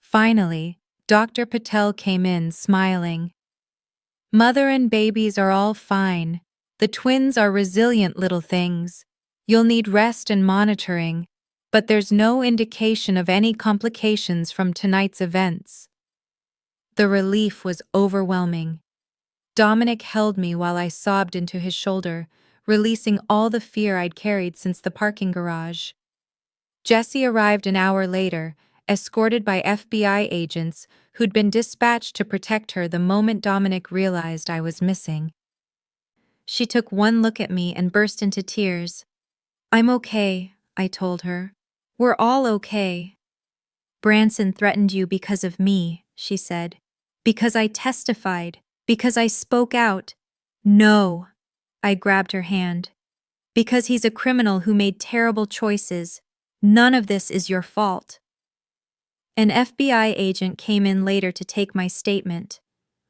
Finally, Dr. Patel came in smiling. "Mother and babies are all fine. The twins are resilient little things. You'll need rest and monitoring, but there's no indication of any complications from tonight's events." The relief was overwhelming. Dominic held me while I sobbed into his shoulder, releasing all the fear I'd carried since the parking garage. Jessie arrived an hour later, escorted by FBI agents who'd been dispatched to protect her the moment Dominic realized I was missing. She took one look at me and burst into tears. "I'm okay," I told her. "We're all okay." "Branson threatened you because of me," she said. "Because I testified. Because I spoke out." "No." I grabbed her hand. "Because he's a criminal who made terrible choices. None of this is your fault." An FBI agent came in later to take my statement.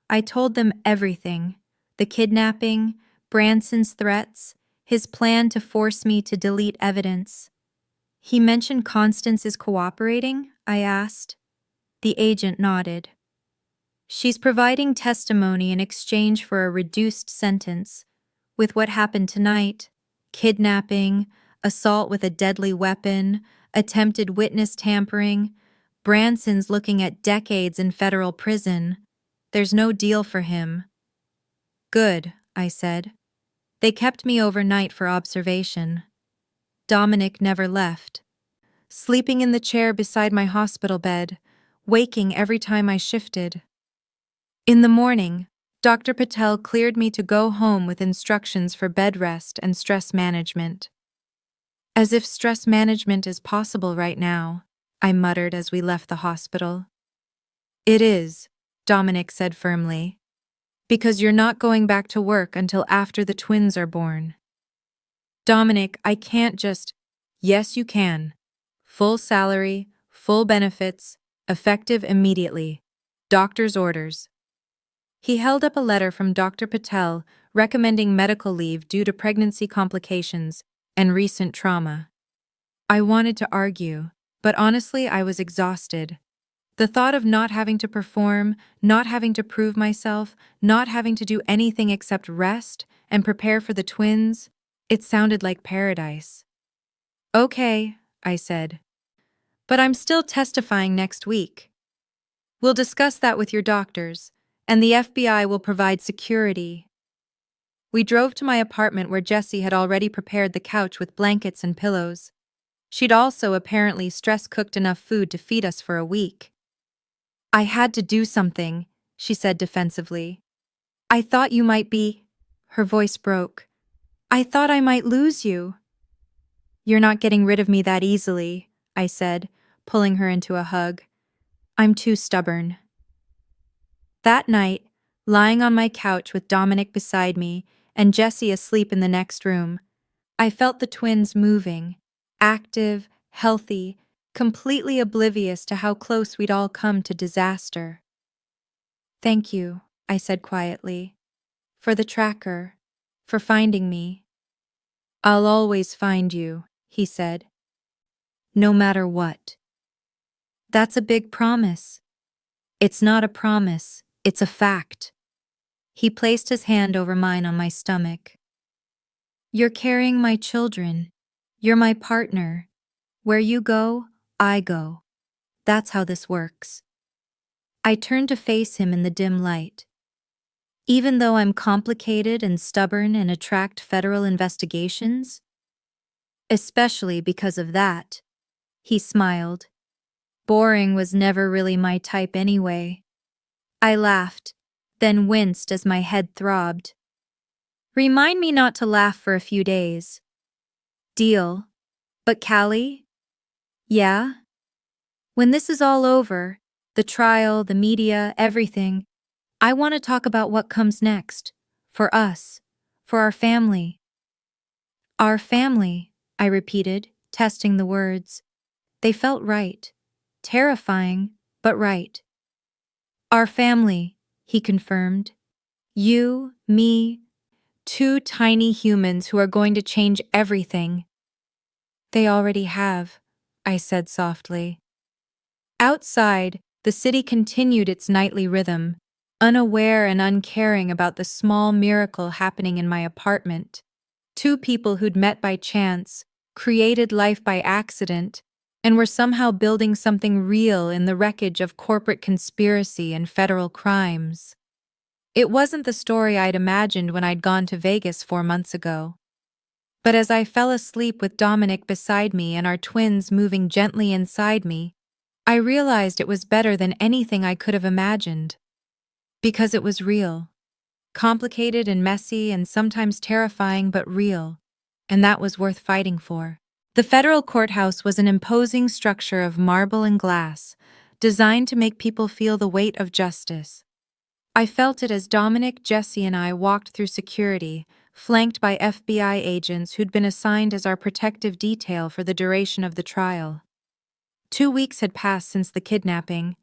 I told them everything: the kidnapping, Branson's threats, his plan to force me to delete evidence. "He mentioned Constance is cooperating?" I asked. The agent nodded. "She's providing testimony in exchange for a reduced sentence. With what happened tonight, kidnapping, assault with a deadly weapon, attempted witness tampering, Branson's looking at decades in federal prison. There's no deal for him." "Good," I said. They kept me overnight for observation. Dominic never left, sleeping in the chair beside my hospital bed, waking every time I shifted. In the morning, Dr. Patel cleared me to go home with instructions for bed rest and stress management. "As if stress management is possible right now," I muttered as we left the hospital. "It is," Dominic said firmly. "Because you're not going back to work until after the twins are born." "Dominic, I can't just—" "Yes, you can. Full salary, Full benefits, effective immediately. Doctor's orders. He held up a letter from Dr. Patel recommending medical leave due to pregnancy complications and recent trauma. I wanted to argue, but honestly, I was exhausted. The thought of not having to perform, not having to prove myself, not having to do anything except rest and prepare for the twins, it sounded like paradise. Okay, I said. But I'm still testifying next week. We'll discuss that with your doctors, and the FBI will provide security. We drove to my apartment where Jessie had already prepared the couch with blankets and pillows. She'd also apparently stress-cooked enough food to feed us for a week. I had to do something, she said defensively. I thought you might be... Her voice broke. I thought I might lose you. You're not getting rid of me that easily, I said, pulling her into a hug. I'm too stubborn. That night, lying on my couch with Dominic beside me and Jessie asleep in the next room, I felt the twins moving, active, healthy, completely oblivious to how close we'd all come to disaster. Thank you, I said quietly. For the tracker. For finding me. I'll always find you, he said. No matter what. That's a big promise. It's not a promise, it's a fact. He placed his hand over mine on my stomach. You're carrying my children. You're my partner. Where you go, I go. That's how this works. I turned to face him in the dim light. Even though I'm complicated and stubborn and attract federal investigations? Especially because of that. He smiled. Boring was never really my type anyway. I laughed, then winced as my head throbbed. Remind me not to laugh for a few days. Deal. But Callie? Yeah? When this is all over, the trial, the media, everything, I want to talk about what comes next. For us. For our family. Our family, I repeated, testing the words. They felt right. Terrifying, but right. Our family, he confirmed. You, me, two tiny humans who are going to change everything. They already have, I said softly. Outside, the city continued its nightly rhythm, unaware and uncaring about the small miracle happening in my apartment. Two people who'd met by chance, created life by accident, and were somehow building something real in the wreckage of corporate conspiracy and federal crimes. It wasn't the story I'd imagined when I'd gone to Vegas 4 months ago. But as I fell asleep with Dominic beside me and our twins moving gently inside me, I realized it was better than anything I could have imagined. Because it was real. Complicated and messy and sometimes terrifying, but real. And that was worth fighting for. The federal courthouse was an imposing structure of marble and glass, designed to make people feel the weight of justice. I felt it as Dominic, Jessie, and I walked through security, flanked by FBI agents who'd been assigned as our protective detail for the duration of the trial. 2 weeks had passed since the kidnapping.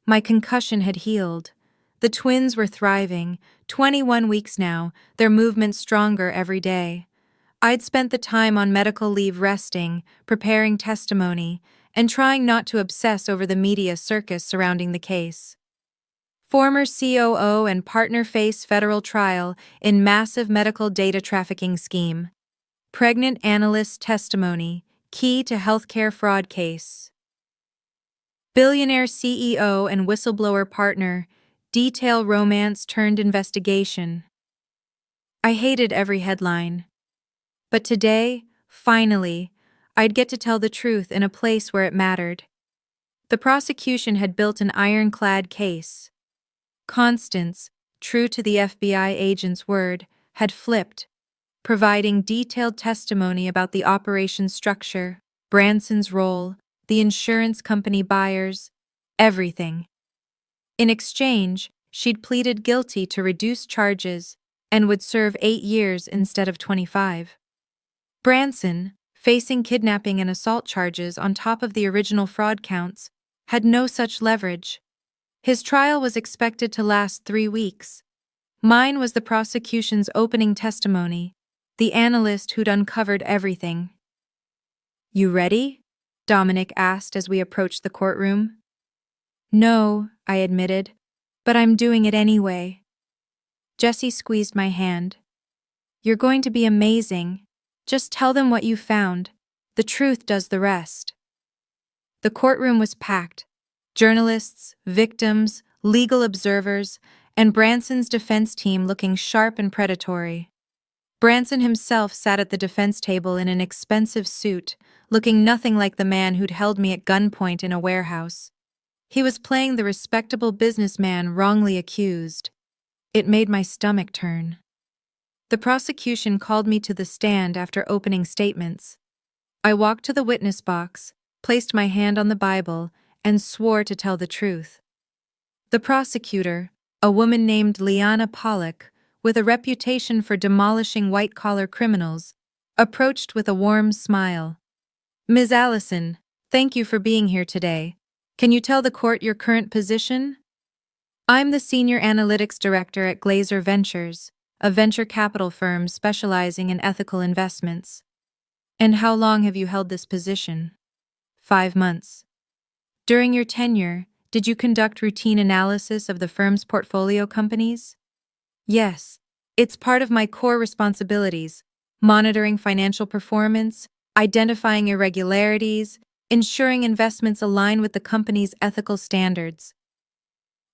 My concussion had healed. The twins were thriving, 21 weeks now, their movements stronger every day. I'd spent the time on medical leave resting, preparing testimony, and trying not to obsess over the media circus surrounding the case. Former COO and partner face federal trial in massive medical data trafficking scheme. Pregnant analyst testimony, key to healthcare fraud case. Billionaire CEO and whistleblower partner, detail romance turned investigation. I hated every headline. But today, finally, I'd get to tell the truth in a place where it mattered. The prosecution had built an ironclad case. Constance, true to the FBI agent's word, had flipped, providing detailed testimony about the operation's structure, Branson's role, the insurance company buyers, everything. In exchange, she'd pleaded guilty to reduced charges and would serve 8 years instead of 25. Branson, facing kidnapping and assault charges on top of the original fraud counts, had no such leverage. His trial was expected to last 3 weeks. Mine was the prosecution's opening testimony, the analyst who'd uncovered everything. "You ready?" Dominic asked as we approached the courtroom. "No," I admitted, "but I'm doing it anyway." Jesse squeezed my hand. "You're going to be amazing. Just tell them what you found. The truth does the rest." The courtroom was packed. Journalists, victims, legal observers, and Branson's defense team looking sharp and predatory. Branson himself sat at the defense table in an expensive suit, looking nothing like the man who'd held me at gunpoint in a warehouse. He was playing the respectable businessman wrongly accused. It made my stomach turn. The prosecution called me to the stand after opening statements. I walked to the witness box, placed my hand on the Bible, and swore to tell the truth. The prosecutor, a woman named Liana Pollock, with a reputation for demolishing white-collar criminals, approached with a warm smile. "Ms. Allison, thank you for being here today. Can you tell the court your current position?" "I'm the Senior Analytics Director at Glazer Ventures, a venture capital firm specializing in ethical investments." "And how long have you held this position?" 5 months. "During your tenure, did you conduct routine analysis of the firm's portfolio companies?" "Yes. It's part of my core responsibilities, monitoring financial performance, identifying irregularities, ensuring investments align with the company's ethical standards."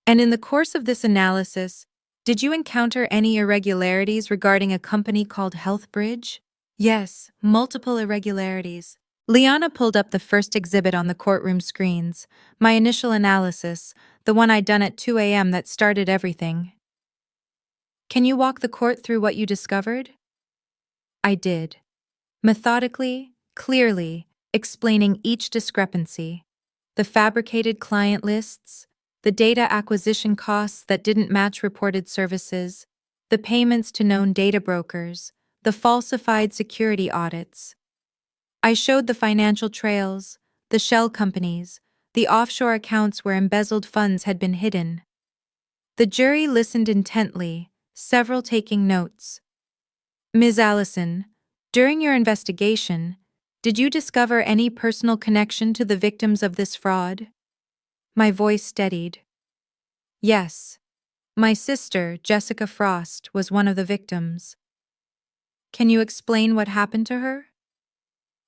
"And in the course of this analysis, did you encounter any irregularities regarding a company called HealthBridge?" "Yes, multiple irregularities." Liana pulled up the first exhibit on the courtroom screens, my initial analysis, the one I'd done at 2 a.m. that started everything. "Can you walk the court through what you discovered?" I did. Methodically, clearly, explaining each discrepancy. The fabricated client lists, the data acquisition costs that didn't match reported services, the payments to known data brokers, the falsified security audits. I showed the financial trails, the shell companies, the offshore accounts where embezzled funds had been hidden. The jury listened intently, several taking notes. "Ms. Allison, during your investigation, did you discover any personal connection to the victims of this fraud?" My voice steadied. "Yes. My sister, Jessica Frost, was one of the victims." "Can you explain what happened to her?"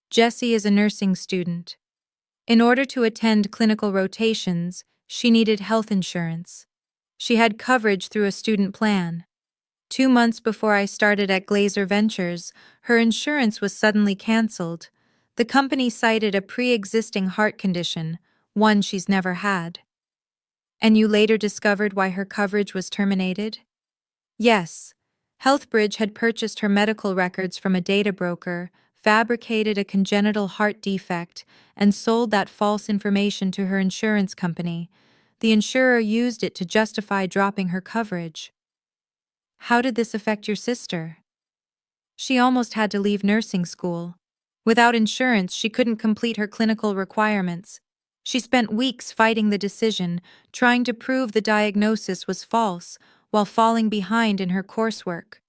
"Jessie is a nursing student. In order to attend clinical rotations, she needed health insurance. She had coverage through a student plan. 2 months before I started at Glazer Ventures, her insurance was suddenly canceled. The company cited a pre-existing heart condition, one she's never had." "And you later discovered why her coverage was terminated?" "Yes. HealthBridge had purchased her medical records from a data broker, fabricated a congenital heart defect, and sold that false information to her insurance company. The insurer used it to justify dropping her coverage." "How did this affect your sister?" "She almost had to leave nursing school. Without insurance, she couldn't complete her clinical requirements. She spent weeks fighting the decision, trying to prove the diagnosis was false, while falling behind in her coursework."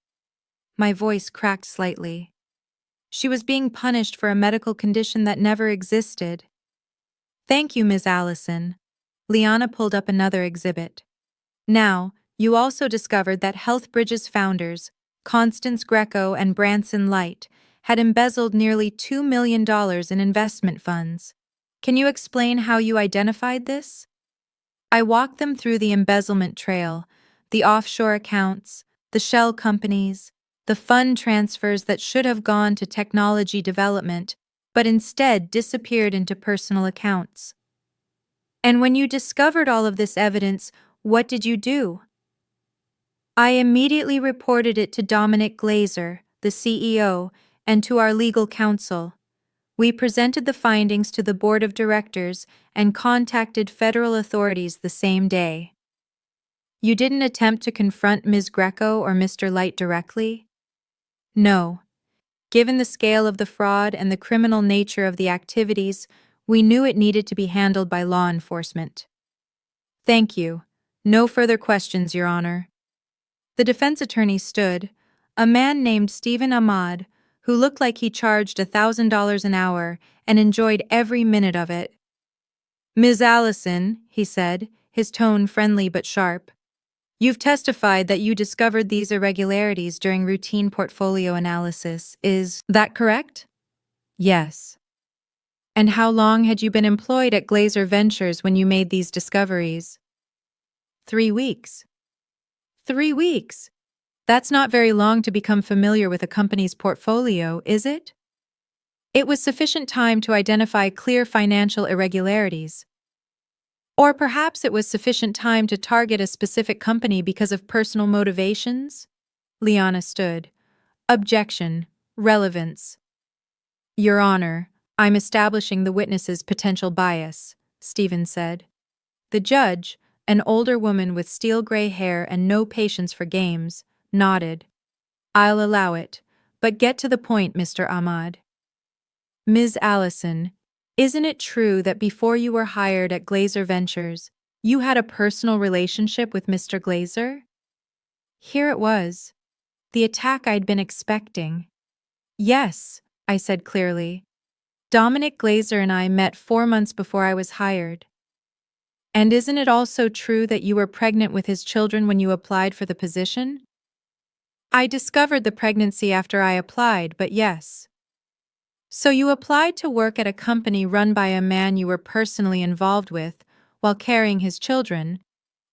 My voice cracked slightly. "She was being punished for a medical condition that never existed." "Thank you, Ms. Allison." Liana pulled up another exhibit. "Now, you also discovered that HealthBridge's founders, Constance Greco and Branson Light, had embezzled nearly $2 million in investment funds. Can you explain how you identified this?" I walked them through the embezzlement trail, the offshore accounts, the shell companies, the fund transfers that should have gone to technology development, but instead disappeared into personal accounts. "And when you discovered all of this evidence, what did you do?" "I immediately reported it to Dominic Glazer, the CEO, and to our legal counsel. We presented the findings to the board of directors and contacted federal authorities the same day." "You didn't attempt to confront Ms. Greco or Mr. Light directly?" "No. Given the scale of the fraud and the criminal nature of the activities, we knew it needed to be handled by law enforcement. Thank you. No further questions, Your Honor. The defense attorney stood, a man named Stephen Ahmad, who looked like he charged $1,000 an hour and enjoyed every minute of it. Ms. Allison, he said, his tone friendly but sharp, you've testified that you discovered these irregularities during routine portfolio analysis. Is that correct? Yes. And how long had you been employed at Glazer Ventures when you made these discoveries? 3 weeks. 3 weeks? That's not very long to become familiar with a company's portfolio, is it? It was sufficient time to identify clear financial irregularities. Or perhaps it was sufficient time to target a specific company because of personal motivations? Liana stood. Objection. Relevance. Your Honor, I'm establishing the witness's potential bias, Stephen said. The judge, an older woman with steel-gray hair and no patience for games, nodded. I'll allow it, but get to the point, Mr. Ahmad. Ms. Allison, isn't it true that before you were hired at Glazer Ventures, you had a personal relationship with Mr. Glazer? Here it was. The attack I'd been expecting. Yes, I said clearly. Dominic Glazer and I met 4 months before I was hired. And isn't it also true that you were pregnant with his children when you applied for the position? I discovered the pregnancy after I applied, but yes. So you applied to work at a company run by a man you were personally involved with while carrying his children,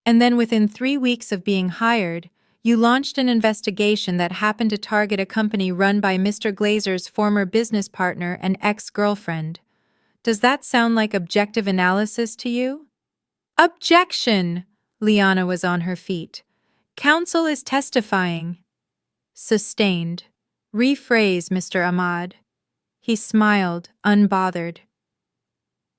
and then within 3 weeks of being hired, you launched an investigation that happened to target a company run by Mr. Glazer's former business partner and ex-girlfriend. Does that sound like objective analysis to you? Objection! Liana was on her feet. Counsel is testifying. Sustained. Rephrase, Mr. Ahmad. He smiled, unbothered.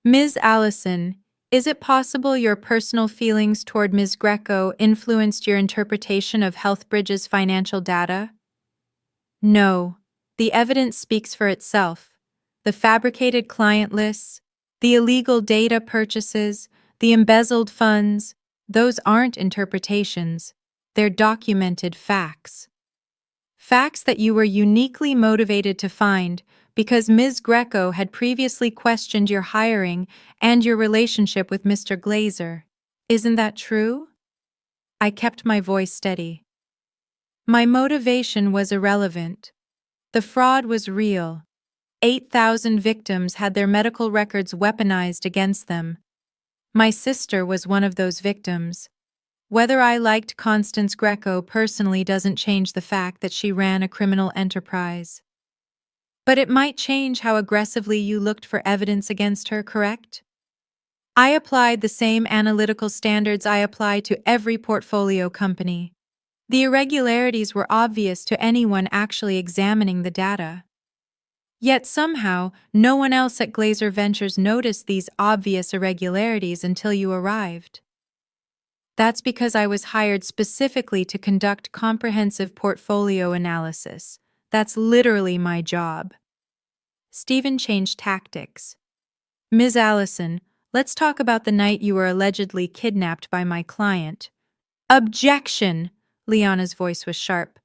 Ms. Allison, is it possible your personal feelings toward Ms. Greco influenced your interpretation of Healthbridge's financial data? No. The evidence speaks for itself. The fabricated client lists, the illegal data purchases, the embezzled funds, those aren't interpretations. They're documented facts. Facts that you were uniquely motivated to find because Ms. Greco had previously questioned your hiring and your relationship with Mr. Glazer. Isn't that true? I kept my voice steady. My motivation was irrelevant. The fraud was real. 8,000 victims had their medical records weaponized against them. My sister was one of those victims. Whether I liked Constance Greco personally doesn't change the fact that she ran a criminal enterprise. But it might change how aggressively you looked for evidence against her, correct? I applied the same analytical standards I apply to every portfolio company. The irregularities were obvious to anyone actually examining the data. Yet somehow, no one else at Glazer Ventures noticed these obvious irregularities until you arrived. That's because I was hired specifically to conduct comprehensive portfolio analysis. That's literally my job. Stephen changed tactics. Ms. Allison, let's talk about the night you were allegedly kidnapped by my client. Objection! Liana's voice was sharp.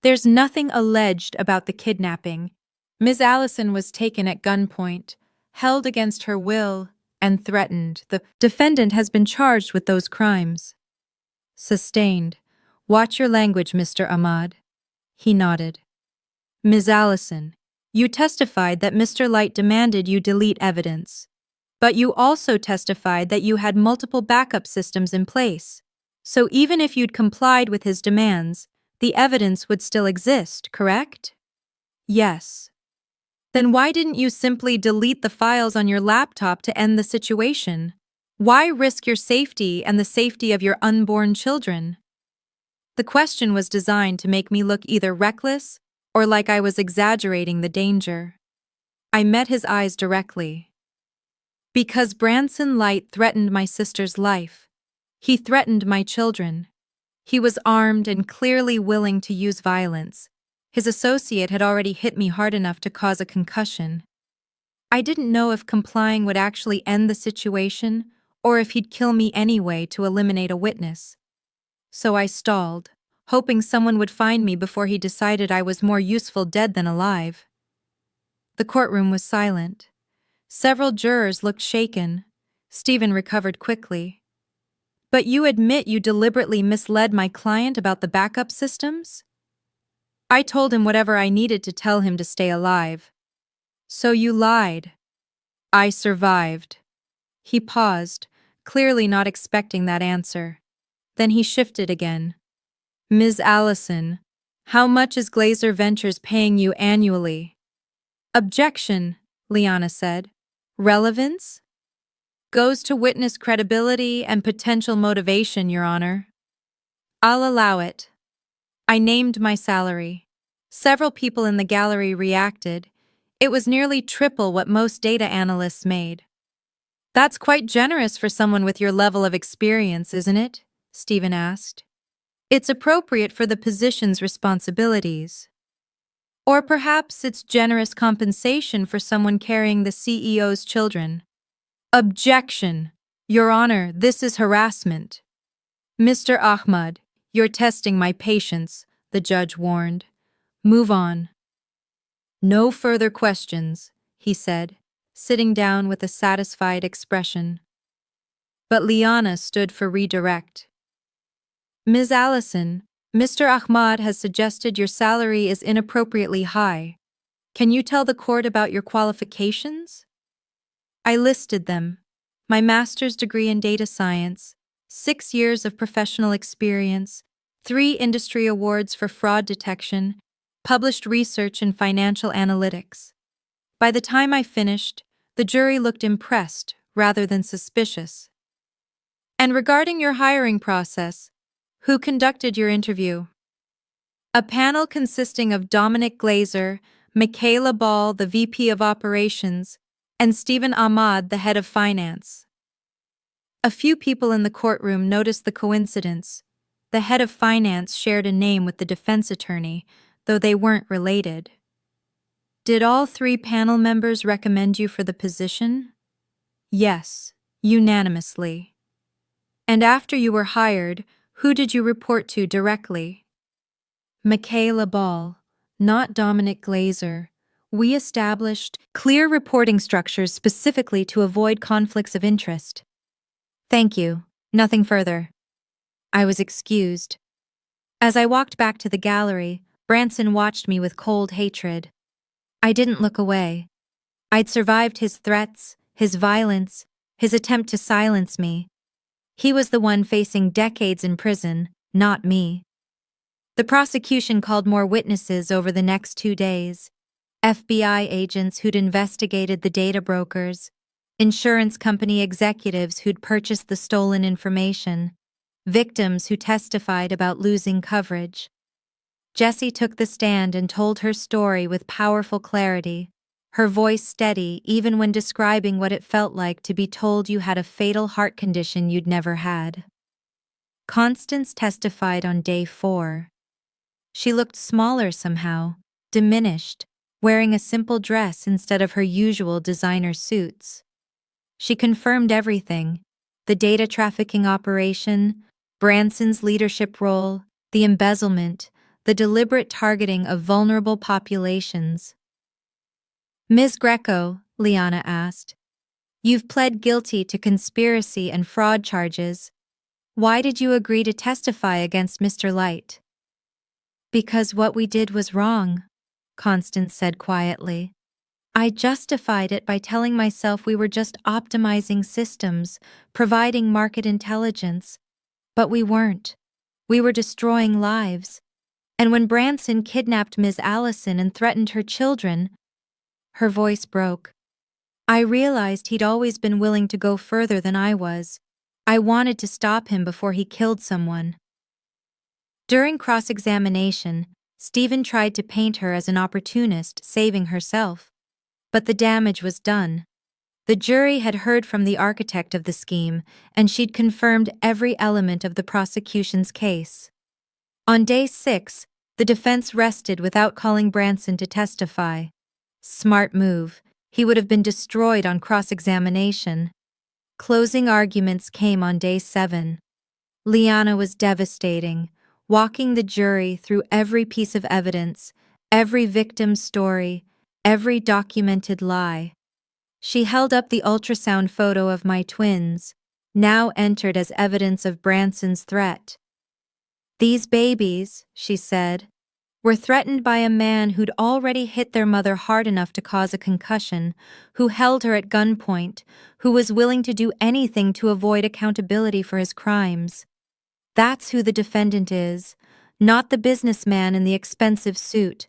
There's nothing alleged about the kidnapping. Ms. Allison was taken at gunpoint, held against her will, and threatened. The defendant has been charged with those crimes. Sustained. Watch your language, Mr. Ahmad. He nodded. Ms. Allison, you testified that Mr. Light demanded you delete evidence. But you also testified that you had multiple backup systems in place. So even if you'd complied with his demands, the evidence would still exist, correct? Yes. Then why didn't you simply delete the files on your laptop to end the situation? Why risk your safety and the safety of your unborn children? The question was designed to make me look either reckless or like I was exaggerating the danger. I met his eyes directly. Because Branson Light threatened my sister's life. He threatened my children. He was armed and clearly willing to use violence. His associate had already hit me hard enough to cause a concussion. I didn't know if complying would actually end the situation or if he'd kill me anyway to eliminate a witness. So I stalled, hoping someone would find me before he decided I was more useful dead than alive. The courtroom was silent. Several jurors looked shaken. Stephen recovered quickly. But you admit you deliberately misled my client about the backup systems? I told him whatever I needed to tell him to stay alive. So you lied. I survived. He paused, clearly not expecting that answer. Then he shifted again. Ms. Allison, how much is Glazer Ventures paying you annually? Objection, Liana said. Relevance? Goes to witness credibility and potential motivation, Your Honor. I'll allow it. I named my salary. Several people in the gallery reacted. It was nearly triple what most data analysts made. That's quite generous for someone with your level of experience, isn't it? Stephen asked. It's appropriate for the position's responsibilities. Or perhaps it's generous compensation for someone carrying the CEO's children. Objection! Your Honor, this is harassment. Mr. Ahmad, you're testing my patience, the judge warned. Move on. No further questions, he said, sitting down with a satisfied expression. But Liana stood for redirect. Ms. Allison, Mr. Ahmad has suggested your salary is inappropriately high. Can you tell the court about your qualifications? I listed them. My master's degree in data science, 6 years of professional experience, 3 industry awards for fraud detection, published research in financial analytics. By the time I finished, the jury looked impressed rather than suspicious. And regarding your hiring process, who conducted your interview? A panel consisting of Dominic Glazer, Michaela Ball, the VP of Operations, and Stephen Ahmad, the head of finance. A few people in the courtroom noticed the coincidence. The head of finance shared a name with the defense attorney, though they weren't related. Did all 3 panel members recommend you for the position? Yes, unanimously. And after you were hired, who did you report to directly? Michaela Ball, not Dominic Glazer. We established clear reporting structures specifically to avoid conflicts of interest. Thank you. Nothing further. I was excused. As I walked back to the gallery, Branson watched me with cold hatred. I didn't look away. I'd survived his threats, his violence, his attempt to silence me. He was the one facing decades in prison, not me. The prosecution called more witnesses over the next 2 days. FBI agents who'd investigated the data brokers, insurance company executives who'd purchased the stolen information, victims who testified about losing coverage. Jessie took the stand and told her story with powerful clarity, her voice steady even when describing what it felt like to be told you had a fatal heart condition you'd never had. Constance testified on day 4. She looked smaller somehow, diminished, wearing a simple dress instead of her usual designer suits. She confirmed everything: the data trafficking operation, Branson's leadership role, the embezzlement, the deliberate targeting of vulnerable populations. Ms. Greco, Liana asked, you've pled guilty to conspiracy and fraud charges. Why did you agree to testify against Mr. Light? Because what we did was wrong, Constance said quietly. I justified it by telling myself we were just optimizing systems, providing market intelligence. But we weren't. We were destroying lives. And when Branson kidnapped Ms. Allison and threatened her children, her voice broke. I realized he'd always been willing to go further than I was. I wanted to stop him before he killed someone. During cross-examination, Stephen tried to paint her as an opportunist saving herself. But the damage was done. The jury had heard from the architect of the scheme, and she'd confirmed every element of the prosecution's case. On day 6, The defense rested without calling Branson to testify. Smart move. He would have been destroyed on cross-examination. Closing arguments came on day 7. Liana was devastating, walking the jury through every piece of evidence, every victim's story, every documented lie. She held up the ultrasound photo of my twins, now entered as evidence of Branson's threat. "These babies," she said, "were threatened by a man who'd already hit their mother hard enough to cause a concussion, who held her at gunpoint, who was willing to do anything to avoid accountability for his crimes. That's who the defendant is, not the businessman in the expensive suit,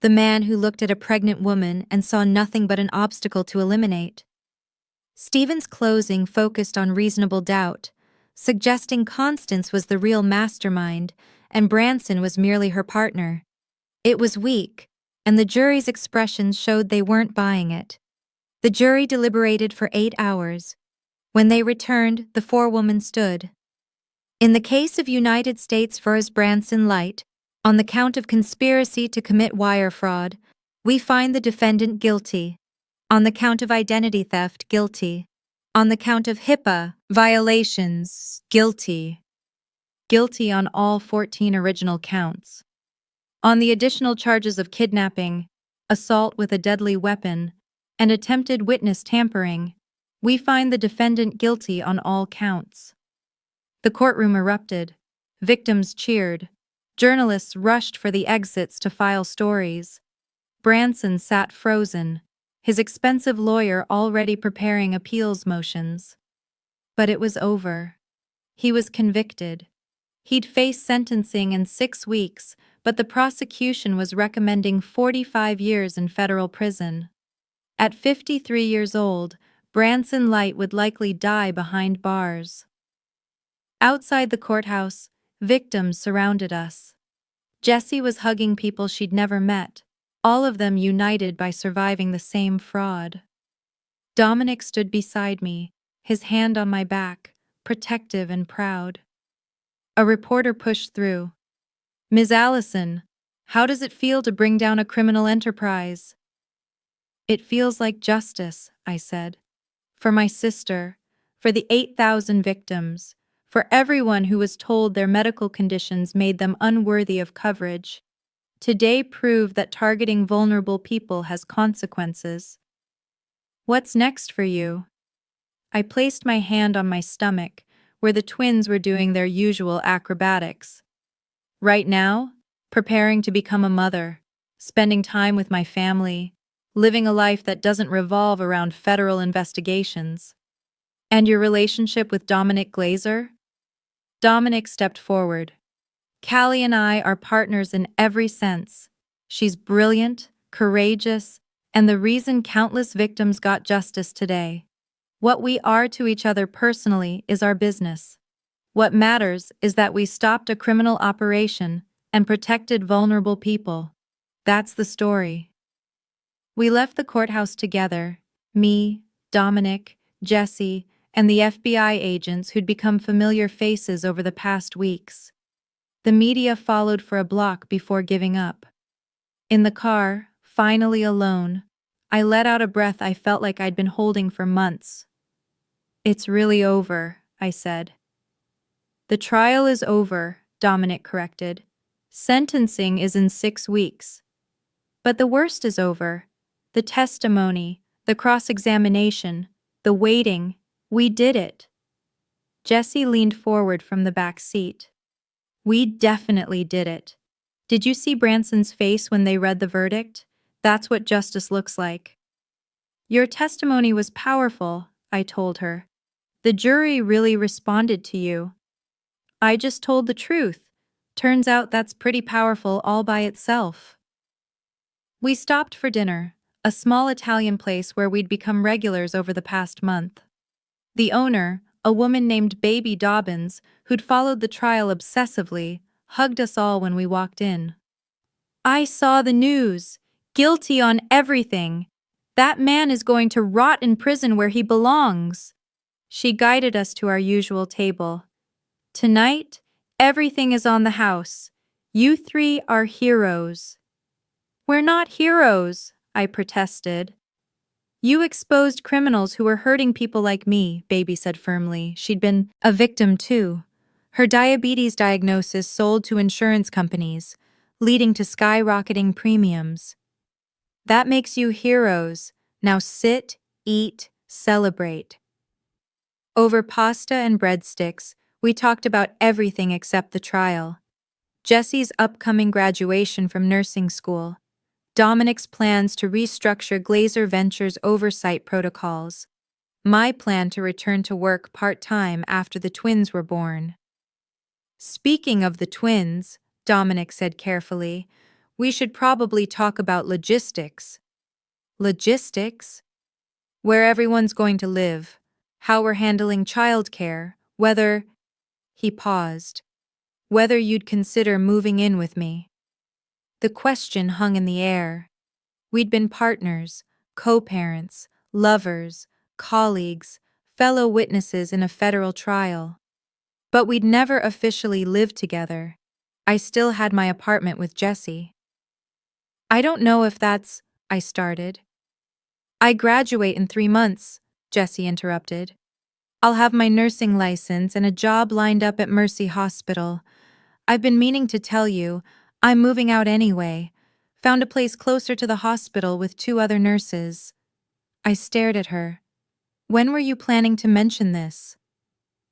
the man who looked at a pregnant woman and saw nothing but an obstacle to eliminate." Stephen's closing focused on reasonable doubt, suggesting Constance was the real mastermind and Branson was merely her partner. It was weak, and the jury's expressions showed they weren't buying it. The jury deliberated for 8 hours. When they returned, the forewoman stood. "In the case of United States v. Branson Light, on the count of conspiracy to commit wire fraud, we find the defendant guilty. On the count of identity theft, guilty. On the count of HIPAA violations, guilty. Guilty on all 14 original counts. On the additional charges of kidnapping, assault with a deadly weapon, and attempted witness tampering, we find the defendant guilty on all counts." The courtroom erupted. Victims cheered. Journalists rushed for the exits to file stories. Branson sat frozen, his expensive lawyer already preparing appeals motions. But it was over. He was convicted. He'd face sentencing in 6 weeks, but the prosecution was recommending 45 years in federal prison. At 53 years old, Branson Light would likely die behind bars. Outside the courthouse, victims surrounded us. Jessie was hugging people she'd never met, all of them united by surviving the same fraud. Dominic stood beside me, his hand on my back, protective and proud. A reporter pushed through. "Ms. Allison, how does it feel to bring down a criminal enterprise?" "It feels like justice," I said. "For my sister, for the 8,000 victims, for everyone who was told their medical conditions made them unworthy of coverage. Today proved that targeting vulnerable people has consequences." "What's next for you?" I placed my hand on my stomach, where the twins were doing their usual acrobatics. "Right now, preparing to become a mother, spending time with my family, living a life that doesn't revolve around federal investigations." "And your relationship with Dominic Glazer?" Dominic stepped forward. "Callie and I are partners in every sense. She's brilliant, courageous, and the reason countless victims got justice today. What we are to each other personally is our business. What matters is that we stopped a criminal operation and protected vulnerable people. That's the story." We left the courthouse together, me, Dominic, Jessie, and the FBI agents who'd become familiar faces over the past weeks. The media followed for a block before giving up. In the car, finally alone, I let out a breath I felt like I'd been holding for months. "It's really over," I said. "The trial is over," Dominic corrected. "Sentencing is in 6 weeks. But the worst is over. The testimony, the cross-examination, the waiting. We did it." Jessie leaned forward from the back seat. "We definitely did it. Did you see Branson's face when they read the verdict? That's what justice looks like." "Your testimony was powerful," I told her. "The jury really responded to you." "I just told the truth. Turns out that's pretty powerful all by itself." We stopped for dinner, a small Italian place where we'd become regulars over the past month. The owner, a woman named Baby Dobbins, who'd followed the trial obsessively, hugged us all when we walked in. "I saw the news. Guilty on everything. That man is going to rot in prison where he belongs." She guided us to our usual table. "Tonight, everything is on the house. You three are heroes. We're not heroes, I protested. You exposed criminals who were hurting people like me, Baby said firmly. She'd been a victim too. Her diabetes diagnosis sold to insurance companies, leading to skyrocketing premiums. That makes you heroes. Now sit, eat, celebrate. Over pasta and breadsticks, we talked about everything except the trial. Jesse's upcoming graduation from nursing school, Dominic's plans to restructure Glazer Ventures' oversight protocols, my plan to return to work part-time after the twins were born. Speaking of the twins, Dominic said carefully, we should probably talk about logistics. Logistics? Where everyone's going to live, how we're handling childcare, whether— He paused. Whether you'd consider moving in with me. The question hung in the air. We'd been partners, co-parents, lovers, colleagues, fellow witnesses in a federal trial. But we'd never officially lived together. I still had my apartment with Jesse. I don't know if that's— I started. I graduate in 3 months, Jesse interrupted. I'll have my nursing license and a job lined up at Mercy Hospital. I've been meaning to tell you, I'm moving out anyway. Found a place closer to the hospital with 2 other nurses. I stared at her. When were you planning to mention this?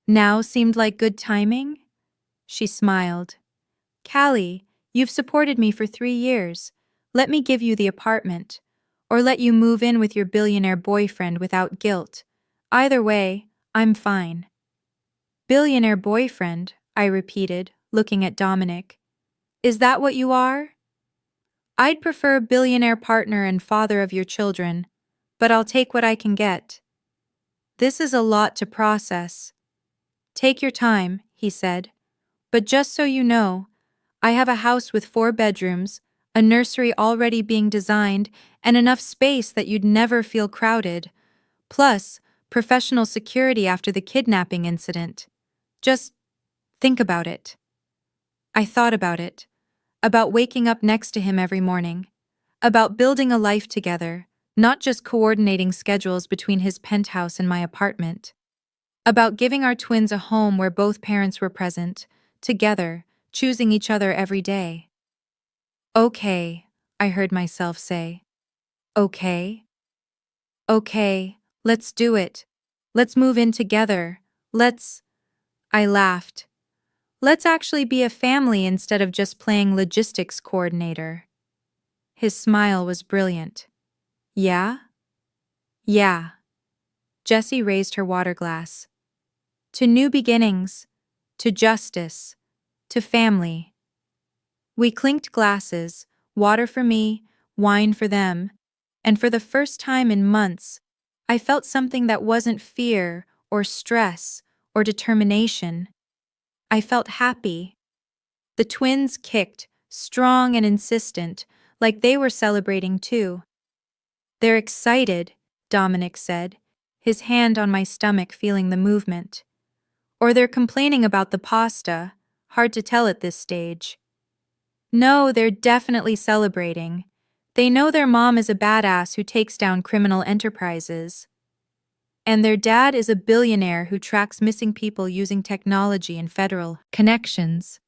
Now seemed like good timing? She smiled. Callie, you've supported me for 3 years. Let me give you the apartment. Or let you move in with your billionaire boyfriend without guilt. Either way, I'm fine. Billionaire boyfriend, I repeated, looking at Dominic. Is that what you are? I'd prefer billionaire partner and father of your children, but I'll take what I can get. This is a lot to process. Take your time, he said. But just so you know, I have a house with 4 bedrooms, a nursery already being designed, and enough space that you'd never feel crowded. Plus, professional security after the kidnapping incident. Just think about it. I thought about waking up next to him every morning, about building a life together, not just coordinating schedules between his penthouse and my apartment, about giving our twins a home where both parents were present, together, choosing each other every day. Okay, I heard myself say. Okay? Okay, let's do it. Let's move in together. I laughed. Let's actually be a family instead of just playing logistics coordinator. His smile was brilliant. Yeah? Yeah. Jessie raised her water glass. To new beginnings, to justice, to family. We clinked glasses, water for me, wine for them, and for the first time in months, I felt something that wasn't fear or stress or determination. I felt happy. The twins kicked, strong and insistent, like they were celebrating too. They're excited, Dominic said, his hand on my stomach feeling the movement. Or they're complaining about the pasta, hard to tell at this stage. No, they're definitely celebrating. They know their mom is a badass who takes down criminal enterprises. And their dad is a billionaire who tracks missing people using technology and federal connections.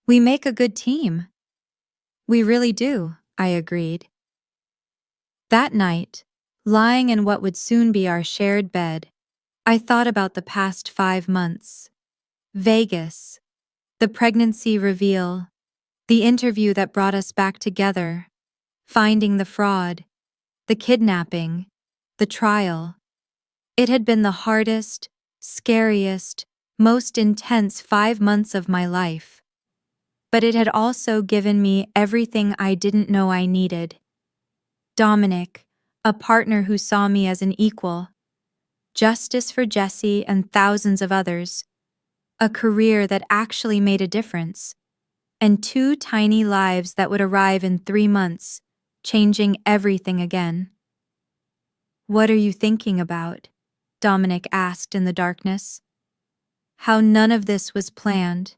We make a good team. We really do, I agreed. That night, lying in what would soon be our shared bed, I thought about the past 5 months. Vegas, the pregnancy reveal, the interview that brought us back together, finding the fraud, the kidnapping, the trial. It had been the hardest, scariest, most intense 5 months of my life. But it had also given me everything I didn't know I needed. Dominic, a partner who saw me as an equal. Justice for Jesse and thousands of others. A career that actually made a difference. And 2 tiny lives that would arrive in 3 months, changing everything again. What are you thinking about? Dominic asked in the darkness. How none of this was planned.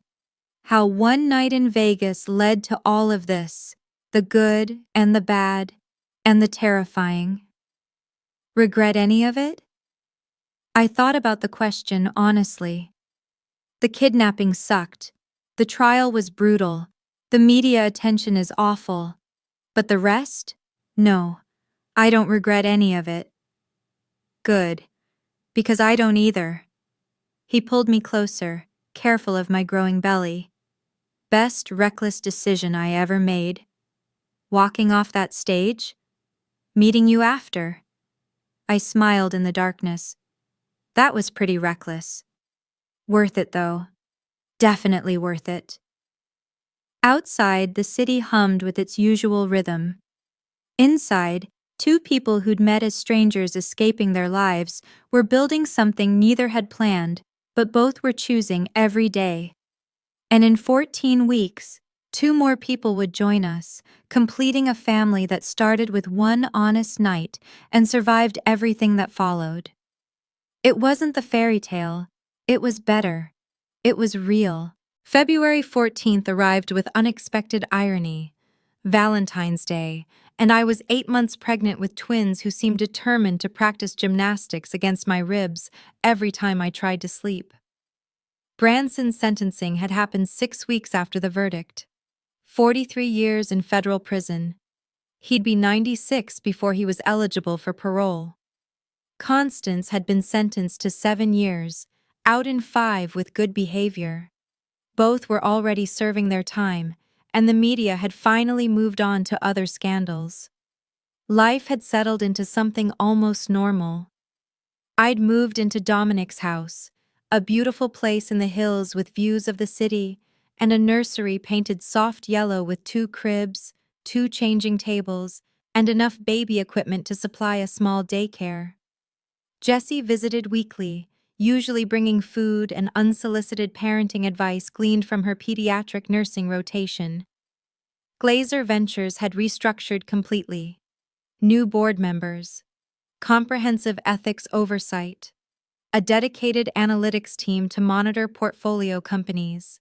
How one night in Vegas led to all of this, the good and the bad and the terrifying. Regret any of it? I thought about the question honestly. The kidnapping sucked. The trial was brutal. The media attention is awful. But the rest? No, I don't regret any of it. Good, because I don't either. He pulled me closer, careful of my growing belly. Best reckless decision I ever made. Walking off that stage? Meeting you after. I smiled in the darkness. That was pretty reckless. Worth it, though. Definitely worth it. Outside, the city hummed with its usual rhythm. Inside, two people who'd met as strangers escaping their lives were building something neither had planned, but both were choosing every day. And in 14 weeks, two more people would join us, completing a family that started with one honest night and survived everything that followed. It wasn't the fairy tale. It was better. It was real. February 14th arrived with unexpected irony. Valentine's Day, and I was 8 months pregnant with twins who seemed determined to practice gymnastics against my ribs every time I tried to sleep. Branson's sentencing had happened 6 weeks after the verdict. 43 years in federal prison. He'd be 96 before he was eligible for parole. Constance had been sentenced to 7 years, out in 5 with good behavior. Both were already serving their time, and the media had finally moved on to other scandals. Life had settled into something almost normal. I'd moved into Dominic's house, a beautiful place in the hills with views of the city, and a nursery painted soft yellow with 2 cribs, 2 changing tables, and enough baby equipment to supply a small daycare. Jessie visited weekly, usually bringing food and unsolicited parenting advice gleaned from her pediatric nursing rotation. Glazer Ventures had restructured completely. New board members, comprehensive ethics oversight, a dedicated analytics team to monitor portfolio companies.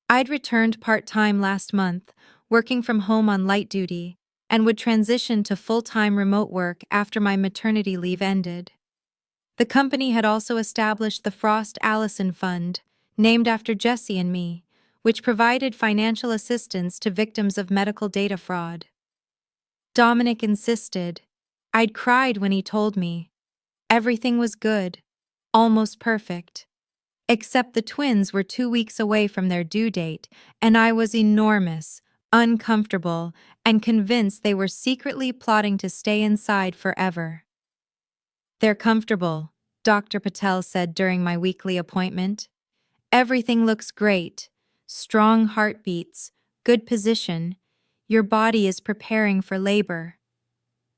I'd returned part-time last month, working from home on light duty, and would transition to full-time remote work after my maternity leave ended. The company had also established the Frost Allison Fund, named after Jessie and me, which provided financial assistance to victims of medical data fraud. Dominic insisted. I'd cried when he told me. Everything was good, almost perfect. Except the twins were 2 weeks away from their due date, and I was enormous, uncomfortable, and convinced they were secretly plotting to stay inside forever. They're comfortable, Dr. Patel said during my weekly appointment. Everything looks great. Strong heartbeats, good position. Your body is preparing for labor.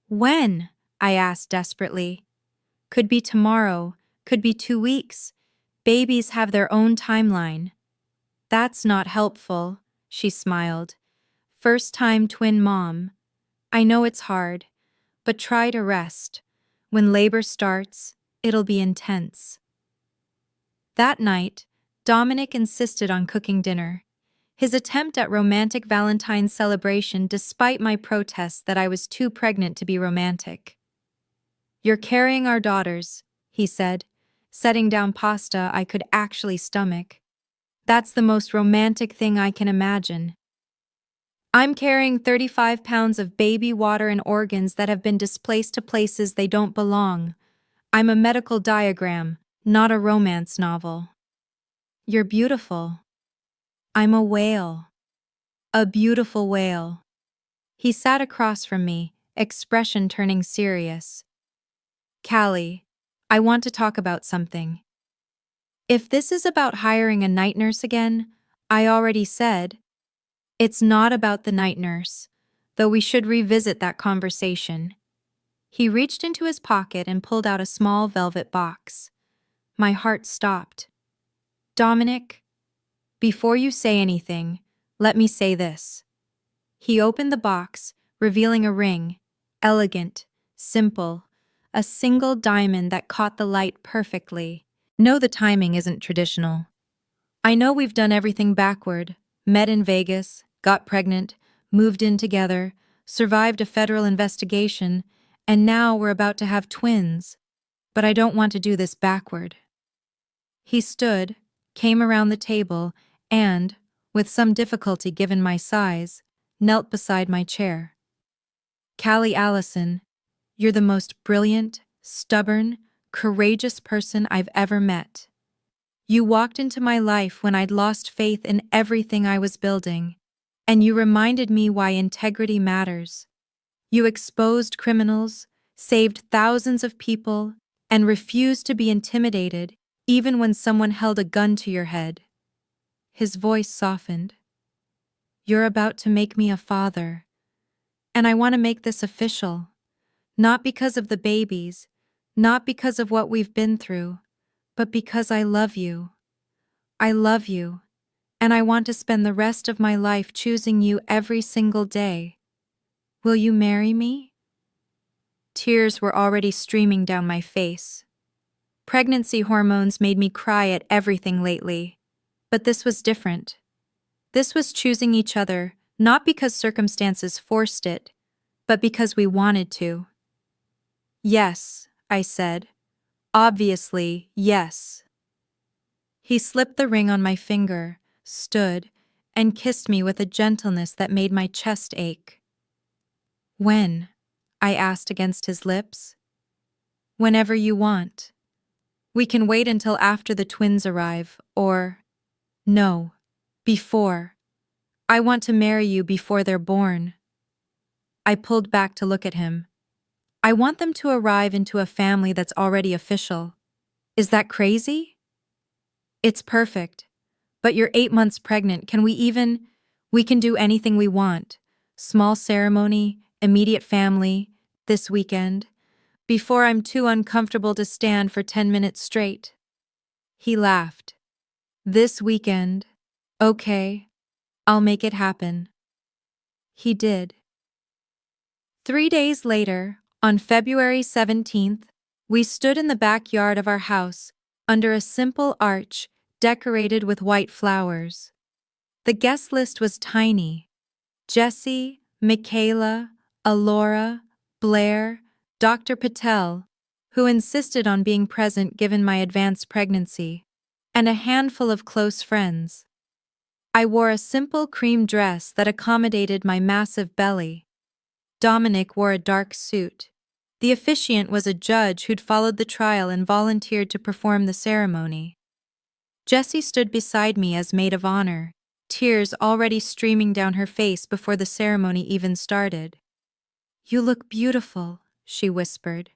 When? I asked desperately. Could be tomorrow, could be 2 weeks. Babies have their own timeline. That's not helpful, she smiled. First-time twin mom. I know it's hard, but try to rest. When labor starts, it'll be intense. That night, Dominic insisted on cooking dinner. His attempt at romantic Valentine's celebration despite my protests that I was too pregnant to be romantic. You're carrying our daughters, he said, setting down pasta I could actually stomach. That's the most romantic thing I can imagine. I'm carrying 35 pounds of baby water and organs that have been displaced to places they don't belong. I'm a medical diagram, not a romance novel. You're beautiful. I'm a whale. A beautiful whale. He sat across from me, expression turning serious. Callie, I want to talk about something. If this is about hiring a night nurse again, I already said, it's not about the night nurse, though we should revisit that conversation. He reached into his pocket and pulled out a small velvet box. My heart stopped. Dominic, before you say anything, let me say this. He opened the box, revealing a ring, elegant, simple, a single diamond that caught the light perfectly. No, the timing isn't traditional. I know we've done everything backward, met in Vegas, got pregnant, moved in together, survived a federal investigation, and now we're about to have twins. But I don't want to do this backward. He stood, came around the table, and, with some difficulty given my size, knelt beside my chair. Callie Allison, you're the most brilliant, stubborn, courageous person I've ever met. You walked into my life when I'd lost faith in everything I was building, and you reminded me why integrity matters. You exposed criminals, saved thousands of people, and refused to be intimidated even when someone held a gun to your head. His voice softened. You're about to make me a father, and I want to make this official. Not because of the babies, not because of what we've been through, but because I love you. I love you, and I want to spend the rest of my life choosing you every single day. Will you marry me? Tears were already streaming down my face. Pregnancy hormones made me cry at everything lately. But this was different. This was choosing each other, not because circumstances forced it, but because we wanted to. Yes, I said. Obviously, yes. He slipped the ring on my finger, stood, and kissed me with a gentleness that made my chest ache. When? I asked against his lips. Whenever you want. We can wait until after the twins arrive, or... No, before. I want to marry you before they're born. I pulled back to look at him. I want them to arrive into a family that's already official. Is that crazy? It's perfect. But you're 8 months pregnant. We can do anything we want. Small ceremony, immediate family, this weekend. Before I'm too uncomfortable to stand for 10 minutes straight. He laughed. This weekend. Okay, I'll make it happen. He did. 3 days later, on February 17th, we stood in the backyard of our house, under a simple arch decorated with white flowers. The guest list was tiny. Jesse, Michaela, Alora, Blair, Dr. Patel, who insisted on being present given my advanced pregnancy, and a handful of close friends. I wore a simple cream dress that accommodated my massive belly. Dominic wore a dark suit. The officiant was a judge who'd followed the trial and volunteered to perform the ceremony. Jessie stood beside me as maid of honor, tears already streaming down her face before the ceremony even started. You look beautiful, she whispered.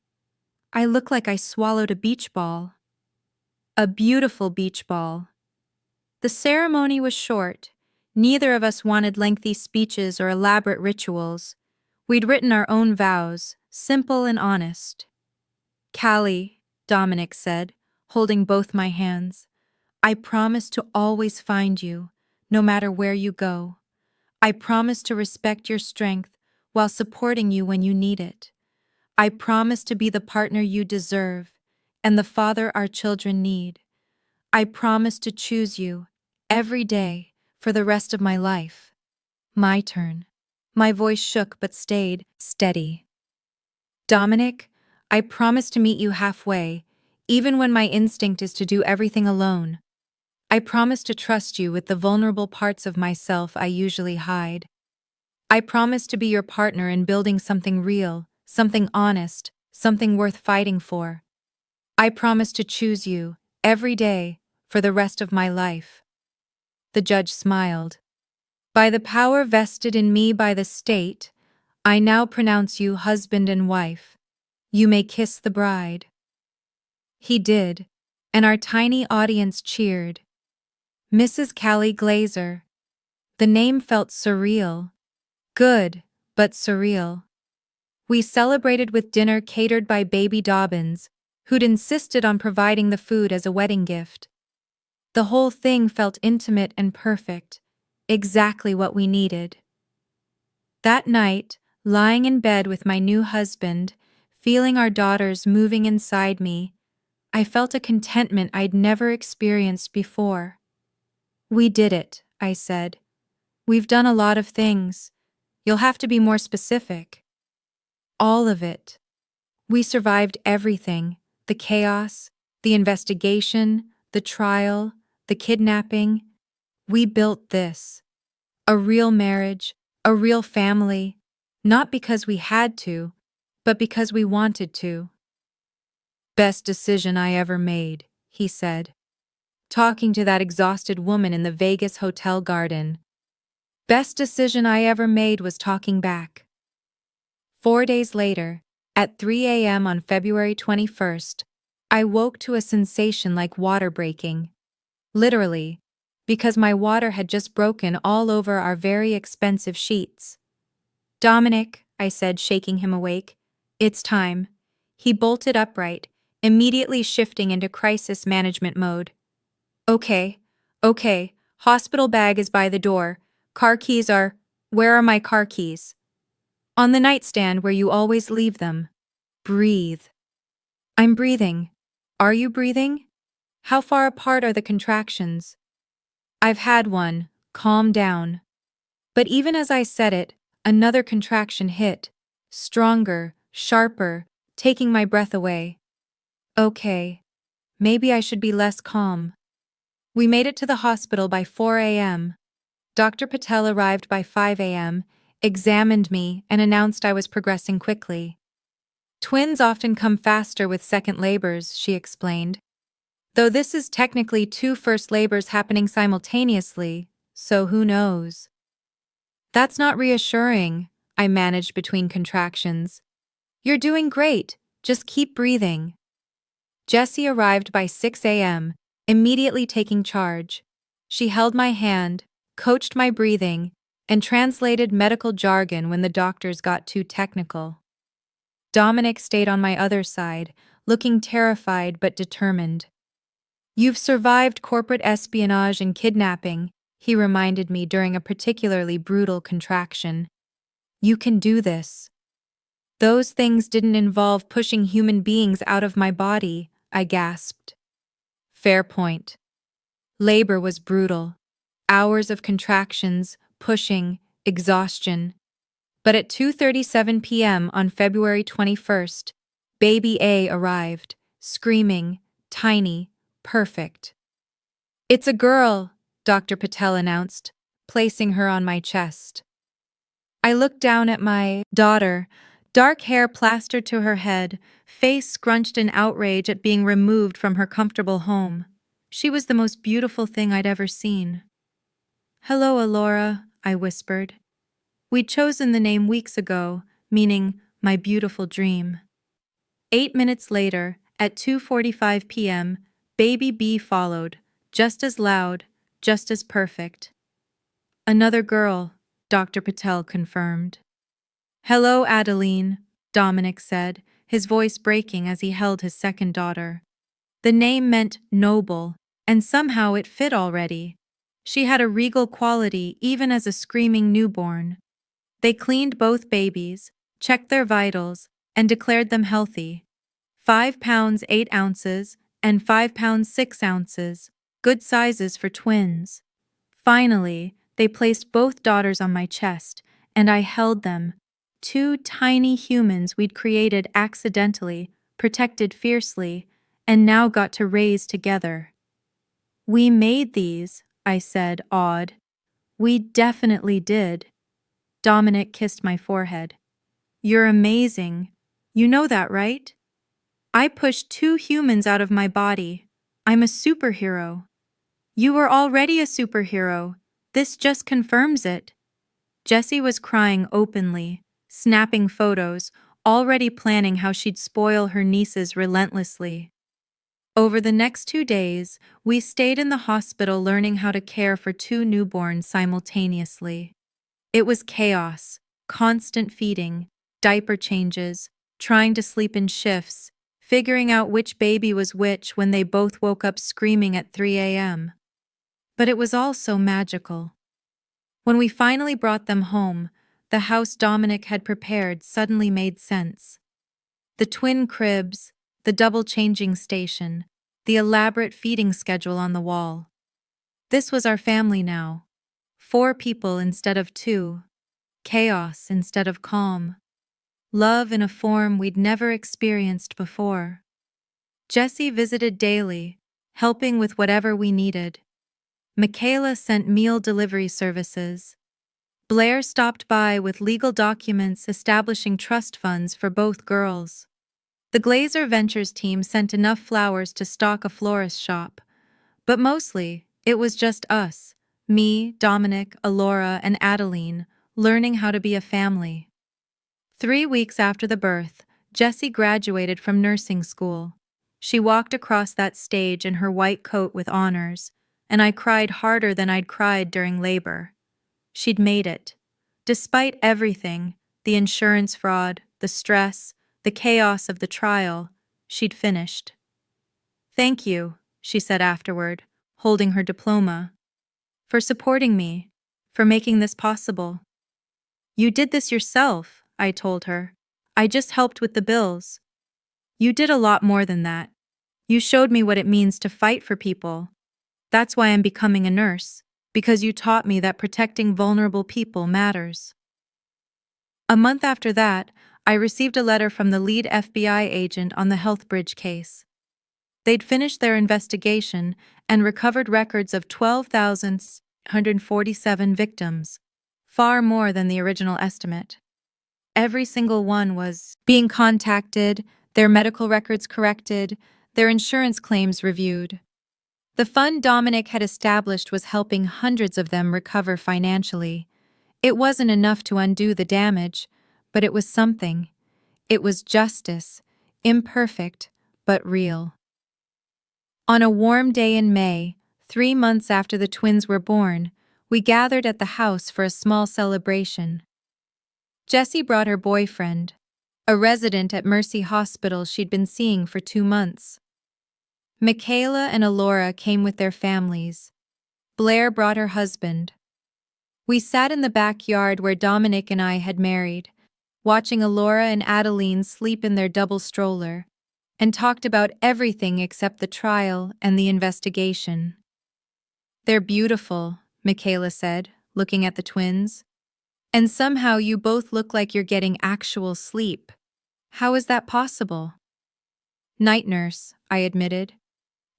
I look like I swallowed a beach ball. A beautiful beach ball. The ceremony was short. Neither of us wanted lengthy speeches or elaborate rituals. We'd written our own vows, simple and honest. Callie, Dominic said, holding both my hands, I promise to always find you, no matter where you go. I promise to respect your strength while supporting you when you need it. I promise to be the partner you deserve and the father our children need. I promise to choose you every day for the rest of my life. My turn. My voice shook but stayed steady. Dominic, I promise to meet you halfway, even when my instinct is to do everything alone. I promise to trust you with the vulnerable parts of myself I usually hide. I promise to be your partner in building something real, something honest, something worth fighting for. I promise to choose you, every day, for the rest of my life. The judge smiled. By the power vested in me by the state, I now pronounce you husband and wife. You may kiss the bride. He did, and our tiny audience cheered. Mrs. Callie Glazer. The name felt surreal. Good, but surreal. We celebrated with dinner catered by Baby Dobbins, who'd insisted on providing the food as a wedding gift. The whole thing felt intimate and perfect, exactly what we needed. That night, lying in bed with my new husband, feeling our daughters moving inside me, I felt a contentment I'd never experienced before. We did it, I said. We've done a lot of things. You'll have to be more specific. All of it. We survived everything. The chaos, the investigation, the trial, the kidnapping. We built this. A real marriage, a real family. Not because we had to, but because we wanted to. Best decision I ever made, he said, talking to that exhausted woman in the Vegas hotel garden. Best decision I ever made was talking back. 4 days later, at 3 a.m. on February 21st, I woke to a sensation like water breaking. Literally, because my water had just broken all over our very expensive sheets. Dominic, I said, shaking him awake. It's time. He bolted upright, immediately shifting into crisis management mode. Okay, hospital bag is by the door. Car keys are… Where are my car keys? On the nightstand where you always leave them. Breathe. I'm breathing. Are you breathing? How far apart are the contractions? I've had one. Calm down. But even as I said it, another contraction hit. Stronger, sharper, taking my breath away. Okay. Maybe I should be less calm. We made it to the hospital by 4 a.m. Dr. Patel arrived by 5 a.m., examined me, and announced I was progressing quickly. Twins often come faster with second labors, she explained. Though this is technically 2 first labors happening simultaneously, so who knows? That's not reassuring, I managed between contractions. You're doing great, just keep breathing. Jessie arrived by 6 a.m., immediately taking charge. She held my hand, coached my breathing, and translated medical jargon when the doctors got too technical. Dominic stayed on my other side, looking terrified but determined. You've survived corporate espionage and kidnapping, he reminded me during a particularly brutal contraction. You can do this. Those things didn't involve pushing human beings out of my body, I gasped. Fair point. Labor was brutal. Hours of contractions, pushing, exhaustion. But at 2:37 p.m. on February 21st, baby A arrived, screaming, tiny, perfect. It's a girl, Dr. Patel announced, placing her on my chest. I looked down at my daughter, dark hair plastered to her head, face scrunched in outrage at being removed from her comfortable home. She was the most beautiful thing I'd ever seen. Hello, Alora, I whispered. We'd chosen the name weeks ago, meaning my beautiful dream. 8 minutes later, at 2:45 p.m., baby B followed, just as loud, just as perfect. Another girl, Dr. Patel confirmed. Hello, Adeline, Dominic said, his voice breaking as he held his second daughter. The name meant noble, and somehow it fit already. She had a regal quality even as a screaming newborn. They cleaned both babies, checked their vitals, and declared them healthy. 5 pounds 8 ounces and 5 pounds 6 ounces, good sizes for twins. Finally, they placed both daughters on my chest, and I held them, 2 tiny humans we'd created accidentally, protected fiercely, and now got to raise together. We made these, I said, awed. We definitely did. Dominic kissed my forehead. You're amazing. You know that, right? I pushed 2 humans out of my body. I'm a superhero. You were already a superhero. This just confirms it. Jessie was crying openly, snapping photos, already planning how she'd spoil her nieces relentlessly. Over the next 2 days, we stayed in the hospital learning how to care for 2 newborns simultaneously. It was chaos, constant feeding, diaper changes, trying to sleep in shifts, figuring out which baby was which when they both woke up screaming at 3 a.m. But it was all so magical. When we finally brought them home, the house Dominic had prepared suddenly made sense. The twin cribs, the double changing station, the elaborate feeding schedule on the wall. This was our family now. 4 people instead of 2. Chaos instead of calm. Love in a form we'd never experienced before. Jesse visited daily, helping with whatever we needed. Michaela sent meal delivery services. Blair stopped by with legal documents establishing trust funds for both girls. The Glazer Ventures team sent enough flowers to stock a florist shop. But mostly, it was just us, me, Dominic, Alora, and Adeline, learning how to be a family. 3 weeks after the birth, Jessie graduated from nursing school. She walked across that stage in her white coat with honors, and I cried harder than I'd cried during labor. She'd made it. Despite everything, the insurance fraud, the stress, the chaos of the trial, she'd finished. "Thank you," she said afterward, holding her diploma, "for supporting me, for making this possible." "You did this yourself," I told her. "I just helped with the bills." "You did a lot more than that. You showed me what it means to fight for people. That's why I'm becoming a nurse, because you taught me that protecting vulnerable people matters." A month after that, I received a letter from the lead FBI agent on the Healthbridge case. They'd finished their investigation and recovered records of 12,147 victims, far more than the original estimate. Every single one was being contacted, their medical records corrected, their insurance claims reviewed. The fund Dominic had established was helping hundreds of them recover financially. It wasn't enough to undo the damage, but it was something. It was justice, imperfect, but real. On a warm day in May, 3 months after the twins were born, we gathered at the house for a small celebration. Jessie brought her boyfriend, a resident at Mercy Hospital she'd been seeing for 2 months. Michaela and Alora came with their families. Blair brought her husband. We sat in the backyard where Dominic and I had married, watching Alora and Adeline sleep in their double stroller, and talked about everything except the trial and the investigation. "They're beautiful," Michaela said, looking at the twins. "And somehow you both look like you're getting actual sleep. How is that possible?" "Night nurse," I admitted.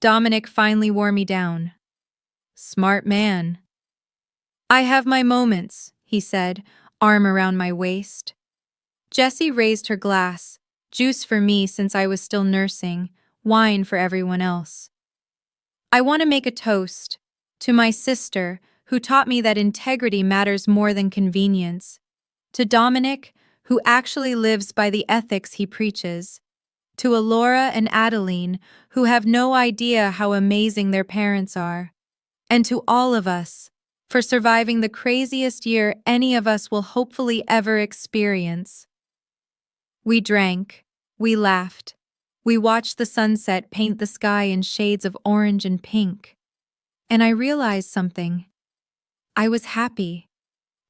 Dominic finally wore me down. "Smart man." "I have my moments," he said, arm around my waist. Jessie raised her glass, juice for me since I was still nursing, wine for everyone else. "I want to make a toast to my sister, who taught me that integrity matters more than convenience, to Dominic, who actually lives by the ethics he preaches, to Alora and Adeline, who have no idea how amazing their parents are, and to all of us, for surviving the craziest year any of us will hopefully ever experience." We drank, we laughed, we watched the sunset paint the sky in shades of orange and pink. And I realized something. I was happy.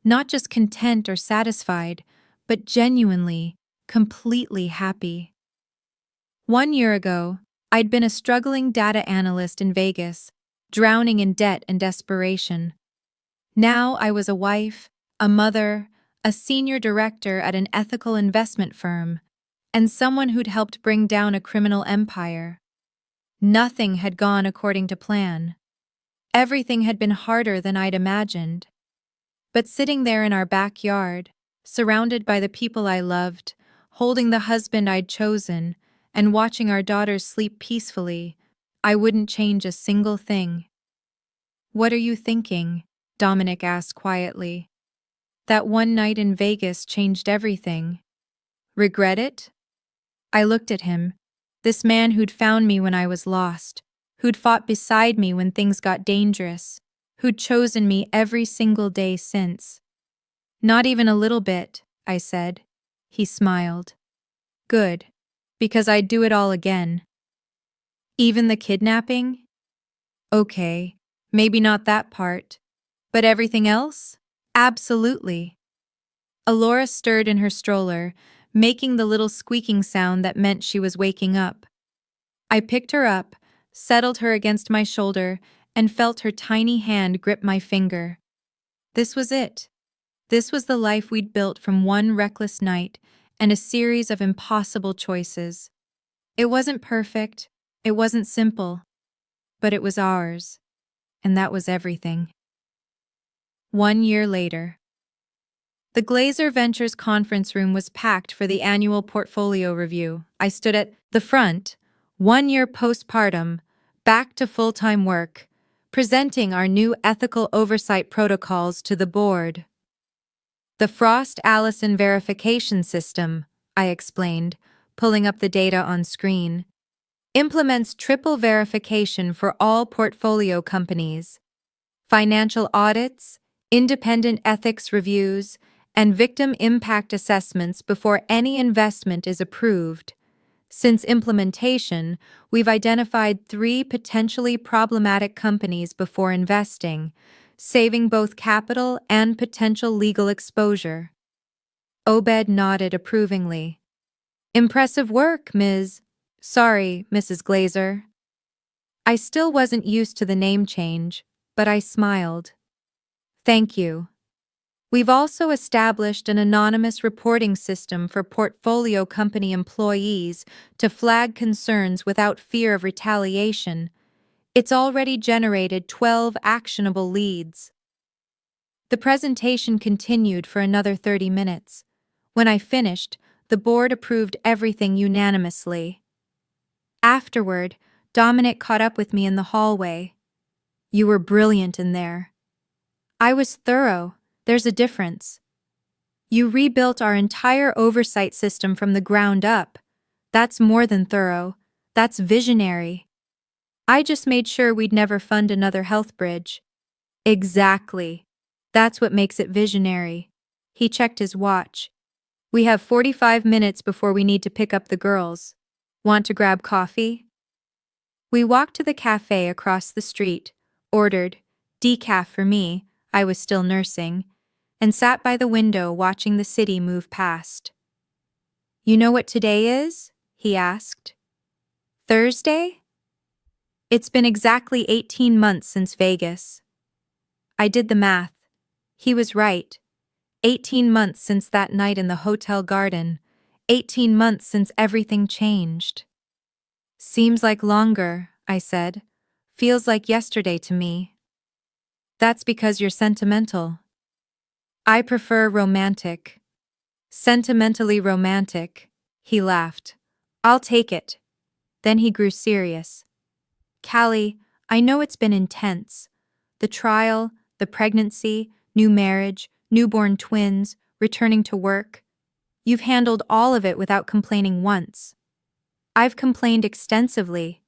Not just content or satisfied, but genuinely, completely happy. 1 year ago, I'd been a struggling data analyst in Vegas, drowning in debt and desperation. Now I was a wife, a mother, a senior director at an ethical investment firm, and someone who'd helped bring down a criminal empire. Nothing had gone according to plan. Everything had been harder than I'd imagined. But sitting there in our backyard, surrounded by the people I loved, holding the husband I'd chosen, and watching our daughters sleep peacefully, I wouldn't change a single thing. "What are you thinking?" Dominic asked quietly. "That one night in Vegas changed everything. Regret it?" I looked at him, this man who'd found me when I was lost, who'd fought beside me when things got dangerous, who'd chosen me every single day since. "Not even a little bit," I said. He smiled. "Good, because I'd do it all again." "Even the kidnapping?" "Okay, maybe not that part. But everything else? Absolutely." Alora stirred in her stroller, making the little squeaking sound that meant she was waking up. I picked her up, settled her against my shoulder, and felt her tiny hand grip my finger. This was it. This was the life we'd built from one reckless night and a series of impossible choices. It wasn't perfect, it wasn't simple, but it was ours, and that was everything. 1 year later. The Glazer Ventures conference room was packed for the annual portfolio review. I stood at the front, 1 year postpartum, back to full-time work, presenting our new ethical oversight protocols to the board. The Frost-Allison verification system, I explained, pulling up the data on screen, implements triple verification for all portfolio companies, financial audits, independent ethics reviews, and victim impact assessments before any investment is approved. Since implementation, we've identified 3 potentially problematic companies before investing, saving both capital and potential legal exposure. Obed nodded approvingly. Impressive work, Ms. Sorry, Mrs. Glazer. I still wasn't used to the name change, but I smiled. Thank you. We've also established an anonymous reporting system for portfolio company employees to flag concerns without fear of retaliation. It's already generated 12 actionable leads. The presentation continued for another 30 minutes. When I finished, the board approved everything unanimously. Afterward, Dominic caught up with me in the hallway. You were brilliant in there. I was thorough. There's a difference. You rebuilt our entire oversight system from the ground up. That's more than thorough. That's visionary. I just made sure we'd never fund another health bridge. Exactly. That's what makes it visionary. He checked his watch. We have 45 minutes before we need to pick up the girls. Want to grab coffee? We walked to the cafe across the street, ordered decaf for me, I was still nursing, and sat by the window watching the city move past. You know what today is? He asked. Thursday? It's been exactly 18 months since Vegas. I did the math. He was right. 18 months since that night in the hotel garden. 18 months since everything changed. Seems like longer, I said. Feels like yesterday to me. That's because you're sentimental. I prefer romantic. Sentimentally romantic, he laughed. I'll take it. Then he grew serious. Callie, I know it's been intense. The trial, the pregnancy, new marriage, newborn twins, returning to work. You've handled all of it without complaining once. I've complained extensively.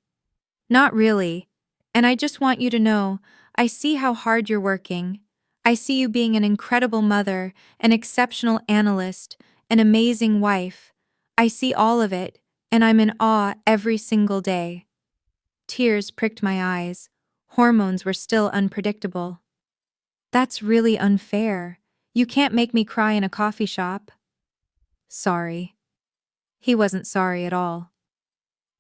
Not really. And I just want you to know, I see how hard you're working. I see you being an incredible mother, an exceptional analyst, an amazing wife. I see all of it, and I'm in awe every single day. Tears pricked my eyes. Hormones were still unpredictable. That's really unfair. You can't make me cry in a coffee shop. Sorry. He wasn't sorry at all.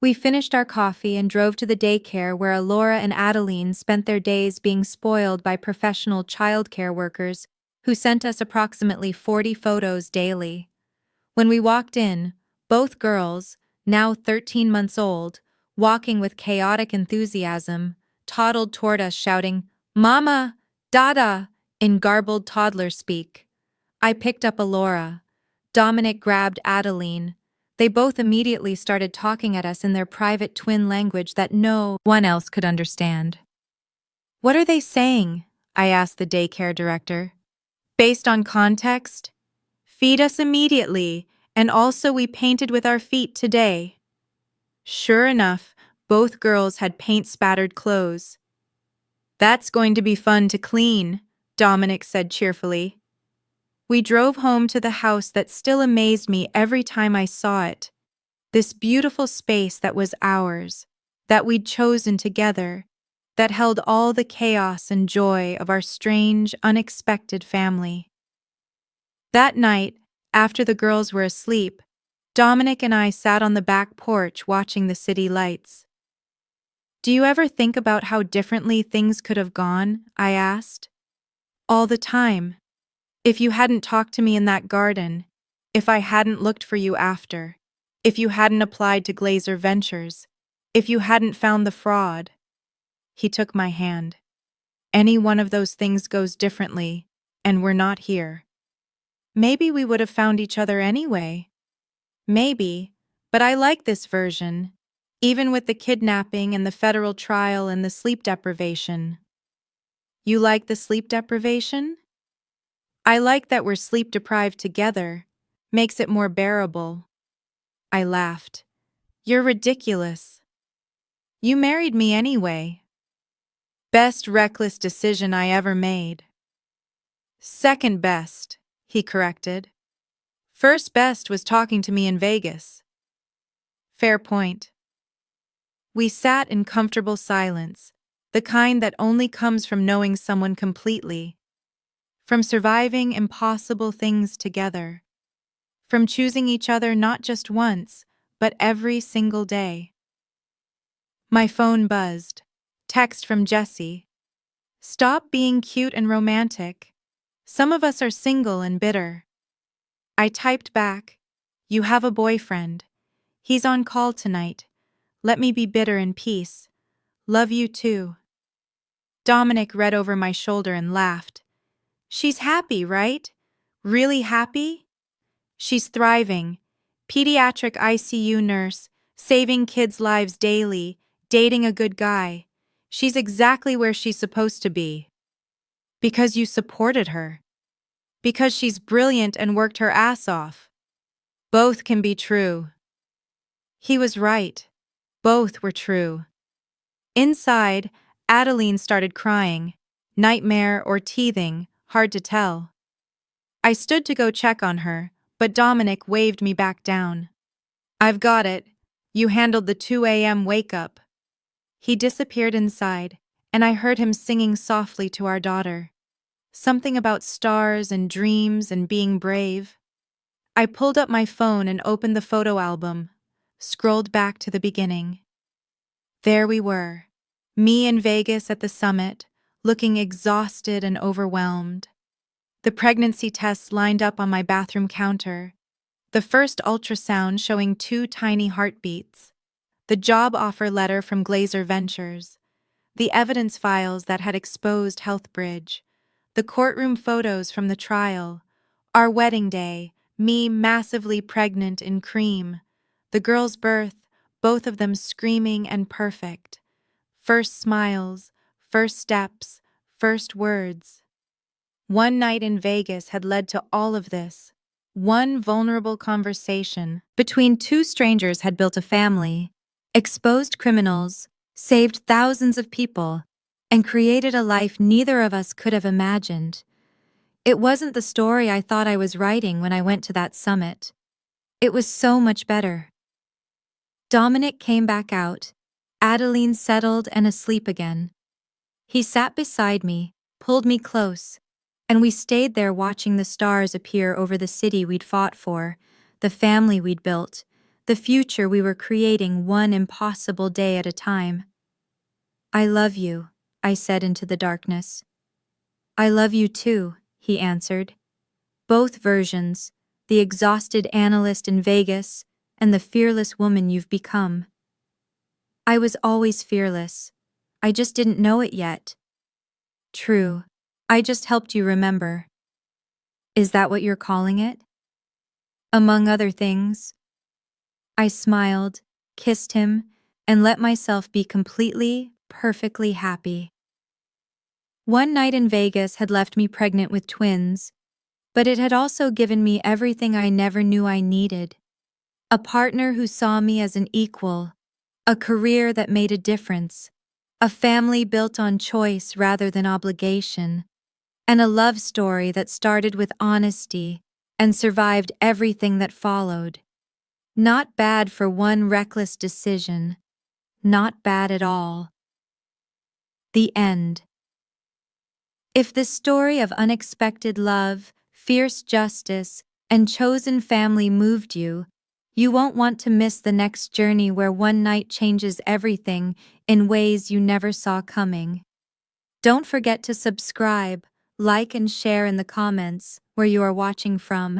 We finished our coffee and drove to the daycare where Alora and Adeline spent their days being spoiled by professional childcare workers who sent us approximately 40 photos daily. When we walked in, both girls, now 13 months old, walking with chaotic enthusiasm, toddled toward us shouting, "Mama! Dada!" in garbled toddler speak. I picked up Alora. Dominic grabbed Adeline. They both immediately started talking at us in their private twin language that no one else could understand. What are they saying? I asked the daycare director. Based on context? Feed us immediately, and also we painted with our feet today. Sure enough, both girls had paint-spattered clothes. That's going to be fun to clean, Dominic said cheerfully. We drove home to the house that still amazed me every time I saw it. This beautiful space that was ours, that we'd chosen together, that held all the chaos and joy of our strange, unexpected family. That night, after the girls were asleep, Dominic and I sat on the back porch watching the city lights. Do you ever think about how differently things could have gone? I asked. All the time. If you hadn't talked to me in that garden, if I hadn't looked for you after, if you hadn't applied to Glazer Ventures, if you hadn't found the fraud. He took my hand. Any one of those things goes differently, and we're not here. Maybe we would have found each other anyway. Maybe, but I like this version, even with the kidnapping and the federal trial and the sleep deprivation. You like the sleep deprivation? I like that we're sleep deprived together. Makes it more bearable. I laughed. You're ridiculous. You married me anyway. Best reckless decision I ever made. Second best, he corrected. First best was talking to me in Vegas. Fair point. We sat in comfortable silence, the kind that only comes from knowing someone completely, from surviving impossible things together, from choosing each other not just once, but every single day. My phone buzzed. Text from Jessie. Stop being cute and romantic. Some of us are single and bitter. I typed back, you have a boyfriend. He's on call tonight. Let me be bitter in peace. Love you too. Dominic read over my shoulder and laughed. She's happy, right? Really happy? She's thriving. Pediatric ICU nurse, saving kids' lives daily, dating a good guy. She's exactly where she's supposed to be. Because you supported her. Because she's brilliant and worked her ass off. Both can be true. He was right. Both were true. Inside, Adeline started crying. Nightmare or teething, hard to tell. I stood to go check on her, but Dominic waved me back down. I've got it. You handled the 2 a.m. wake-up. He disappeared inside, and I heard him singing softly to our daughter. Something about stars and dreams and being brave. I pulled up my phone and opened the photo album, scrolled back to the beginning. There we were, me in Vegas at the summit, looking exhausted and overwhelmed. The pregnancy tests lined up on my bathroom counter, the first ultrasound showing 2 tiny heartbeats, the job offer letter from Glazer Ventures, the evidence files that had exposed Healthbridge, the courtroom photos from the trial, our wedding day, me massively pregnant in cream, the girl's birth, both of them screaming and perfect. First smiles, first steps, first words. One night in Vegas had led to all of this. One vulnerable conversation between 2 strangers had built a family, exposed criminals, saved thousands of people, and created a life neither of us could have imagined. It wasn't the story I thought I was writing when I went to that summit. It was so much better. Dominic came back out, Adeline settled and asleep again. He sat beside me, pulled me close, and we stayed there watching the stars appear over the city we'd fought for, the family we'd built, the future we were creating one impossible day at a time. I love you, I said into the darkness. I love you too, he answered. Both versions, the exhausted analyst in Vegas and the fearless woman you've become. I was always fearless. I just didn't know it yet. True. I just helped you remember. Is that what you're calling it? Among other things. I smiled, kissed him, and let myself be completely, perfectly happy. One night in Vegas had left me pregnant with twins, but it had also given me everything I never knew I needed. A partner who saw me as an equal, a career that made a difference, a family built on choice rather than obligation, and a love story that started with honesty and survived everything that followed. Not bad for one reckless decision. Not bad at all. The end. If this story of unexpected love, fierce justice, and chosen family moved you, You won't want to miss the next journey where one night changes everything in ways you never saw coming. Don't forget to subscribe, like, and share in the comments where you are watching from.